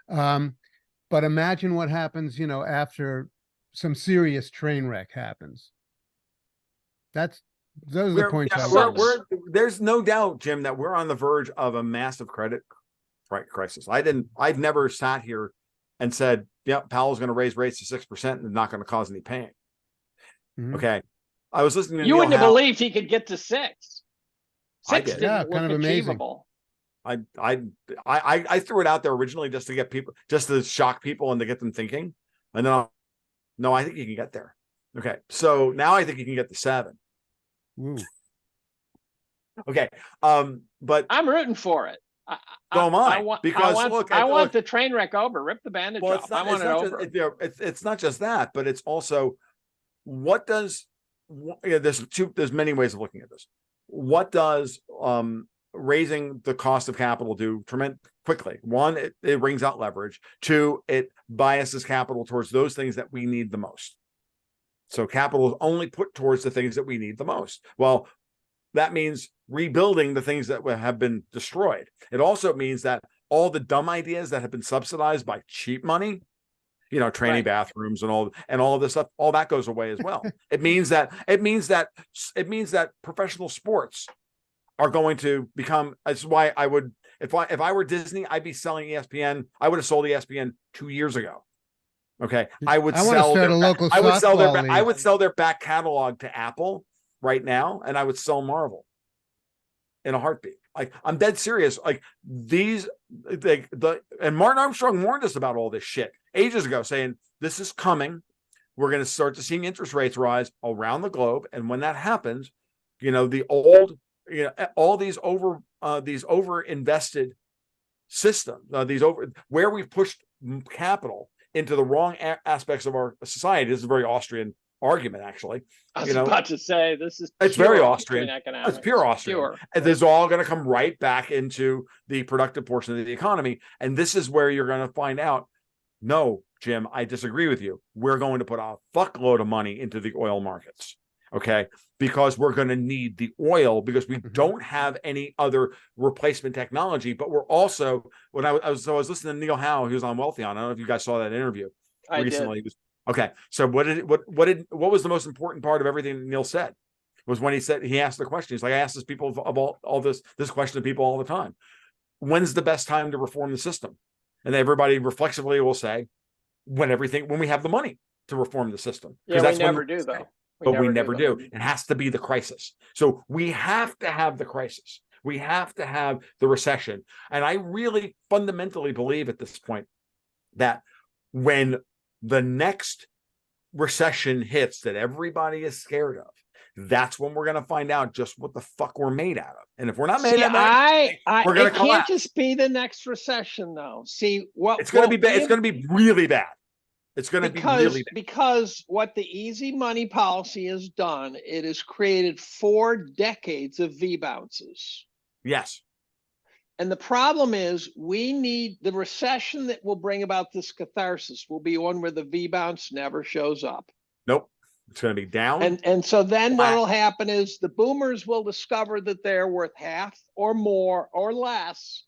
Speaker 4: But imagine what happens, after some serious train wreck happens. Those are the points.
Speaker 2: There's no doubt, Jim, that we're on the verge of a massive credit crisis. I've never sat here and said, yeah, Powell's going to raise rates to 6% and not going to cause any pain.
Speaker 4: Mm-hmm.
Speaker 2: Okay. I was listening to
Speaker 3: you wouldn't have believed he could get to 6. 6 didn't look achievable.
Speaker 2: I threw it out there originally just to shock people and to get them thinking. And then no, I think you can get there. Okay. So now I think you can get to 7.
Speaker 4: Ooh.
Speaker 2: Okay. But
Speaker 3: I'm rooting for it.
Speaker 2: So am I.
Speaker 3: I want the train wreck over. Rip the bandage off. I want it over.
Speaker 2: It's not just that, but it's also there's many ways of looking at this. What does raising the cost of capital do quickly? One, it brings out leverage. 2, it biases capital towards those things that we need the most. So capital is only put towards the things that we need the most. Well, that means rebuilding the things that have been destroyed. It also means that all the dumb ideas that have been subsidized by cheap money, training bathrooms and all of this stuff, all that goes away as well. It means that professional sports are going to become. That's why I would, if I were Disney, I'd be selling ESPN. I would have sold ESPN 2 years ago. Okay, I would sell their back catalog to Apple right now, and I would sell Marvel in a heartbeat. Like, I'm dead serious. Like, and Martin Armstrong warned us about all this shit ages ago, saying this is coming. We're going to start to seeing interest rates rise around the globe, and when that happens, all these over invested systems, where we've pushed capital into the wrong aspects of our society. This is a very Austrian argument, actually.
Speaker 3: I was about to say,
Speaker 2: it's very Austrian. It's pure Austrian. And this is all going to come right back into the productive portion of the economy. And this is where you're going to find out, no, Jim, I disagree with you. We're going to put a fuckload of money into the oil markets. Okay, because we're going to need the oil, because we don't have any other replacement technology. But we're also, when I was listening to Neil Howe, he was on Wealthy On. I don't know if you guys saw that interview recently. Okay, so what was the most important part of everything that Neil said? Was when he asked the question. He's like, I ask this people about all this question to people all the time. When's the best time to reform the system? And everybody reflexively will say, when we have the money to reform the system.
Speaker 3: Yeah, we never do though.
Speaker 2: But we never do. It has to be the crisis. So we have to have the crisis. We have to have the recession. And I really fundamentally believe at this point that when the next recession hits that everybody is scared of, that's when we're going to find out just what the fuck we're made out of. And if we're not made out of that, we're going to collapse.
Speaker 3: It can't just be the next recession, though. See,
Speaker 2: it's going to be bad. It's going to be really bad. It's going to be really bad.
Speaker 3: Because what the easy money policy has done, it has created 4 decades of V bounces.
Speaker 2: Yes.
Speaker 3: And the problem is, we need the recession that will bring about this catharsis will be one where the V bounce never shows up.
Speaker 2: Nope. It's going to be down.
Speaker 3: And so then what will happen is the boomers will discover that they're worth half or more or less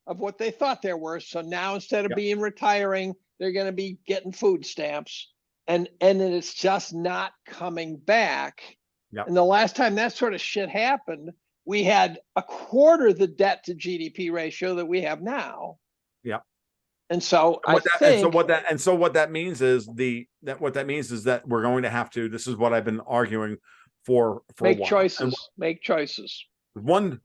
Speaker 3: of what they thought they're worth. So now instead of being retiring, they're going to be getting food stamps, and then it's just not coming back.
Speaker 2: Yep.
Speaker 3: And the last time that sort of shit happened, we had a quarter the debt to GDP ratio that we have now.
Speaker 2: Yeah.
Speaker 3: And so what
Speaker 2: that means is that we're going to have to. This is what I've been arguing for
Speaker 3: make
Speaker 2: a while.
Speaker 3: Choices. Make choices.
Speaker 2: One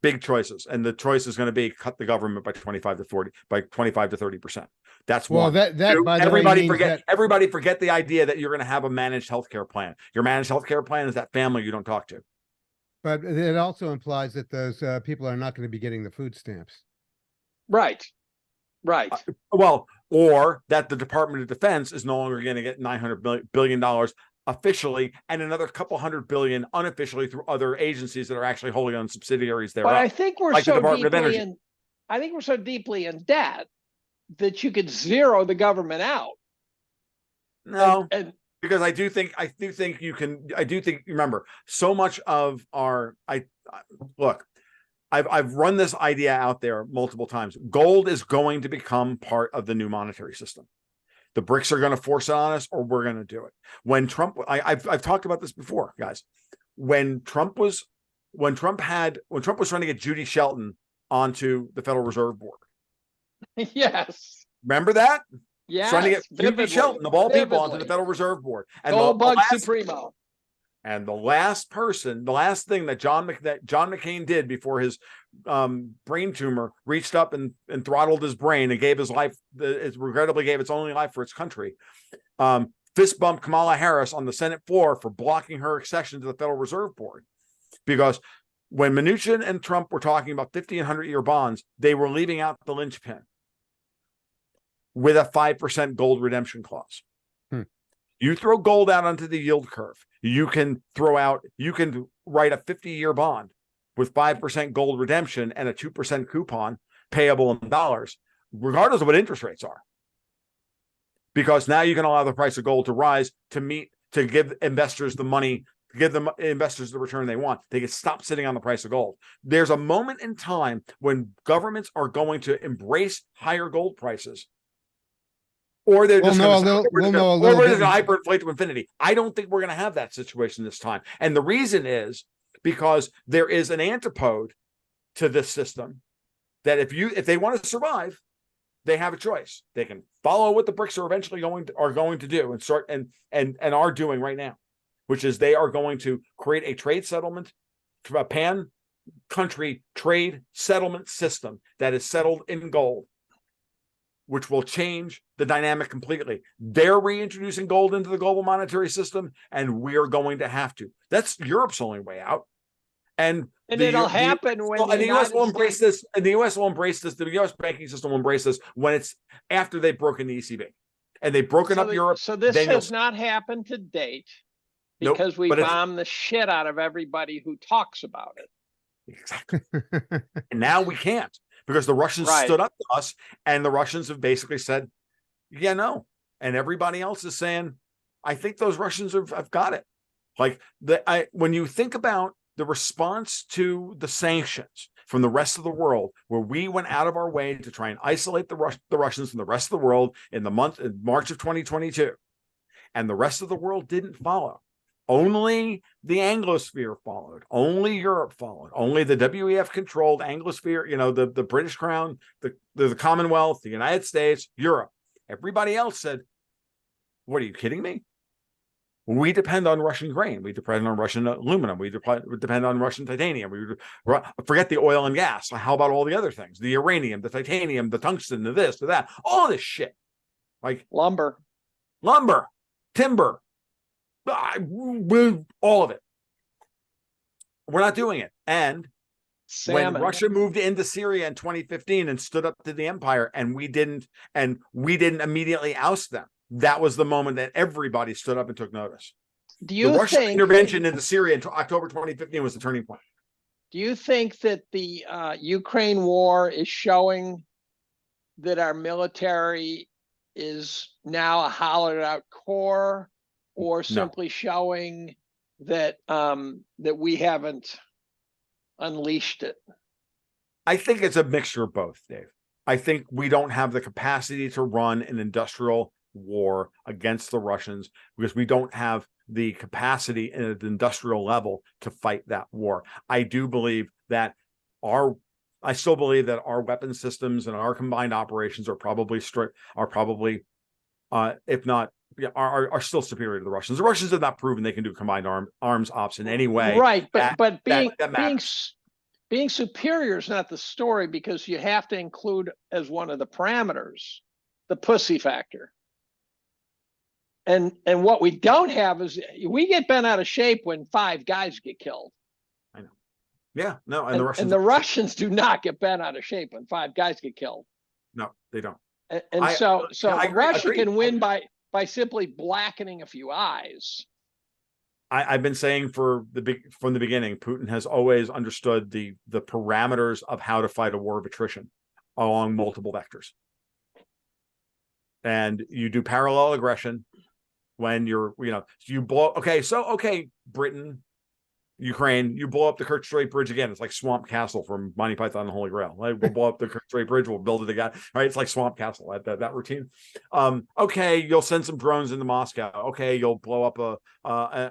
Speaker 2: big choices, and the choice is going to be cut the government by 25 to 30%. That's one. Everybody forget the idea that you're going to have a managed healthcare plan. Your managed healthcare plan is that family you don't talk to.
Speaker 4: But it also implies that those people are not going to be getting the food stamps.
Speaker 3: Right.
Speaker 2: Or that the Department of Defense is no longer going to get $900 billion officially, and another couple $100 billion unofficially through other agencies that are actually wholly owned subsidiaries thereof.
Speaker 3: But I think we're
Speaker 2: like the
Speaker 3: so
Speaker 2: Department of
Speaker 3: deeply
Speaker 2: Energy.
Speaker 3: I think we're so deeply in debt that you could zero the government out.
Speaker 2: No,
Speaker 3: And
Speaker 2: because I do think you can. I do think, remember, so much of our look. I've run this idea out there multiple times. Gold is going to become part of the new monetary system. The BRICS are going to force it on us, or we're going to do it. When Trump, I've talked about this before, guys. When Trump was trying to get Judy Shelton onto the Federal Reserve Board.
Speaker 3: yes.
Speaker 2: Remember that?
Speaker 3: Yes.
Speaker 2: Trying to get
Speaker 3: vividly,
Speaker 2: Judy Shelton, of all people, onto
Speaker 3: vividly.
Speaker 2: the Federal Reserve Board. And
Speaker 3: Gold bug
Speaker 2: last,
Speaker 3: supremo.
Speaker 2: and the last thing that John McCain did before his brain tumor reached up and throttled his brain and gave his life, it regrettably gave its only life for its country. Fist bumped Kamala Harris on the Senate floor for blocking her accession to the Federal Reserve Board. Because when Mnuchin and Trump were talking about 50 and 100-year bonds, they were leaving out the linchpin with a 5% gold redemption clause. You throw gold out onto the yield curve, you can write a 50-year bond with 5% gold redemption and a 2% coupon payable in dollars, regardless of what interest rates are. Because now you can allow the price of gold to rise to give investors the money, give the investors the return they want. They can stop sitting on the price of gold. There's a moment in time when governments are going to embrace higher gold prices, or they're just going to hyperinflate to infinity. I don't think we're going to have that situation this time. And the reason is because there is an antipode to this system that if they want to survive, they have a choice. They can follow what the BRICS are eventually going to do and start and are doing right now, which is they are going to create a trade settlement, a pan-country trade settlement system that is settled in gold, which will change the dynamic completely. They're reintroducing gold into the global monetary system, and we're going to have to. That's Europe's only way out. And
Speaker 3: it'll happen when
Speaker 2: the U.S. will embrace this. And the U.S. will embrace this. The U.S. banking system will embrace this when it's after they've broken the ECB and they've broken up Europe.
Speaker 3: So this has not happened to date because we bomb the shit out of everybody who talks about it.
Speaker 2: Exactly. And now we can't because the Russians stood up to us, and the Russians have basically said, "Yeah, no," and everybody else is saying, "I think those Russians have got it." Like when you think about the response to the sanctions from the rest of the world, where we went out of our way to try and isolate the Russians from the rest of the world in March of 2022, and the rest of the world didn't follow. Only the Anglosphere followed. Only Europe followed. Only the WEF controlled Anglosphere, the British Crown, the Commonwealth, the United States, Europe. Everybody else said, "What, are you kidding me? We depend on Russian grain. We depend on Russian aluminum. We depend on Russian titanium. Forget the oil and gas. How about all the other things? The uranium, the titanium, the tungsten, the this, the that, all this shit. Like
Speaker 3: lumber, timber,
Speaker 2: all of it. We're not doing it." And
Speaker 3: salmon.
Speaker 2: When Russia moved into Syria in 2015 and stood up to the empire, and we didn't immediately oust them, that was the moment that everybody stood up and took notice. The Russian intervention into Syria in October 2015 was the turning point.
Speaker 3: Do you think that the Ukraine war is showing that our military is now a hollowed out core, or simply showing that that we haven't unleashed it?
Speaker 2: I think it's a mixture of both, Dave. I think we don't have the capacity to run an industrial war against the Russians because we don't have the capacity at the industrial level to fight that war. I do believe that I still believe that our weapon systems and our combined operations are probably if not, are still superior to the Russians. The Russians have not proven they can do combined arms ops in any way.
Speaker 3: Right, but being superior is not the story, because you have to include as one of the parameters the pussy factor. And what we don't have is we get bent out of shape when 5 guys get killed.
Speaker 2: I know. Yeah, no,
Speaker 3: and the Russians do not get bent out of shape when 5 guys get killed.
Speaker 2: No, they don't.
Speaker 3: So Russia can win by simply blackening a few eyes.
Speaker 2: I've been saying from the beginning, Putin has always understood the parameters of how to fight a war of attrition along multiple vectors. And you do parallel aggression when you blow. Okay, Britain, Ukraine, you blow up the Kerch Strait Bridge again. It's like Swamp Castle from Monty Python and the Holy Grail. Like, we'll blow up the Kerch Strait Bridge, we'll build it again. Right? It's like Swamp Castle, that routine. Okay, you'll send some drones into Moscow. Okay, you'll blow up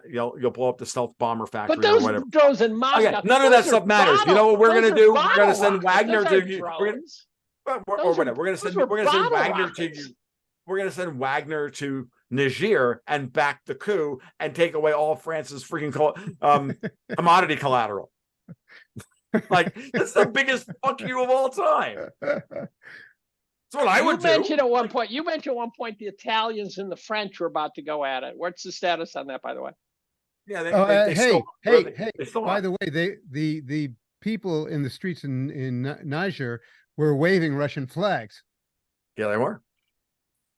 Speaker 2: you'll blow up the stealth bomber factory,
Speaker 3: but those
Speaker 2: or whatever.
Speaker 3: Drones in Moscow.
Speaker 2: Okay, none of that stuff matters. You know what we're gonna do? We're gonna send Wagner to you. We're gonna send Wagner to you. We're gonna send Wagner to Niger and back the coup and take away all France's freaking commodity collateral. Like, that's the biggest fuck you of all time. That's what I would do. You mentioned at one point the Italians and the French were about to go at it. What's the status on that, by the way?
Speaker 4: Yeah, by the way, the people in the streets in Niger were waving Russian flags.
Speaker 2: Yeah, they were.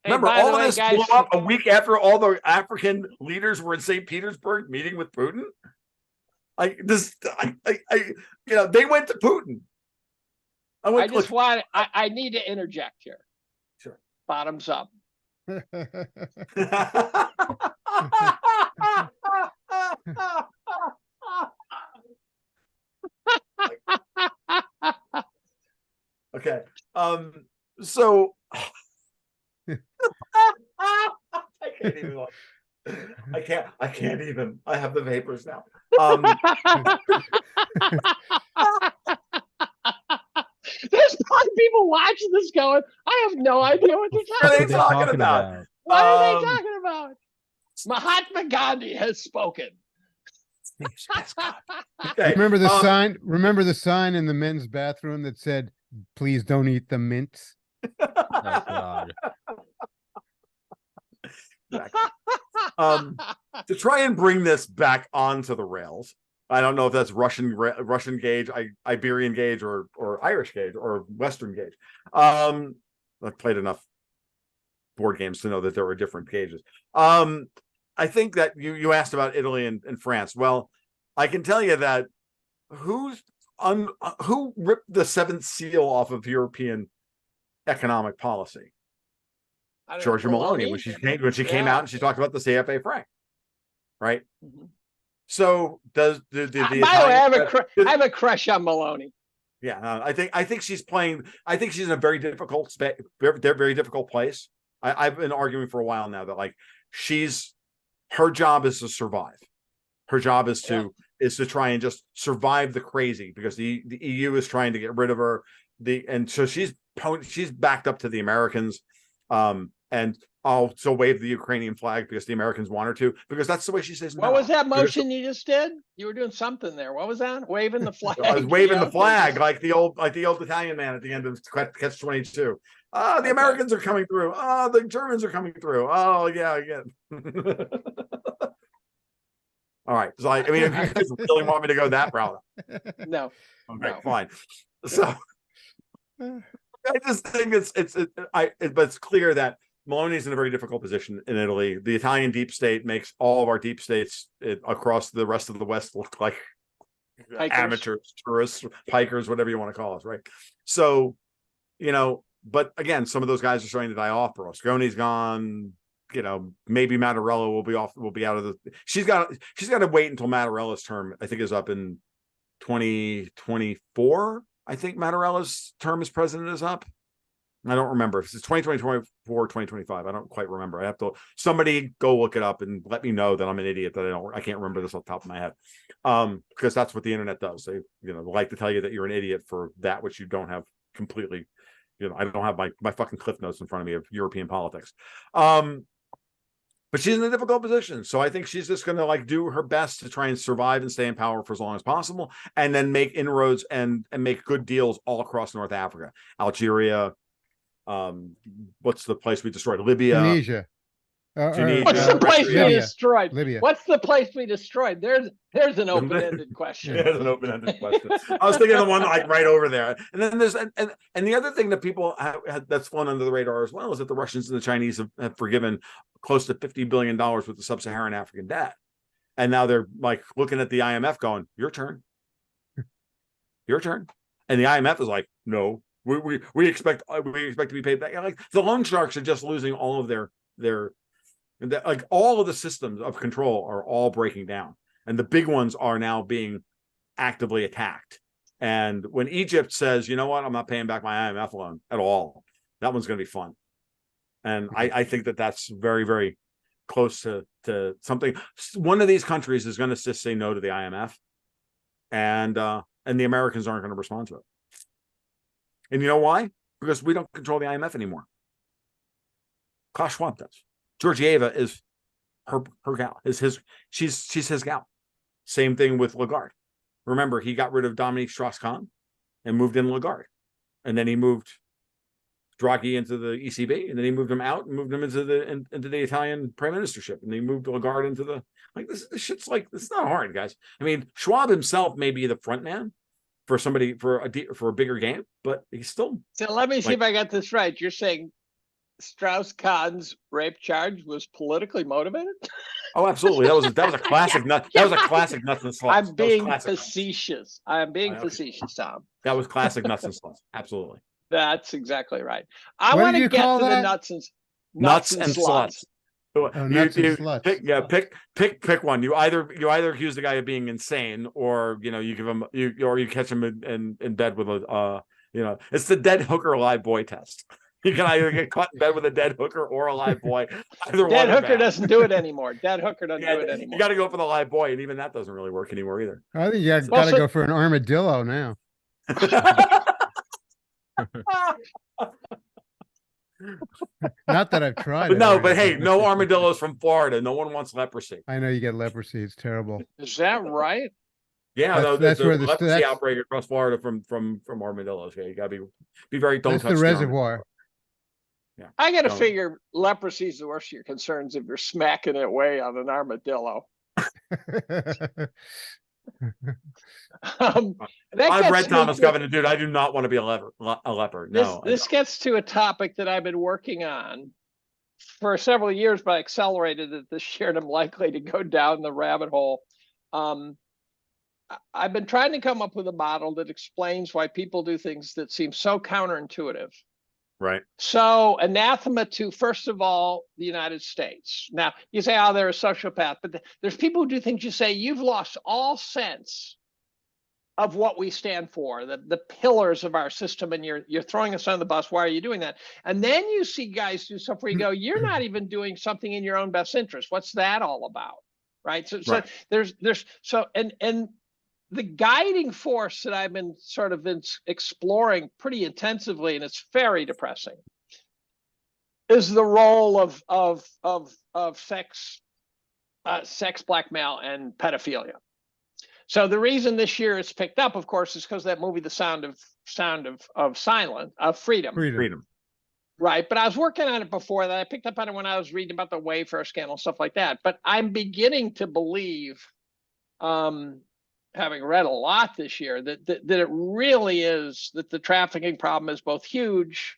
Speaker 2: Remember, all of this blew up a week after all the African leaders were in St. Petersburg meeting with Putin. Like this, they went to Putin.
Speaker 3: I need to interject here.
Speaker 2: Sure.
Speaker 3: Bottoms up.
Speaker 2: Okay. So I can't even. I can't even. I have the vapors now.
Speaker 3: There's probably people watching this going, I have no idea what they're talking about. What are they talking about? Mahatma Gandhi has spoken.
Speaker 2: Okay.
Speaker 4: Remember the sign? Remember the sign in the men's bathroom that said, "Please don't eat the mints."
Speaker 1: Oh, God.
Speaker 2: Exactly. To try and bring this back onto the rails, I don't know if that's Russian gauge, Iberian gauge, or Irish gauge, or Western gauge. I've played enough board games to know that there were different gauges. I think that you asked about Italy and France. Well, I can tell you that who ripped the seventh seal off of European economic policy? Giorgia Meloni, when she came out and she talked about the CFA franc, right? Mm-hmm. So does the
Speaker 3: by the way, I have a crush on Meloni.
Speaker 2: Yeah, I think she's playing. I think she's in a very difficult very difficult place. I've been arguing for a while now that her job is to survive. Her job is to try and just survive the crazy, because the EU is trying to get rid of her. And so she's backed up to the Americans. And also wave the Ukrainian flag because the Americans want her to, because that's the way she says no.
Speaker 3: What was that motion you just did? You were doing something there. What was that? Waving the flag.
Speaker 2: I was waving the flag like the old Italian man at the end of Catch-22. The Americans are coming through. The Germans are coming through. Oh yeah, again. All right. So if you guys really want me to go that route.
Speaker 3: No.
Speaker 2: Okay, fine. So I just think it's clear that Meloni's in a very difficult position in Italy. The Italian deep state makes all of our deep states across the rest of the West look like amateurs, tourists, pikers, whatever you want to call us, right? So, but again, some of those guys are starting to die off. Berlusconi's gone. Maybe Mattarella will be out of the. She's got to wait until Mattarella's term, I think, is up in 2024. I think Mattarella's term as president is up. I don't remember if it's 2024, 2025. I don't quite remember. I have to, somebody go look it up and let me know that I'm an idiot, that I can't remember this off the top of my head. Because that's what the internet does. They, like to tell you that you're an idiot for that which you don't have completely. I don't have my fucking cliff notes in front of me of European politics. But she's in a difficult position. So I think she's just going to do her best to try and survive and stay in power for as long as possible, and then make inroads and make good deals all across North Africa, Algeria. What's the place we destroyed? Libya.
Speaker 4: Tunisia.
Speaker 3: What's the place we destroyed?
Speaker 4: Libya.
Speaker 3: What's the place we destroyed? There's an open-ended question.
Speaker 2: There's an open-ended question. I was thinking of the one right over there. And then there's and the other thing that people that's flown under the radar as well is that the Russians and the Chinese have forgiven close to $50 billion worth of sub-Saharan African debt. And now they're like looking at the IMF going, your turn. Your turn. And the IMF is like, no, we expect to be paid back. Like the loan sharks are just losing all of their like all of the systems of control are all breaking down. And the big ones are now being actively attacked. And when Egypt says, you know what, I'm not paying back my IMF loan at all, that one's going to be fun. And I think that that's very, very close to something. One of these countries is going to just say no to the IMF. And the Americans aren't going to respond to it. And you know why? Because we don't control the IMF anymore. Klaus Schwab does. Georgieva is her gal. She's his gal. Same thing with Lagarde. Remember, he got rid of Dominique Strauss-Kahn and moved in Lagarde. And then he moved Draghi into the ECB, and then he moved him out and moved him into the Italian prime ministership. And he moved Lagarde into the, like, this shit's like, it's not hard, guys. I mean, Schwab himself may be the front man for somebody for a bigger game, but he's still.
Speaker 3: So let me see if I got this right. You're saying Strauss-Kahn's rape charge was politically motivated?
Speaker 2: Oh, absolutely. That was a classic nut. That was a classic nuts and sluts.
Speaker 3: I'm being facetious. I'm being facetious, Tom.
Speaker 2: That was classic nuts and sluts. Absolutely.
Speaker 3: That's exactly right. I
Speaker 4: What
Speaker 3: want
Speaker 4: did
Speaker 3: to
Speaker 4: you
Speaker 3: get
Speaker 4: call
Speaker 3: to the
Speaker 4: that?
Speaker 3: nuts and
Speaker 2: sluts.
Speaker 4: Oh, nuts and sluts.
Speaker 2: Pick one. You either accuse the guy of being insane, or you give him you catch him in bed with a it's the dead hooker alive boy test. You can either get caught in bed with a dead hooker or a live boy.
Speaker 3: Dead hooker doesn't do it anymore. Dead hooker doesn't do it anymore.
Speaker 2: You got to go for the live boy, and even that doesn't really work anymore either.
Speaker 4: I think you got to go for an armadillo now. Not that I've tried.
Speaker 2: But hey, no armadillos from Florida. No one wants leprosy.
Speaker 4: I know you get leprosy. It's terrible.
Speaker 3: Is that right?
Speaker 2: Yeah,
Speaker 4: that's where the
Speaker 2: leprosy outbreak across Florida from armadillos. Yeah, you gotta be very. Don't
Speaker 4: that's
Speaker 2: touch
Speaker 4: the reservoir.
Speaker 2: Yeah,
Speaker 3: I got to figure leprosy is the worst of your concerns if you're smacking it away on an armadillo.
Speaker 2: I've read Thomas Covenant, dude. I do not want to be a leper. No.
Speaker 3: This gets to a topic that I've been working on for several years, but I accelerated it this year, and I'm likely to go down the rabbit hole. I've been trying to come up with a model that explains why people do things that seem so counterintuitive.
Speaker 2: Right.
Speaker 3: So anathema to, first of all, the United States. Now, you say, oh, they're a sociopath, but there's people who do things you say, you've lost all sense of what we stand for, the pillars of our system, and you're throwing us on the bus. Why are you doing that? And then you see guys do stuff where you go, you're not even doing something in your own best interest. What's that all about? Right. So there's and the guiding force that I've been sort of exploring pretty intensively, and it's very depressing, is the role of sex blackmail and pedophilia. So the reason this year it's picked up, of course, is because that movie, The Sound of Freedom. Right. But I was working on it before that. I picked up on it when I was reading about the Wayfair scandal, stuff like that. But I'm beginning to believe, having read a lot this year, that it really is that the trafficking problem is both huge.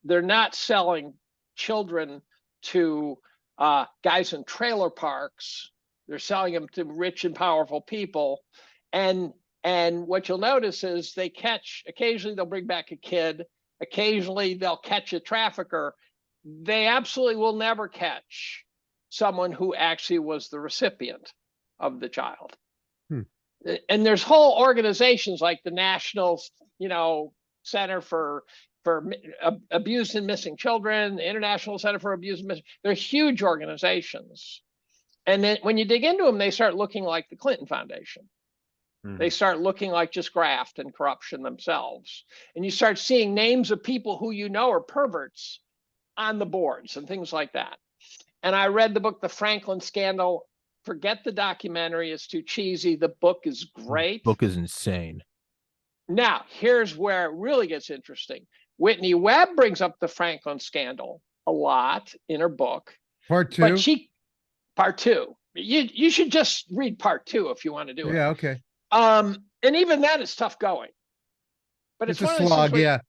Speaker 3: They're not selling children to guys in trailer parks. They're selling them to rich and powerful people. And what you'll notice is occasionally they'll bring back a kid. Occasionally they'll catch a trafficker. They absolutely will never catch someone who actually was the recipient of the child. And there's whole organizations like the National, Center for Abused and Missing Children, the International Center for Abused and Missing. They're huge organizations. And then when you dig into them, they start looking like the Clinton Foundation. They start looking like just graft and corruption themselves. And you start seeing names of people who are perverts on the boards and things like that. And I read the book, The Franklin Scandal. Forget the documentary. It's too cheesy. The book is great.
Speaker 1: The book is insane.
Speaker 3: Now, here's where it really gets interesting. Whitney Webb brings up the Franklin Scandal a lot in her book.
Speaker 4: Part 2?
Speaker 3: But part 2. You should just read part 2 if you want to do it.
Speaker 4: Yeah, okay.
Speaker 3: And even that is tough going. But it's
Speaker 4: a slog, yeah.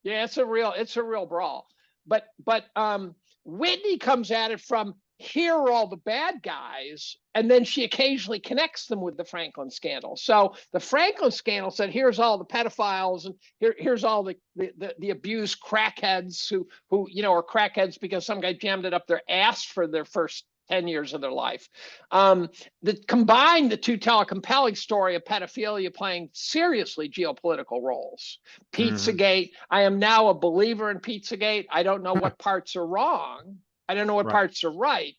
Speaker 3: Yeah, it's a real brawl. But Whitney comes at it from here are all the bad guys, and then she occasionally connects them with the Franklin scandal. So the Franklin scandal said, here's all the pedophiles, and here's all the abused crackheads who are crackheads because some guy jammed it up their ass for their first 10 years of their life. The two tell a compelling story of pedophilia playing seriously geopolitical roles. Pizzagate, I am now a believer in Pizzagate. I don't know what parts are wrong. I don't know what parts are right,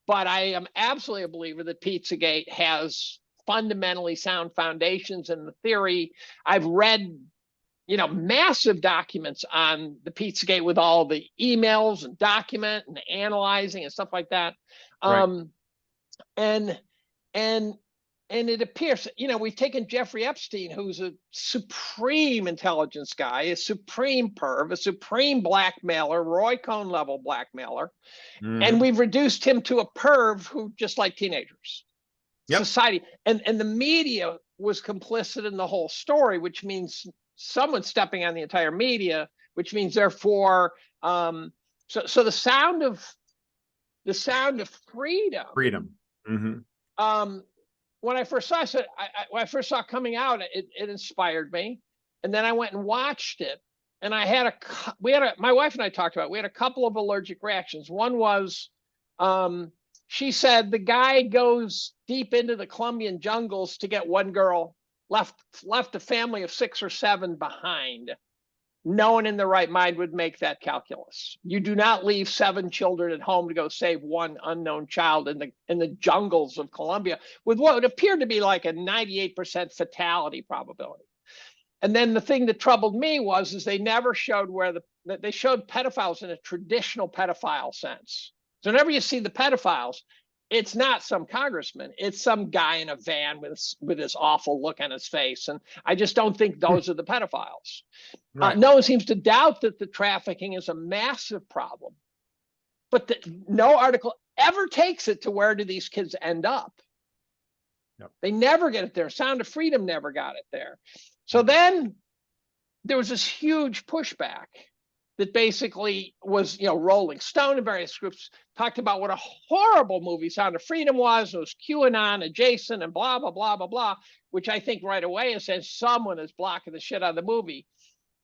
Speaker 3: but I am absolutely a believer that Pizzagate has fundamentally sound foundations in the theory. I've read, massive documents on the Pizzagate with all the emails and document and analyzing and stuff like that. And it appears, we've taken Jeffrey Epstein, who's a supreme intelligence guy, a supreme perv, a supreme blackmailer, Roy Cohn level blackmailer, and we've reduced him to a perv who just like teenagers. Society and the media was complicit in the whole story, which means someone stepping on the entire media, which means therefore, so the sound of freedom. When I first saw it, when I first saw it coming out, it inspired me, and then I went and watched it, and my wife and I talked about it. We had a couple of allergic reactions. One was, she said the guy goes deep into the Colombian jungles to get one girl, left a family of 6 or 7 behind. No one in their right mind would make that calculus. You do not leave 7 children at home to go save one unknown child in the jungles of Colombia with what would appear to be like a 98% fatality probability. And then the thing that troubled me is they never showed they showed pedophiles in a traditional pedophile sense. So whenever you see the pedophiles, it's not some congressman, it's some guy in a van with this awful look on his face. And I just don't think those are the pedophiles. No one seems to doubt that the trafficking is a massive problem, but no article ever takes it to where do these kids end up. They never get it there. Sound of Freedom never got it there. So then there was this huge pushback that basically was, Rolling Stone and various groups talked about what a horrible movie Sound of Freedom was. It was QAnon adjacent and blah, blah, blah, blah, blah, which I think right away it says someone is blocking the shit out of the movie.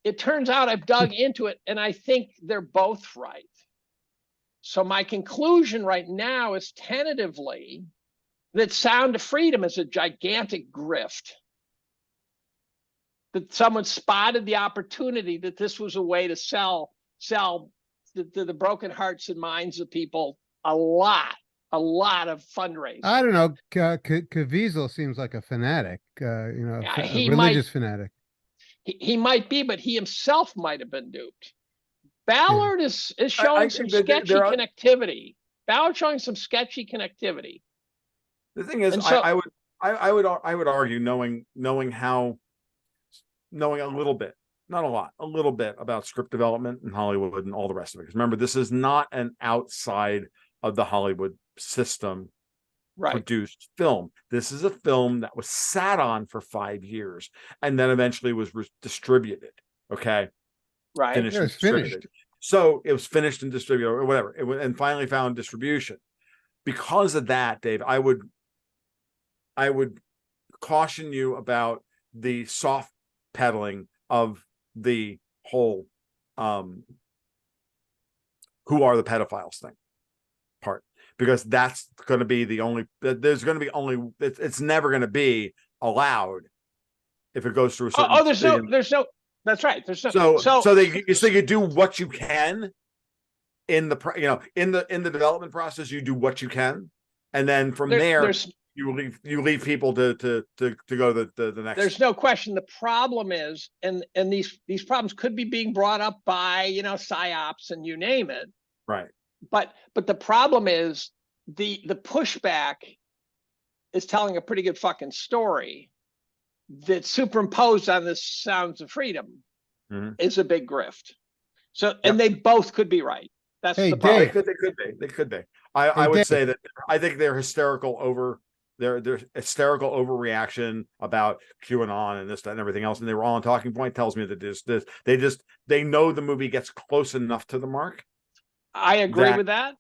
Speaker 3: It turns out I've dug into it, and I think they're both right. So my conclusion right now is tentatively that Sound of Freedom is a gigantic grift. That someone spotted the opportunity that this was a way to sell the broken hearts and minds of people a lot of fundraising.
Speaker 4: I don't know. Caviezel seems like a fanatic, a religious fanatic.
Speaker 3: He might be, but he himself might have been duped. Ballard is showing some sketchy connectivity. Ballard's showing some sketchy connectivity.
Speaker 2: The thing is, I would argue knowing a little bit, not a lot, a little bit about script development in Hollywood and all the rest of it. Because remember, this is not an outside of the Hollywood system produced film. This is a film that was sat on for 5 years and then eventually was distributed. Okay.
Speaker 3: Right.
Speaker 4: It was finished.
Speaker 2: So it was finished and distributed or whatever, and finally found distribution. Because of that, Dave, I would caution you about the soft peddling of the whole who are the pedophiles thing part, because that's going to be the only, it's never going to be allowed if it goes through a certain
Speaker 3: that's right. There's no,
Speaker 2: so you do what you can in the in the development process. You do what you can, and then from there you leave people to go to the next.
Speaker 3: There's no question. The problem is, and these problems could be being brought up by psyops and you name it.
Speaker 2: Right.
Speaker 3: But the problem is the pushback is telling a pretty good fucking story that superimposed on this Sounds of Freedom is a big grift. So, and they both could be right. That's the problem.
Speaker 2: They could be. I would say that I think they're hysterical over their hysterical overreaction about QAnon and this, that, and everything else. And they were all on Talking Point tells me that they know the movie gets close enough to the mark.
Speaker 3: I agree with that.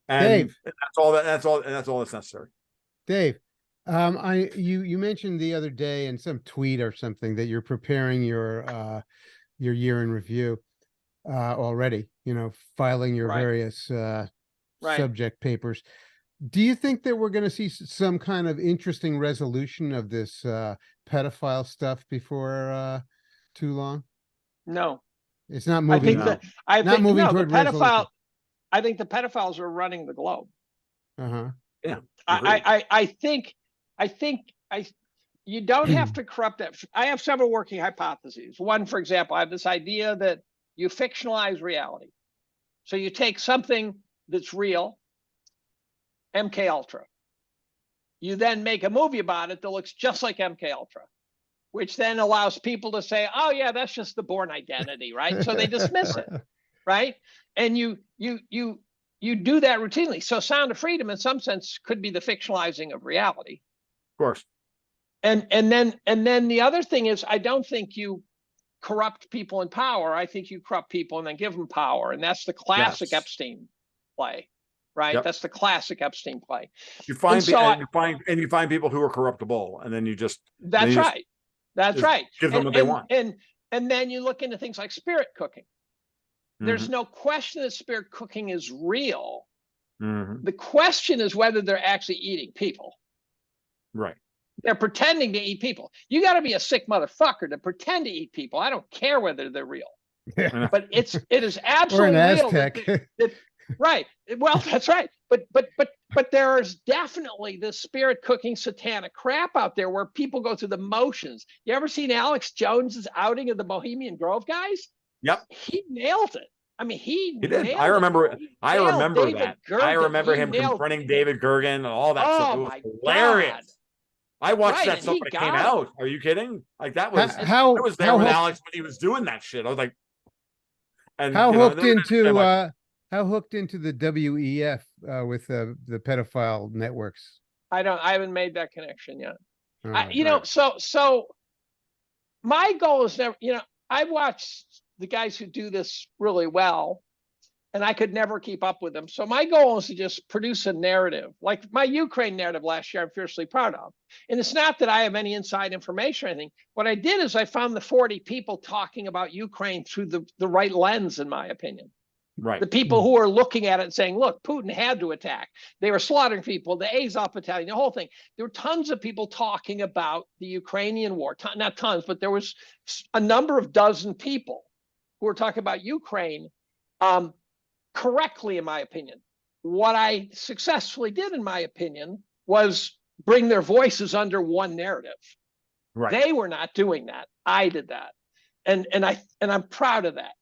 Speaker 2: And that's all that's necessary.
Speaker 4: Dave, you mentioned the other day in some tweet or something that you're preparing your year in review already, filing your
Speaker 3: Right.
Speaker 4: various
Speaker 3: Right.
Speaker 4: subject papers. Do you think that we're going to see some kind of interesting resolution of this pedophile stuff before too long?
Speaker 3: No,
Speaker 4: It's not
Speaker 3: I think
Speaker 4: moving.
Speaker 3: that I
Speaker 4: Not
Speaker 3: think
Speaker 4: moving
Speaker 3: no, the
Speaker 4: toward resolution.
Speaker 3: pedophile. I think the pedophiles are running the globe.
Speaker 4: Uh-huh.
Speaker 2: Yeah.
Speaker 3: I think you don't have to corrupt that. I have several working hypotheses. One, for example, I have this idea that you fictionalize reality. So you take something that's real, MK Ultra. You then make a movie about it that looks just like MK Ultra, which then allows people to say, "Oh yeah, that's just the Bourne Identity," right? So they dismiss it, right? And you do that routinely. So Sound of Freedom, in some sense, could be the fictionalizing of reality.
Speaker 2: Of course.
Speaker 3: And then the other thing is, I don't think you corrupt people in power. I think you corrupt people and then give them power, and that's the classic Epstein play, right?
Speaker 2: Yep.
Speaker 3: That's the classic Epstein play.
Speaker 2: You find you find people who are corruptible, and then you just
Speaker 3: that's right. That's right.
Speaker 2: Give them what they want.
Speaker 3: And then you look into things like spirit cooking. There's no question that spirit cooking is real. The question is whether they're actually eating people.
Speaker 2: Right.
Speaker 3: They're pretending to eat people. You got to be a sick motherfucker to pretend to eat people. I don't care whether they're real. But it is absolutely
Speaker 4: or an
Speaker 3: real.
Speaker 4: Aztec.
Speaker 3: Right. Well, that's right. But there is definitely this spirit cooking satanic crap out there where people go through the motions. You ever seen Alex Jones's outing of the Bohemian Grove guys?
Speaker 2: Yep.
Speaker 3: He nailed it. I mean, he
Speaker 2: did. I remember that. I remember him confronting David Gergen and all that stuff. It was hilarious. God. I watched that stuff when it came out. Are you kidding? Like that was I was there with Alex when he was doing that shit. I was like, and
Speaker 4: how hooked into the WEF with the pedophile networks?
Speaker 3: I haven't made that connection yet. So my goal is never, I watched the guys who do this really well, and I could never keep up with them. So my goal is to just produce a narrative. Like my Ukraine narrative last year, I'm fiercely proud of. And it's not that I have any inside information or anything. What I did is I found the 40 people talking about Ukraine through the right lens, in my opinion.
Speaker 2: Right.
Speaker 3: The people who are looking at it and saying, look, Putin had to attack. They were slaughtering people, the Azov battalion, the whole thing. There were tons of people talking about the Ukrainian war. Not tons, but there was a number of dozen people who were talking about Ukraine correctly, in my opinion. What I successfully did, in my opinion, was bring their voices under one narrative. Right. They were not doing that. I did that. And I'm proud of that.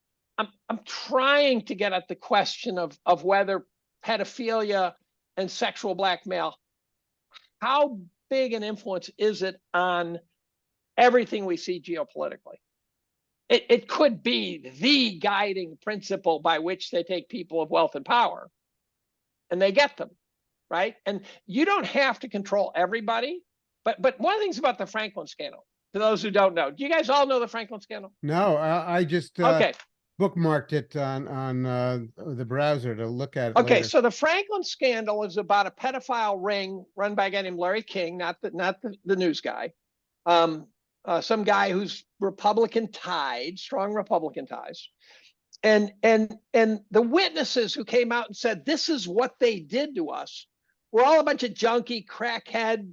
Speaker 3: I'm trying to get at the question of whether pedophilia and sexual blackmail, how big an influence is it on everything we see geopolitically? It could be the guiding principle by which they take people of wealth and power and they get them, right? And you don't have to control everybody, but one of the things about the Franklin scandal, to those who don't know, do you guys all know the Franklin scandal?
Speaker 4: No, I just bookmarked it on the browser to look at it.
Speaker 3: Okay,
Speaker 4: later.
Speaker 3: So the Franklin scandal is about a pedophile ring run by a guy named Larry King, not the news guy. Some guy who's Republican tied, strong Republican ties. And the witnesses who came out and said, this is what they did to us, were all a bunch of junkie, crackhead,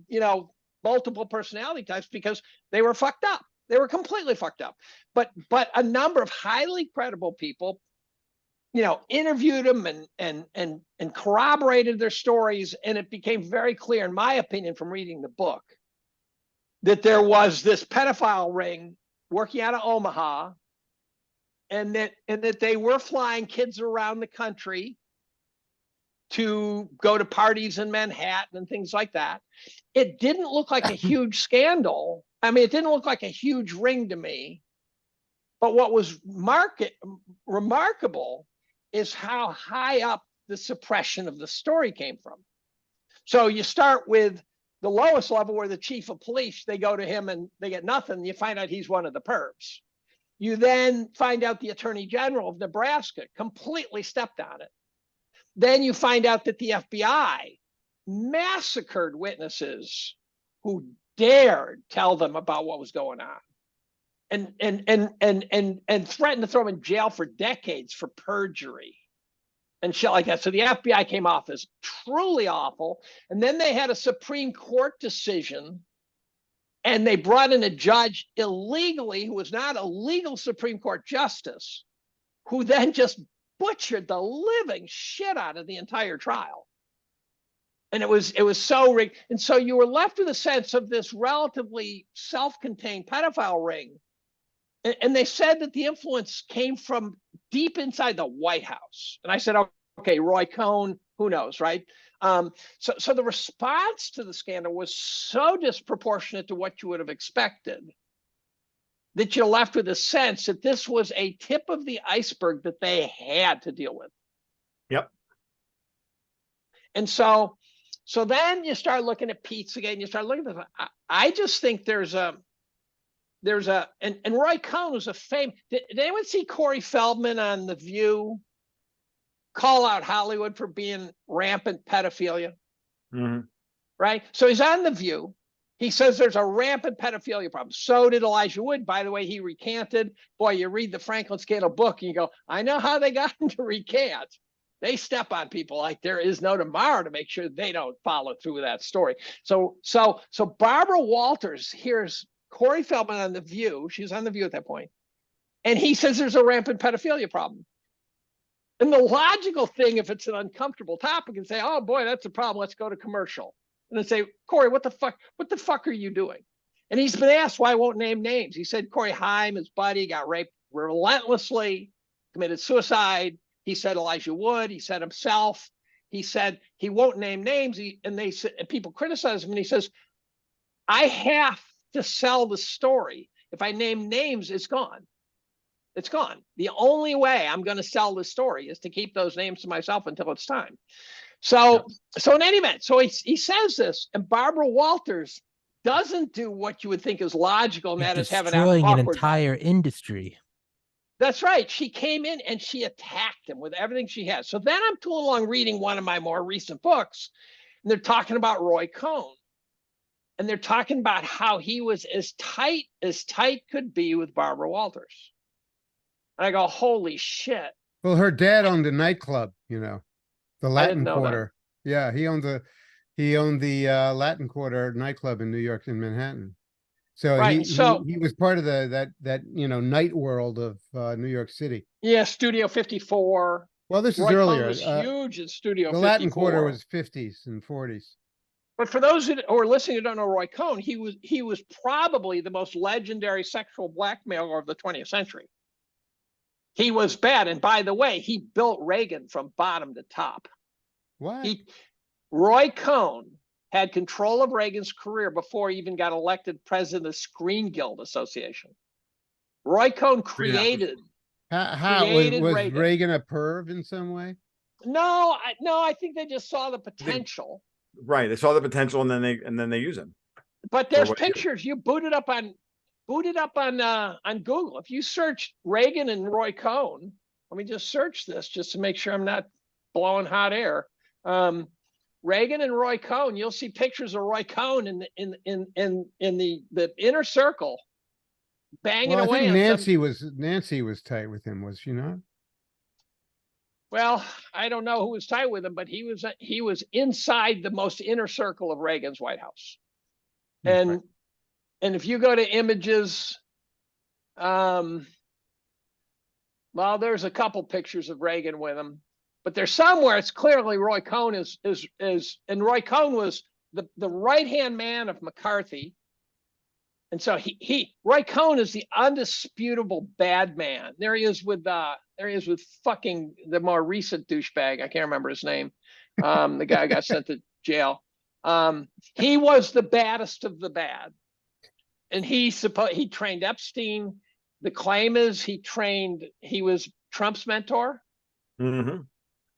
Speaker 3: multiple personality types, because they were fucked up. They were completely fucked up. But a number of highly credible people, interviewed them and corroborated their stories. And it became very clear, in my opinion, from reading the book, that there was this pedophile ring working out of Omaha, and that they were flying kids around the country to go to parties in Manhattan and things like that. It didn't look like a huge scandal. I mean, it didn't look like a huge ring to me. But what was remarkable is how high up the suppression of the story came from. So you start with the lowest level, where the chief of police, they go to him and they get nothing. You find out he's one of the perps. You then find out the attorney general of Nebraska completely stepped on it. then you find out that the FBI massacred witnesses who dared tell them about what was going on, and threatened to throw them in jail for decades for perjury and shit like that. So the FBI came off as truly awful. And then they had a Supreme Court decision, and they brought in a judge illegally who was not a legal Supreme Court justice, who then just butchered the living shit out of the entire trial. And it was so rigged. And so you were left with a sense of this relatively self-contained pedophile ring. And they said that the influence came from deep inside the White House. And I said, okay, Roy Cohn, who knows, right? So the response to the scandal was so disproportionate to what you would have expected that you're left with a sense that this was a tip of the iceberg that they had to deal with.
Speaker 2: Yep.
Speaker 3: And so then you start looking at Pizzagate, and you start looking at this. I just think there's a and Roy Cohn was a famous. Did anyone see Corey Feldman on The View call out Hollywood for being rampant pedophilia?
Speaker 2: Mm-hmm.
Speaker 3: Right. So he's on The View. He says there's a rampant pedophilia problem. So did Elijah Wood. By the way, he recanted. Boy, you read the Franklin Scandal book and you go, I know how they got him to recant. They step on people like there is no tomorrow to make sure they don't follow through with that story. So Barbara Walters hears Corey Feldman on The View. She was on The View at that point. And he says there's a rampant pedophilia problem. And the logical thing, if it's an uncomfortable topic, and say, oh boy, that's a problem. Let's go to commercial. And then say, Corey, what the fuck are you doing? And he's been asked why I won't name names. He said Corey Haim, his buddy, got raped relentlessly, committed suicide. He said Elijah Wood. He said himself. He said he won't name names. And people criticize him. And he says, I have to sell the story. If I name names, it's gone. It's gone. The only way I'm going to sell this story is to keep those names to myself until it's time. So in any event, so he says this, and Barbara Walters doesn't do what you would think is logical, and that is having
Speaker 5: an entire industry.
Speaker 3: That's right. She came in and she attacked him with everything she has. So then I'm tooling along reading one of my more recent books, and they're talking about Roy Cohn. And they're talking about how he was as tight could be with Barbara Walters. And I go, holy shit.
Speaker 4: Well, her dad owned a nightclub, the Latin Quarter.
Speaker 3: That.
Speaker 4: Yeah, he owned the Latin Quarter nightclub in New York, in Manhattan. So,
Speaker 3: right.
Speaker 4: he was part of that night world of New York City.
Speaker 3: Yeah, Studio 54.
Speaker 4: Well, this is
Speaker 3: Roy
Speaker 4: earlier.
Speaker 3: Cohn was huge in Studio 54.
Speaker 4: The Latin Quarter was 50s and 40s.
Speaker 3: But for those who are listening who don't know Roy Cohn, he was probably the most legendary sexual blackmailer of the 20th century. He was bad. And by the way, he built Reagan from bottom to top.
Speaker 4: What?
Speaker 3: Roy Cohn had control of Reagan's career before he even got elected president of the Screen Guild Association. Roy Cohn created.
Speaker 4: How was Reagan a perv in some way?
Speaker 3: No, I think they just saw the potential.
Speaker 2: Right, they saw the potential, and then they use him.
Speaker 3: But there's pictures. You boot it up on Google. If you search Reagan and Roy Cohn, let me just search this just to make sure I'm not blowing hot air. Reagan and Roy Cohn, you'll see pictures of Roy Cohn in the inner circle, banging away.
Speaker 4: I think Nancy was tight with him, was she not?
Speaker 3: Well, I don't know who was tight with him, but he was inside the most inner circle of Reagan's White House. And if you go to images, well, there's a couple pictures of Reagan with him, but there's somewhere it's clearly Roy Cohn is and Roy Cohn was the right-hand man of McCarthy. And so Roy Cohn is the undisputable bad man. There he is with fucking the more recent douchebag. I can't remember his name. The guy got sent to jail. He was the baddest of the bad. And he trained Epstein. The claim is he was Trump's mentor.
Speaker 2: Mm-hmm.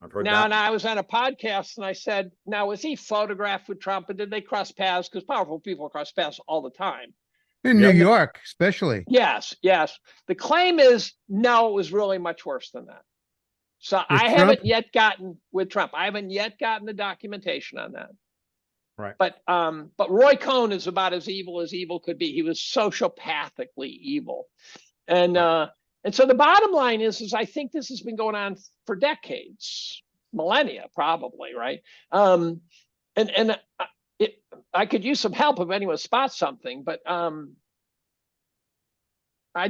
Speaker 2: I've heard
Speaker 3: now,
Speaker 2: that.
Speaker 3: I was on a podcast and I said, now, was he photographed with Trump, and did they cross paths? Because powerful people cross paths all the time.
Speaker 4: In New York, especially.
Speaker 3: Yes. The claim is, no, it was really much worse than that. So
Speaker 4: With
Speaker 3: I
Speaker 4: Trump?
Speaker 3: haven't yet gotten with Trump. I haven't yet gotten the documentation on that.
Speaker 2: Right.
Speaker 3: But Roy Cohn is about as evil could be. He was sociopathically evil. And so the bottom line is I think this has been going on for decades, millennia, probably, right? I could use some help if anyone spots something, but I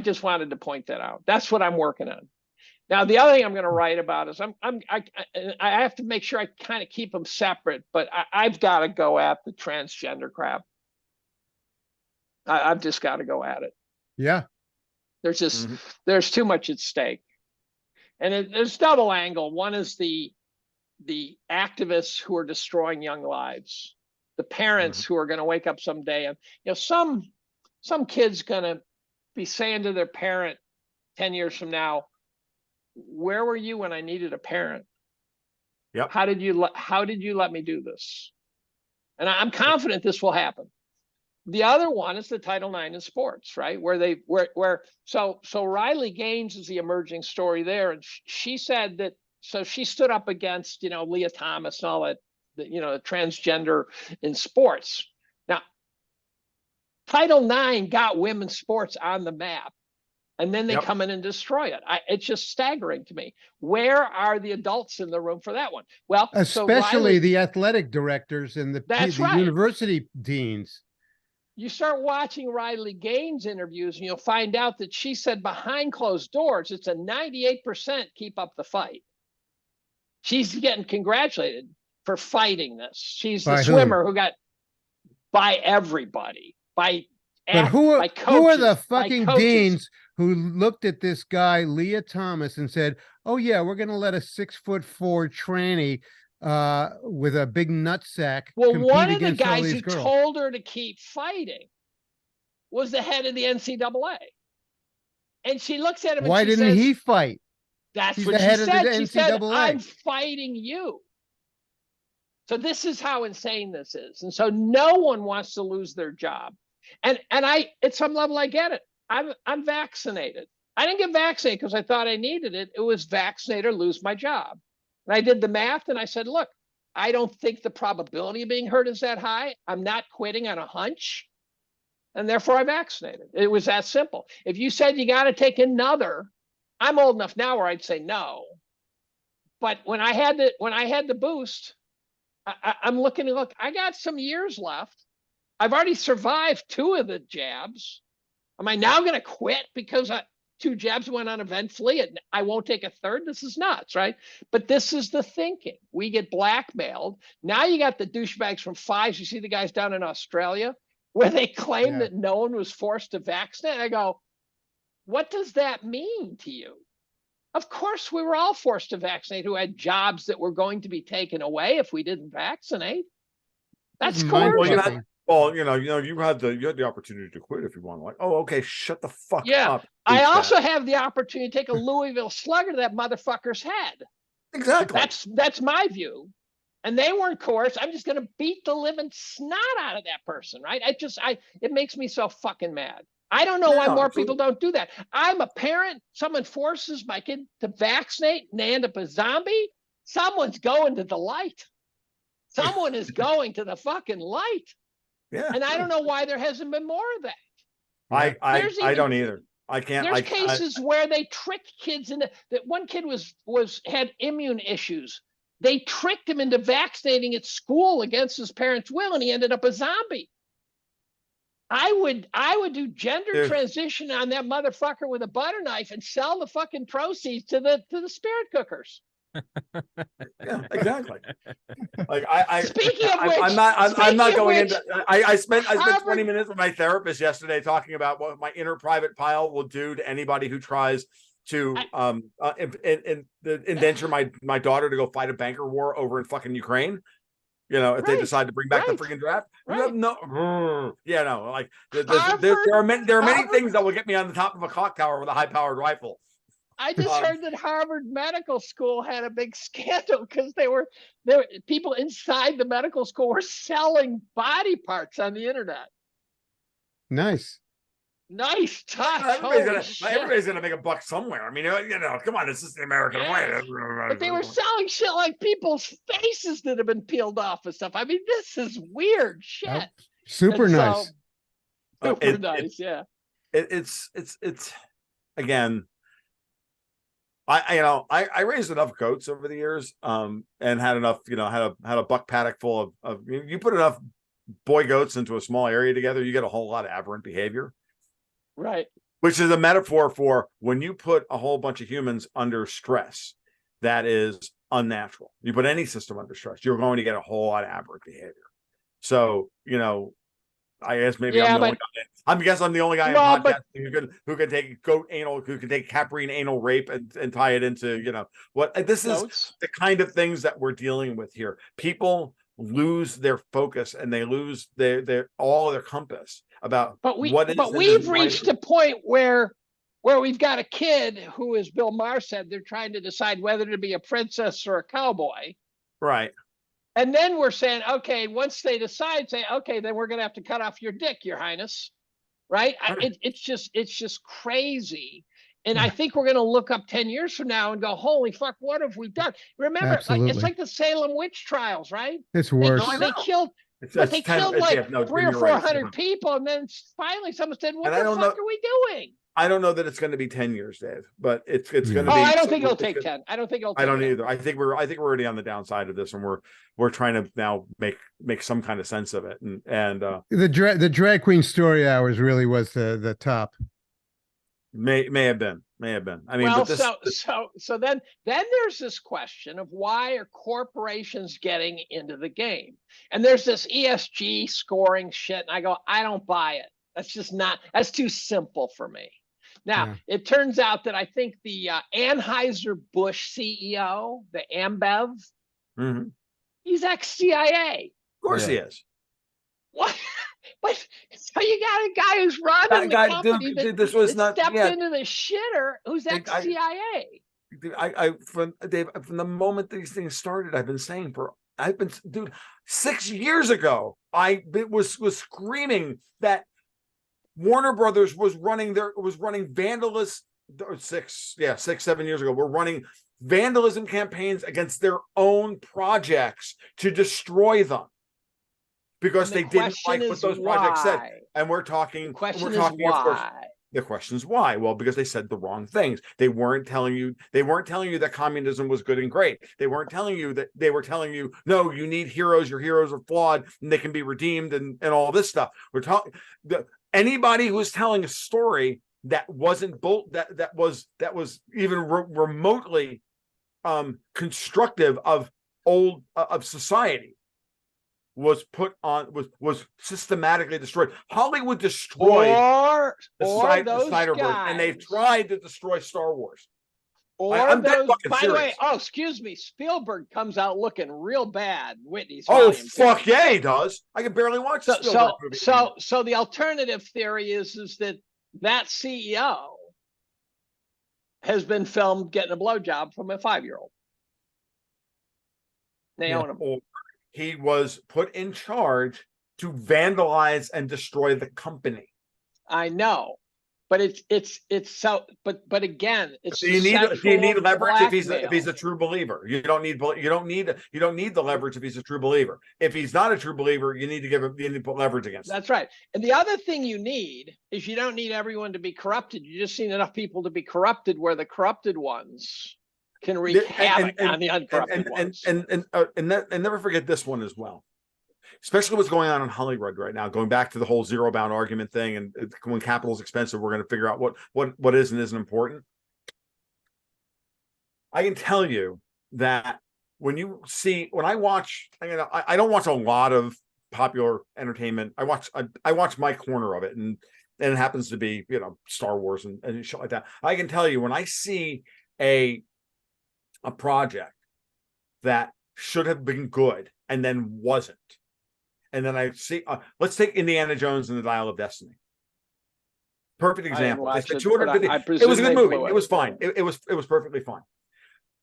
Speaker 3: just wanted to point that out. That's what I'm working on. Now, the other thing I'm going to write about is I have to make sure I kind of keep them separate, but I've got to go at the transgender crap. I've just got to go at it.
Speaker 4: Yeah.
Speaker 3: There's just there's too much at stake, and there's double angle. One is the activists who are destroying young lives, the parents who are going to wake up someday and some kid's going to be saying to their parent 10 years from now, where were you when I needed a parent?
Speaker 2: Yep.
Speaker 3: How did you let me do this? And I'm confident this will happen. The other one is the Title IX in sports, right? So Riley Gaines is the emerging story there. And she said that, so she stood up against, Leah Thomas and all that, the transgender in sports. Now, Title IX got women's sports on the map. And then they come in and destroy it. It's just staggering to me. Where are the adults in the room for that one? Well,
Speaker 4: especially the athletic directors and the
Speaker 3: right.
Speaker 4: university deans.
Speaker 3: You start watching Riley Gaines interviews and you'll find out that she said behind closed doors, it's a 98% keep up the fight. She's getting congratulated for fighting this. She's the swimmer who got by everybody, but who are the fucking
Speaker 4: deans who looked at this guy, Leah Thomas, and said, oh yeah, we're going to let a 6'4" tranny with a big nutsack.
Speaker 3: Well, one of the guys who told her to keep fighting was the head of the NCAA. And she looks at him and
Speaker 4: why didn't he fight?
Speaker 3: That's what she said. She said, I'm fighting you. So this is how insane this is. And so no one wants to lose their job. And I, at some level, I get it. I'm vaccinated. I didn't get vaccinated because I thought I needed it. It was vaccinate or lose my job. And I did the math and I said, look, I don't think the probability of being hurt is that high. I'm not quitting on a hunch. And therefore I vaccinated. It was that simple. If you said you got to take another, I'm old enough now where I'd say no. But when I had the boost, I'm looking, I got some years left. I've already survived 2 of the jabs. Am I now going to quit because 2 jabs went uneventfully and I won't take a third? This is nuts, right? But this is the thinking. We get blackmailed. Now you got the douchebags from Pfizer. You see the guys down in Australia where they claim that no one was forced to vaccinate. I go, what does that mean to you? Of course, we were all forced to vaccinate who had jobs that were going to be taken away if we didn't vaccinate. That's coercion.
Speaker 2: Well, you had the opportunity to quit if you want. Like, oh, okay, shut the fuck up.
Speaker 3: I also have the opportunity to take a Louisville Slugger to that motherfucker's head.
Speaker 2: Exactly.
Speaker 3: That's my view. And they weren't coerced. I'm just going to beat the living snot out of that person, right? It makes me so fucking mad. I don't know why more people don't do that. I'm a parent. Someone forces my kid to vaccinate and they end up a zombie. Someone's going to the light. Someone is going to the fucking light.
Speaker 2: Yeah.
Speaker 3: And I don't know why there hasn't been more of that.
Speaker 2: I don't either. I can't.
Speaker 3: There's cases where they tricked kids into that. One kid had immune issues. They tricked him into vaccinating at school against his parents' will, and he ended up a zombie. I would do gender transition on that motherfucker with a butter knife and sell the fucking proceeds to the spirit cookers.
Speaker 2: Yeah, exactly. Like
Speaker 3: Speaking of which,
Speaker 2: I'm not going into. I spent 20 minutes with my therapist yesterday talking about what my inner private pile will do to anybody who tries to indenture my daughter to go fight a banker war over in fucking Ukraine. If they decide to bring back the freaking draft, you have like there are many things that will get me on the top of a clock tower with a high powered rifle.
Speaker 3: I just heard that Harvard Medical School had a big scandal because people inside the medical school were selling body parts on the internet.
Speaker 4: Nice.
Speaker 3: Nice touch.
Speaker 2: Everybody's gonna make a buck somewhere. I mean, come on, this is the American way.
Speaker 3: But they were selling shit like people's faces that have been peeled off and stuff. I mean, this is weird shit.
Speaker 4: Super nice.
Speaker 3: Super nice, yeah.
Speaker 2: It's again. I raised enough goats over the years, and had enough, had a buck paddock full of you put enough boy goats into a small area together, you get a whole lot of aberrant behavior.
Speaker 3: Right.
Speaker 2: Which is a metaphor for when you put a whole bunch of humans under stress, that is unnatural. You put any system under stress, you're going to get a whole lot of aberrant behavior. So, I guess maybe I'm the only guy. I'm the only guy in podcasting who can take who can take caprine anal rape and tie it into, what this is the kind of things that we're dealing with here. People lose their focus and they lose their all of their compass about
Speaker 3: we've reached a point where we've got a kid who, as Bill Maher said, they're trying to decide whether to be a princess or a cowboy.
Speaker 2: Right.
Speaker 3: And then we're saying, okay, once they decide, say, okay, then we're going to have to cut off your dick, Your Highness. Right. It's just crazy. And I think we're going to look up 10 years from now and go, holy fuck, what have we done? Remember, it's like the Salem witch trials, right?
Speaker 4: It's worse.
Speaker 3: They killed like 300 or 400 people. And then finally someone said, what the fuck are we doing?
Speaker 2: I don't know that it's going to be 10 years, Dave, but it's going to be.
Speaker 3: I don't think it'll take 10. I don't think it'll take 10.
Speaker 2: I don't either. I think we're already on the downside of this, and we're trying to now make some kind of sense of it. And
Speaker 4: the drag queen story hours really was the top.
Speaker 2: May have been. I mean,
Speaker 3: so then there's this question of why are corporations getting into the game? And there's this ESG scoring shit, and I go, I don't buy it. That's too simple for me. Now, It turns out that I think the Anheuser-Busch CEO, the Ambev, he's ex-CIA.
Speaker 2: Of course he is.
Speaker 3: What? But so you got a guy who's running the company that stepped into the shitter who's ex-CIA.
Speaker 2: From the moment these things started, I've been 6 years ago, I was screaming that Warner Brothers was running vandalism 7 years ago. We're running vandalism campaigns against their own projects to destroy them because they didn't like what those projects said. And we're talking. The question is why. The question is why. Well, because they said the wrong things. They weren't telling you that communism was good and great. They weren't telling you that. They were telling you, no, you need heroes. Your heroes are flawed and they can be redeemed and all this stuff. We're talking. Anybody who was telling a story that wasn't that was even remotely constructive of society was put on was systematically destroyed. Hollywood destroyed the Snyderverse, and they've tried to destroy Star Wars.
Speaker 3: By the way, excuse me, Spielberg comes out looking real bad. Whitney's
Speaker 2: fuck yeah, he does. I can barely watch the Spielberg movie.
Speaker 3: So the alternative theory is that CEO has been filmed getting a blowjob from a 5-year-old. They own him.
Speaker 2: Or he was put in charge to vandalize and destroy the company.
Speaker 3: I know. But it's so but again, it's
Speaker 2: do you need leverage if he's a true believer? You don't need the leverage if he's a true believer. If he's not a true believer, you need to put leverage against him.
Speaker 3: That's right. And the other thing you need is you don't need everyone to be corrupted. You just need enough people to be corrupted where the corrupted ones can wreak havoc on the uncorrupted ones.
Speaker 2: And never forget this one as well. Especially what's going on in Hollywood right now, going back to the whole zero bound argument thing. And when capital is expensive, we're going to figure out what is and isn't important. I can tell you that when I watch, I don't watch a lot of popular entertainment. I watch my corner of it, and it happens to be, Star Wars and shit like that. I can tell you when I see a project that should have been good and then wasn't. And then I see, let's take Indiana Jones and the Dial of Destiny. Perfect example. They spent 250. It was a good movie. It was fine. It was perfectly fine.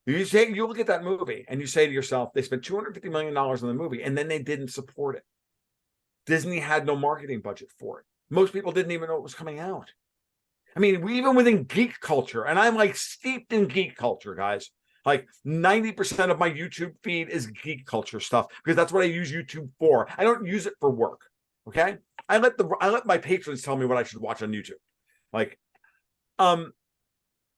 Speaker 2: You look at that movie and you say to yourself, they spent $250 million on the movie and then they didn't support it. Disney had no marketing budget for it. most people didn't even know it was coming out. I mean, we even within geek culture, and I'm like steeped in geek culture, guys. Like 90% of my YouTube feed is geek culture stuff because that's what I use YouTube for. I don't use it for work. Okay. I let my patrons tell me what I should watch on YouTube. Like, and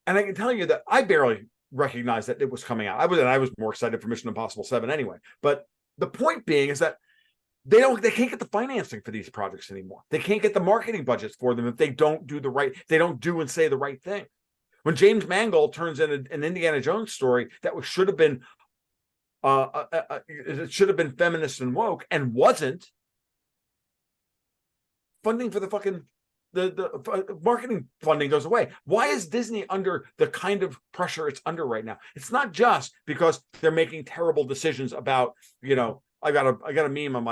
Speaker 2: I can tell you that I barely recognized that it was coming out. I was more excited for Mission Impossible 7 anyway. But the point being is that they can't get the financing for these projects anymore. They can't get the marketing budgets for them if they don't do they don't do and say the right thing. When James Mangold turns in an Indiana Jones story that should have been it should have been feminist and woke and wasn't, funding for the fucking the marketing funding goes away. Why is Disney under the kind of pressure it's under right now? It's not just because they're making terrible decisions about, you know, I got a meme on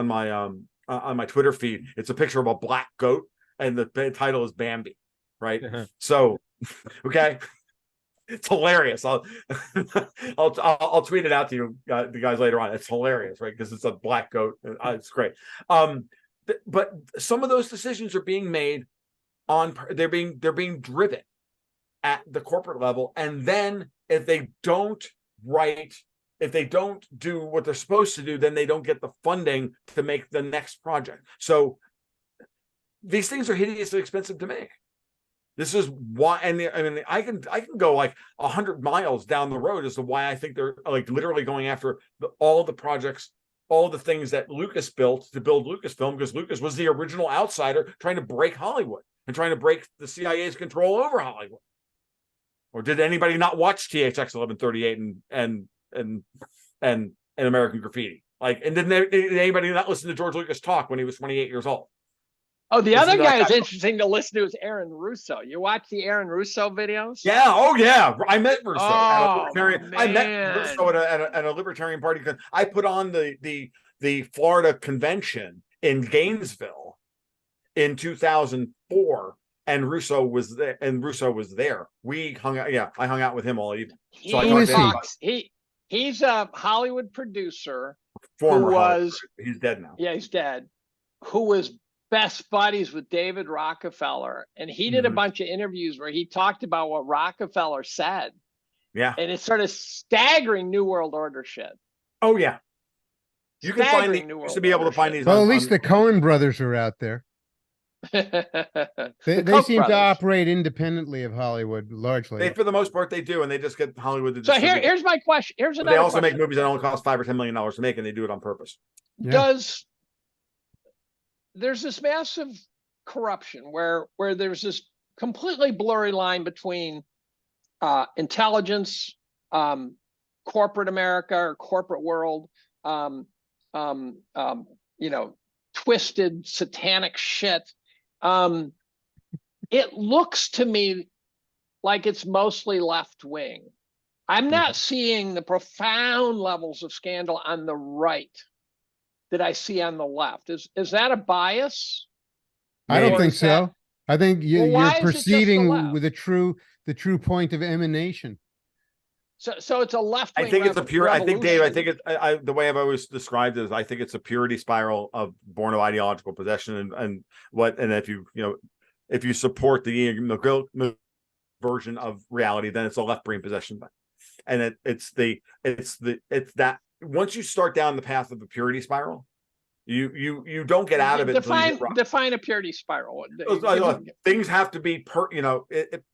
Speaker 2: my Twitter feed. It's a picture of a black goat and the title is Bambi, right? So, okay. It's hilarious. I'll tweet it out to you, the guys later on. It's hilarious, right? Because it's a black goat. It's great. But some of those decisions are being made they're being driven at the corporate level, and then if they don't do what they're supposed to do, then they don't get the funding to make the next project. So these things are hideously expensive to make. This is why, and I mean, I can go like 100 miles down the road as to why I think they're like literally going after all the projects, all the things that Lucas built to build Lucasfilm, because Lucas was the original outsider trying to break Hollywood and trying to break the CIA's control over Hollywood. Or did anybody not watch THX 1138 and American Graffiti? Like, and did anybody not listen to George Lucas talk when he was 28 years old?
Speaker 3: Oh, the other guy is interesting to listen to is Aaron Russo. You watch the Aaron Russo videos?
Speaker 2: Yeah. Oh, yeah. I met Russo.
Speaker 3: Oh,
Speaker 2: I met Russo at a libertarian party because I put on the Florida convention in Gainesville in 2004, and Russo was there. We hung out. Yeah, I hung out with him all evening. So
Speaker 3: he's a Hollywood producer.
Speaker 2: He's dead now.
Speaker 3: Yeah, he's dead. Who was best buddies with David Rockefeller, and he did a bunch of interviews where he talked about what Rockefeller said.
Speaker 2: Yeah,
Speaker 3: and it's sort of staggering New World Order shit.
Speaker 2: Oh yeah, you can find used to be able to find these.
Speaker 4: Well, at least the Coen brothers are out there. They seem to operate independently of Hollywood largely.
Speaker 2: For the most part, they do, and they just get Hollywood to.
Speaker 3: So here's my question. Here's another.
Speaker 2: They also make movies that only cost $5 or $10 million to make, and they do it on purpose.
Speaker 4: Yeah.
Speaker 3: There's this massive corruption where there's this completely blurry line between intelligence, corporate America or corporate world, twisted satanic shit. It looks to me like it's mostly left wing. I'm not seeing the profound levels of scandal on the right that I see on the left. Is that a bias?
Speaker 4: I don't think so. I think you're perceiving with the true point of emanation.
Speaker 3: So it's a left.
Speaker 2: I think it's a pure. I think, Dave. I think the way I've always described it is I think it's a purity spiral of born of ideological possession and if you support the version of reality, then it's a left brain possession. And it's that once you start down the path of the purity spiral, you don't get out of it.
Speaker 3: Define a purity spiral.
Speaker 2: Things have to be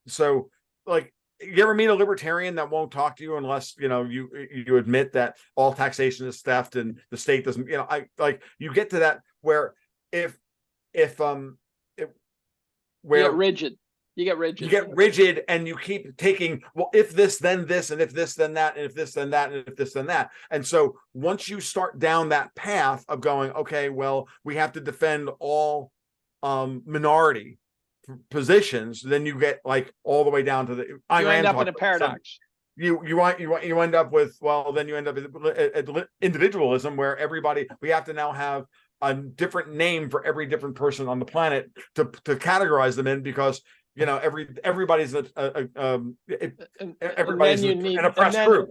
Speaker 2: so like. You ever meet a libertarian that won't talk to you unless you admit that all taxation is theft and the state doesn't? You get to that where you get rigid. You get rigid, and you keep taking if this then this, and if this then that, and if this then that, and if this then that. And so once you start down that path of going, okay, well, we have to defend all minority positions, then you get like all the way down to you
Speaker 3: end up in a paradox.
Speaker 2: You end up with then you end up with individualism, where we have to now have a different name for every different person on the planet to categorize them in, because everybody's an oppressed group.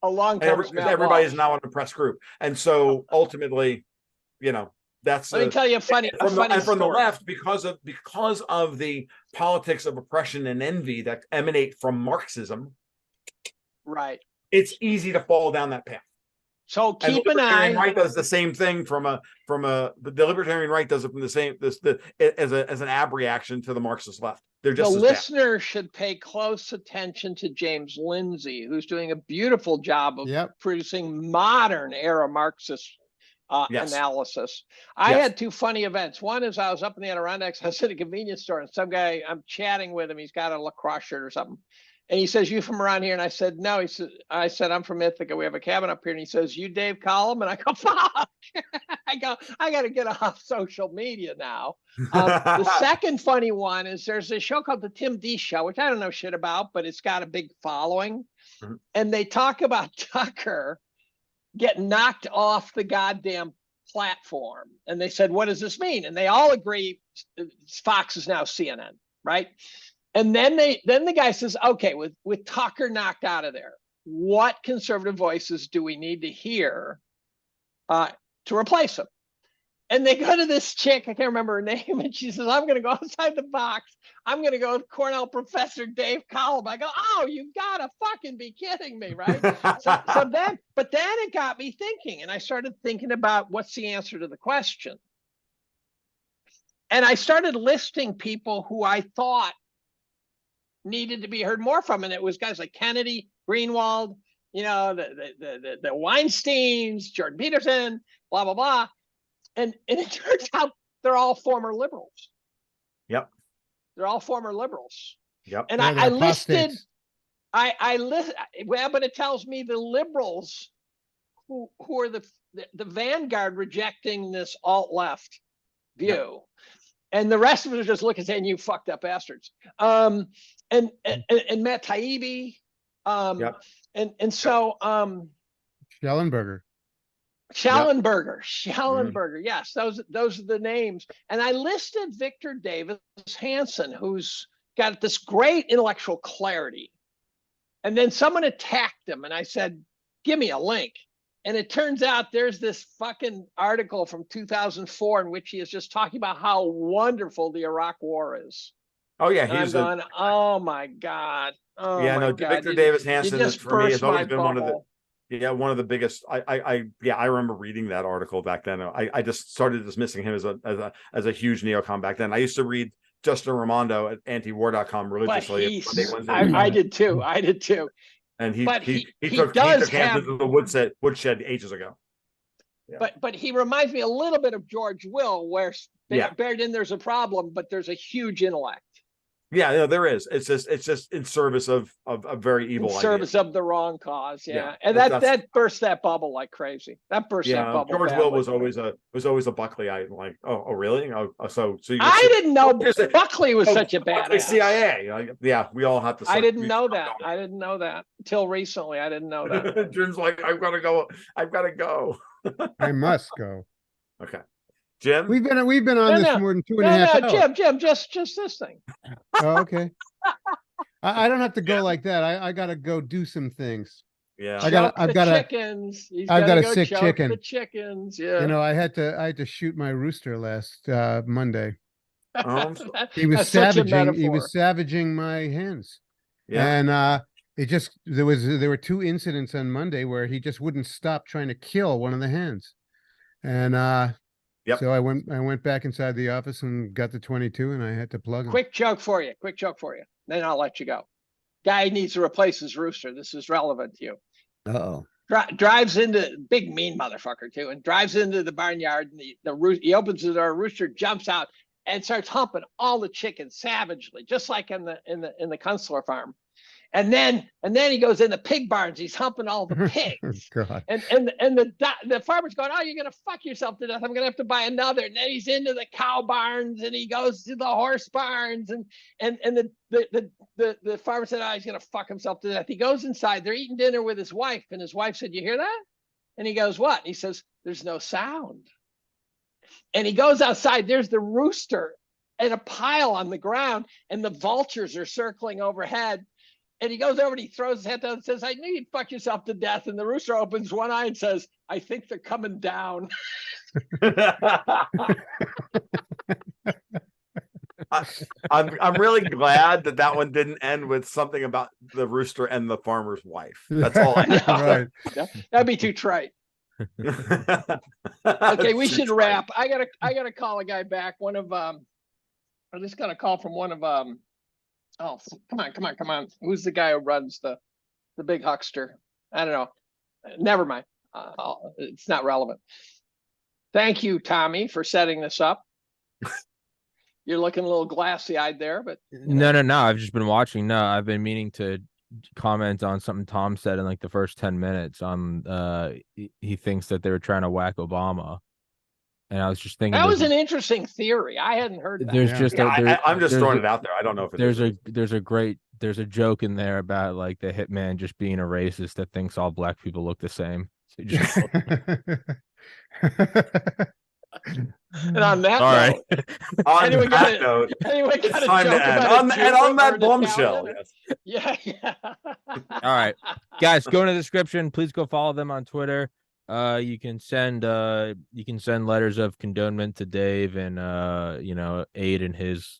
Speaker 2: Everybody is now an oppressed group, and so ultimately, That's
Speaker 3: Let me tell you a funny
Speaker 2: from the
Speaker 3: story.
Speaker 2: left, because of the politics of oppression and envy that emanate from Marxism.
Speaker 3: Right.
Speaker 2: It's easy to fall down that path.
Speaker 3: So keep an eye.
Speaker 2: The right does the same thing the libertarian right does it from the same as an ab reaction to the Marxist left. They're just
Speaker 3: the
Speaker 2: as
Speaker 3: listener should pay close attention to James Lindsay, who's doing a beautiful job of producing modern era Marxist analysis. I had two funny events. One is I was up in the Adirondacks. I was at a convenience store, and some guy, I'm chatting with him. He's got a lacrosse shirt or something. And he says, "You from around here?" And I said, "No." I said, "I'm from Ithaca. We have a cabin up here." And he says, "You Dave Collum?" And I go, "Fuck." I got to get off social media now. The second funny one is there's a show called the Tim D Show, which I don't know shit about, but it's got a big following. Mm-hmm. And they talk about Tucker getting knocked off the goddamn platform. And they said, "What does this mean?" And they all agree Fox is now CNN, right? And then the guy says, "Okay, with Tucker knocked out of there, what conservative voices do we need to hear to replace him?" And they go to this chick, I can't remember her name, and she says, "I'm going to go outside the box. I'm going to go with Cornell professor Dave Collum." I go, "Oh, you've got to fucking be kidding me," right? But then it got me thinking, and I started thinking about what's the answer to the question. And I started listing people who I thought needed to be heard more from, and it was guys like Kennedy, Greenwald, the Weinsteins, Jordan Peterson, blah blah blah, and it turns out they're all former liberals.
Speaker 2: Yep,
Speaker 3: they're all former liberals.
Speaker 2: Yep,
Speaker 3: and I listed, well, but it tells me the liberals who are the vanguard rejecting this alt left view. Yep. And the rest of it is just looking saying, "You fucked up bastards." And Matt Taibbi, and so
Speaker 4: Schellenberger,
Speaker 3: yes, those are the names. And I listed Victor Davis Hanson, who's got this great intellectual clarity. And then someone attacked him, and I said, "Give me a link." And it turns out there's this fucking article from 2004 in which he is just talking about how wonderful the Iraq War is.
Speaker 2: Oh yeah,
Speaker 3: he's going, "Oh my God." Oh
Speaker 2: yeah,
Speaker 3: my
Speaker 2: no,
Speaker 3: God.
Speaker 2: Victor Davis Hanson is, for me, has always been
Speaker 3: bubble.
Speaker 2: one of the biggest. I remember reading that article back then. I just started dismissing him as a huge neocon back then. I used to read Justin Raimondo at antiwar.com religiously.
Speaker 3: I did too.
Speaker 2: And he took Hanson to the woodshed ages ago.
Speaker 3: Yeah. But he reminds me a little bit of George Will, where buried in there's a problem, but there's a huge intellect.
Speaker 2: Yeah, no, there is. It's just in service of a very evil idea.
Speaker 3: Service of the wrong cause. Yeah. And that burst that bubble like crazy. That burst that bubble.
Speaker 2: George Will was always a Buckley. I like, oh really? So
Speaker 3: I didn't know Buckley was such a badass.
Speaker 2: CIA. Yeah, we all have to.
Speaker 3: I didn't know that until recently. I didn't know that.
Speaker 2: Jim's like, I've got to go.
Speaker 4: I must go.
Speaker 2: Okay. Jim,
Speaker 4: we've been on this more than 2.5 hours.
Speaker 3: Jim, just this thing.
Speaker 4: Oh, okay. I don't have to go like that. I gotta go do some things.
Speaker 2: Yeah,
Speaker 4: I've got a sick chicken.
Speaker 3: The chickens. Yeah.
Speaker 4: I had to shoot my rooster last Monday. He was savaging my hens. Yeah, and there were 2 incidents on Monday where he just wouldn't stop trying to kill one of the hens, and so I went back inside the office and got the 22, and I had to plug him.
Speaker 3: Quick joke for you. Then I'll let you go. Guy needs to replace his rooster. This is relevant to you.
Speaker 4: Uh-oh.
Speaker 3: Drives into, big mean motherfucker too, and drives into the barnyard, and he opens the door. Rooster jumps out and starts humping all the chickens savagely, just like in the Kunstler farm. And then he goes in the pig barns. He's humping all the pigs.
Speaker 4: Oh, God.
Speaker 3: And the farmer's going, "Oh, you're gonna fuck yourself to death. I'm gonna have to buy another." And then he's into the cow barns, and he goes to the horse barns, and the farmer said, "Oh, he's gonna fuck himself to death." He goes inside. They're eating dinner with his wife, and his wife said, "You hear that?" And he goes, "What?" And he says, "There's no sound." And he goes outside. There's the rooster in a pile on the ground, and the vultures are circling overhead. And he goes over and he throws his head down and says, "I knew you'd fuck yourself to death." And the rooster opens one eye and says, "I think they're coming down."
Speaker 2: I'm really glad that one didn't end with something about the rooster and the farmer's wife. That's all I know.
Speaker 4: Right.
Speaker 3: That'd be too trite. Okay, we should wrap. I gotta call a guy back. I just got a call from one of oh, come on. Who's the guy who runs the big huckster? I don't know. Never mind. It's not relevant. Thank you, Tommy, for setting this up. You're looking a little glassy-eyed there, but
Speaker 1: No. I've just been watching. No, I've been meaning to comment on something Tom said in like the first 10 minutes. He thinks that they were trying to whack Obama, and I was just thinking
Speaker 3: that was an interesting theory. I hadn't heard that.
Speaker 1: There's
Speaker 4: Yeah.
Speaker 1: just
Speaker 2: I'm just throwing it out there. I don't know if
Speaker 1: there's a joke in there about like the hitman just being a racist that thinks all black people look the same. So he just
Speaker 3: And on that
Speaker 1: all
Speaker 3: note,
Speaker 1: right.
Speaker 3: anyone got a
Speaker 2: note,
Speaker 3: anyone got a
Speaker 2: time
Speaker 3: joke
Speaker 2: to end.
Speaker 3: about a
Speaker 2: And on
Speaker 3: Jew
Speaker 2: that
Speaker 3: or an
Speaker 2: bombshell.
Speaker 3: Italian?
Speaker 2: Yes.
Speaker 3: Yeah.
Speaker 1: All right, guys, go in the description. Please go follow them on Twitter. You can send letters of condonement to Dave and aid in his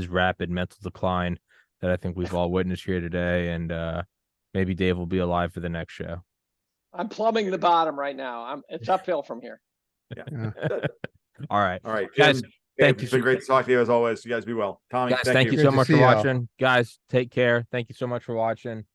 Speaker 1: rapid mental decline that I think we've all witnessed here today, and maybe Dave will be alive for the next show.
Speaker 3: I'm plumbing the bottom right now. It's uphill from here.
Speaker 2: Yeah.
Speaker 1: All right,
Speaker 2: guys.
Speaker 1: Guys, thank you.
Speaker 2: It's been great to talk to you as always. You guys be well. Tommy,
Speaker 1: Guys, thank you
Speaker 4: Good
Speaker 1: so
Speaker 4: to
Speaker 1: much
Speaker 4: see
Speaker 1: for
Speaker 4: y'all.
Speaker 1: watching. Guys, take care. Thank you so much for watching.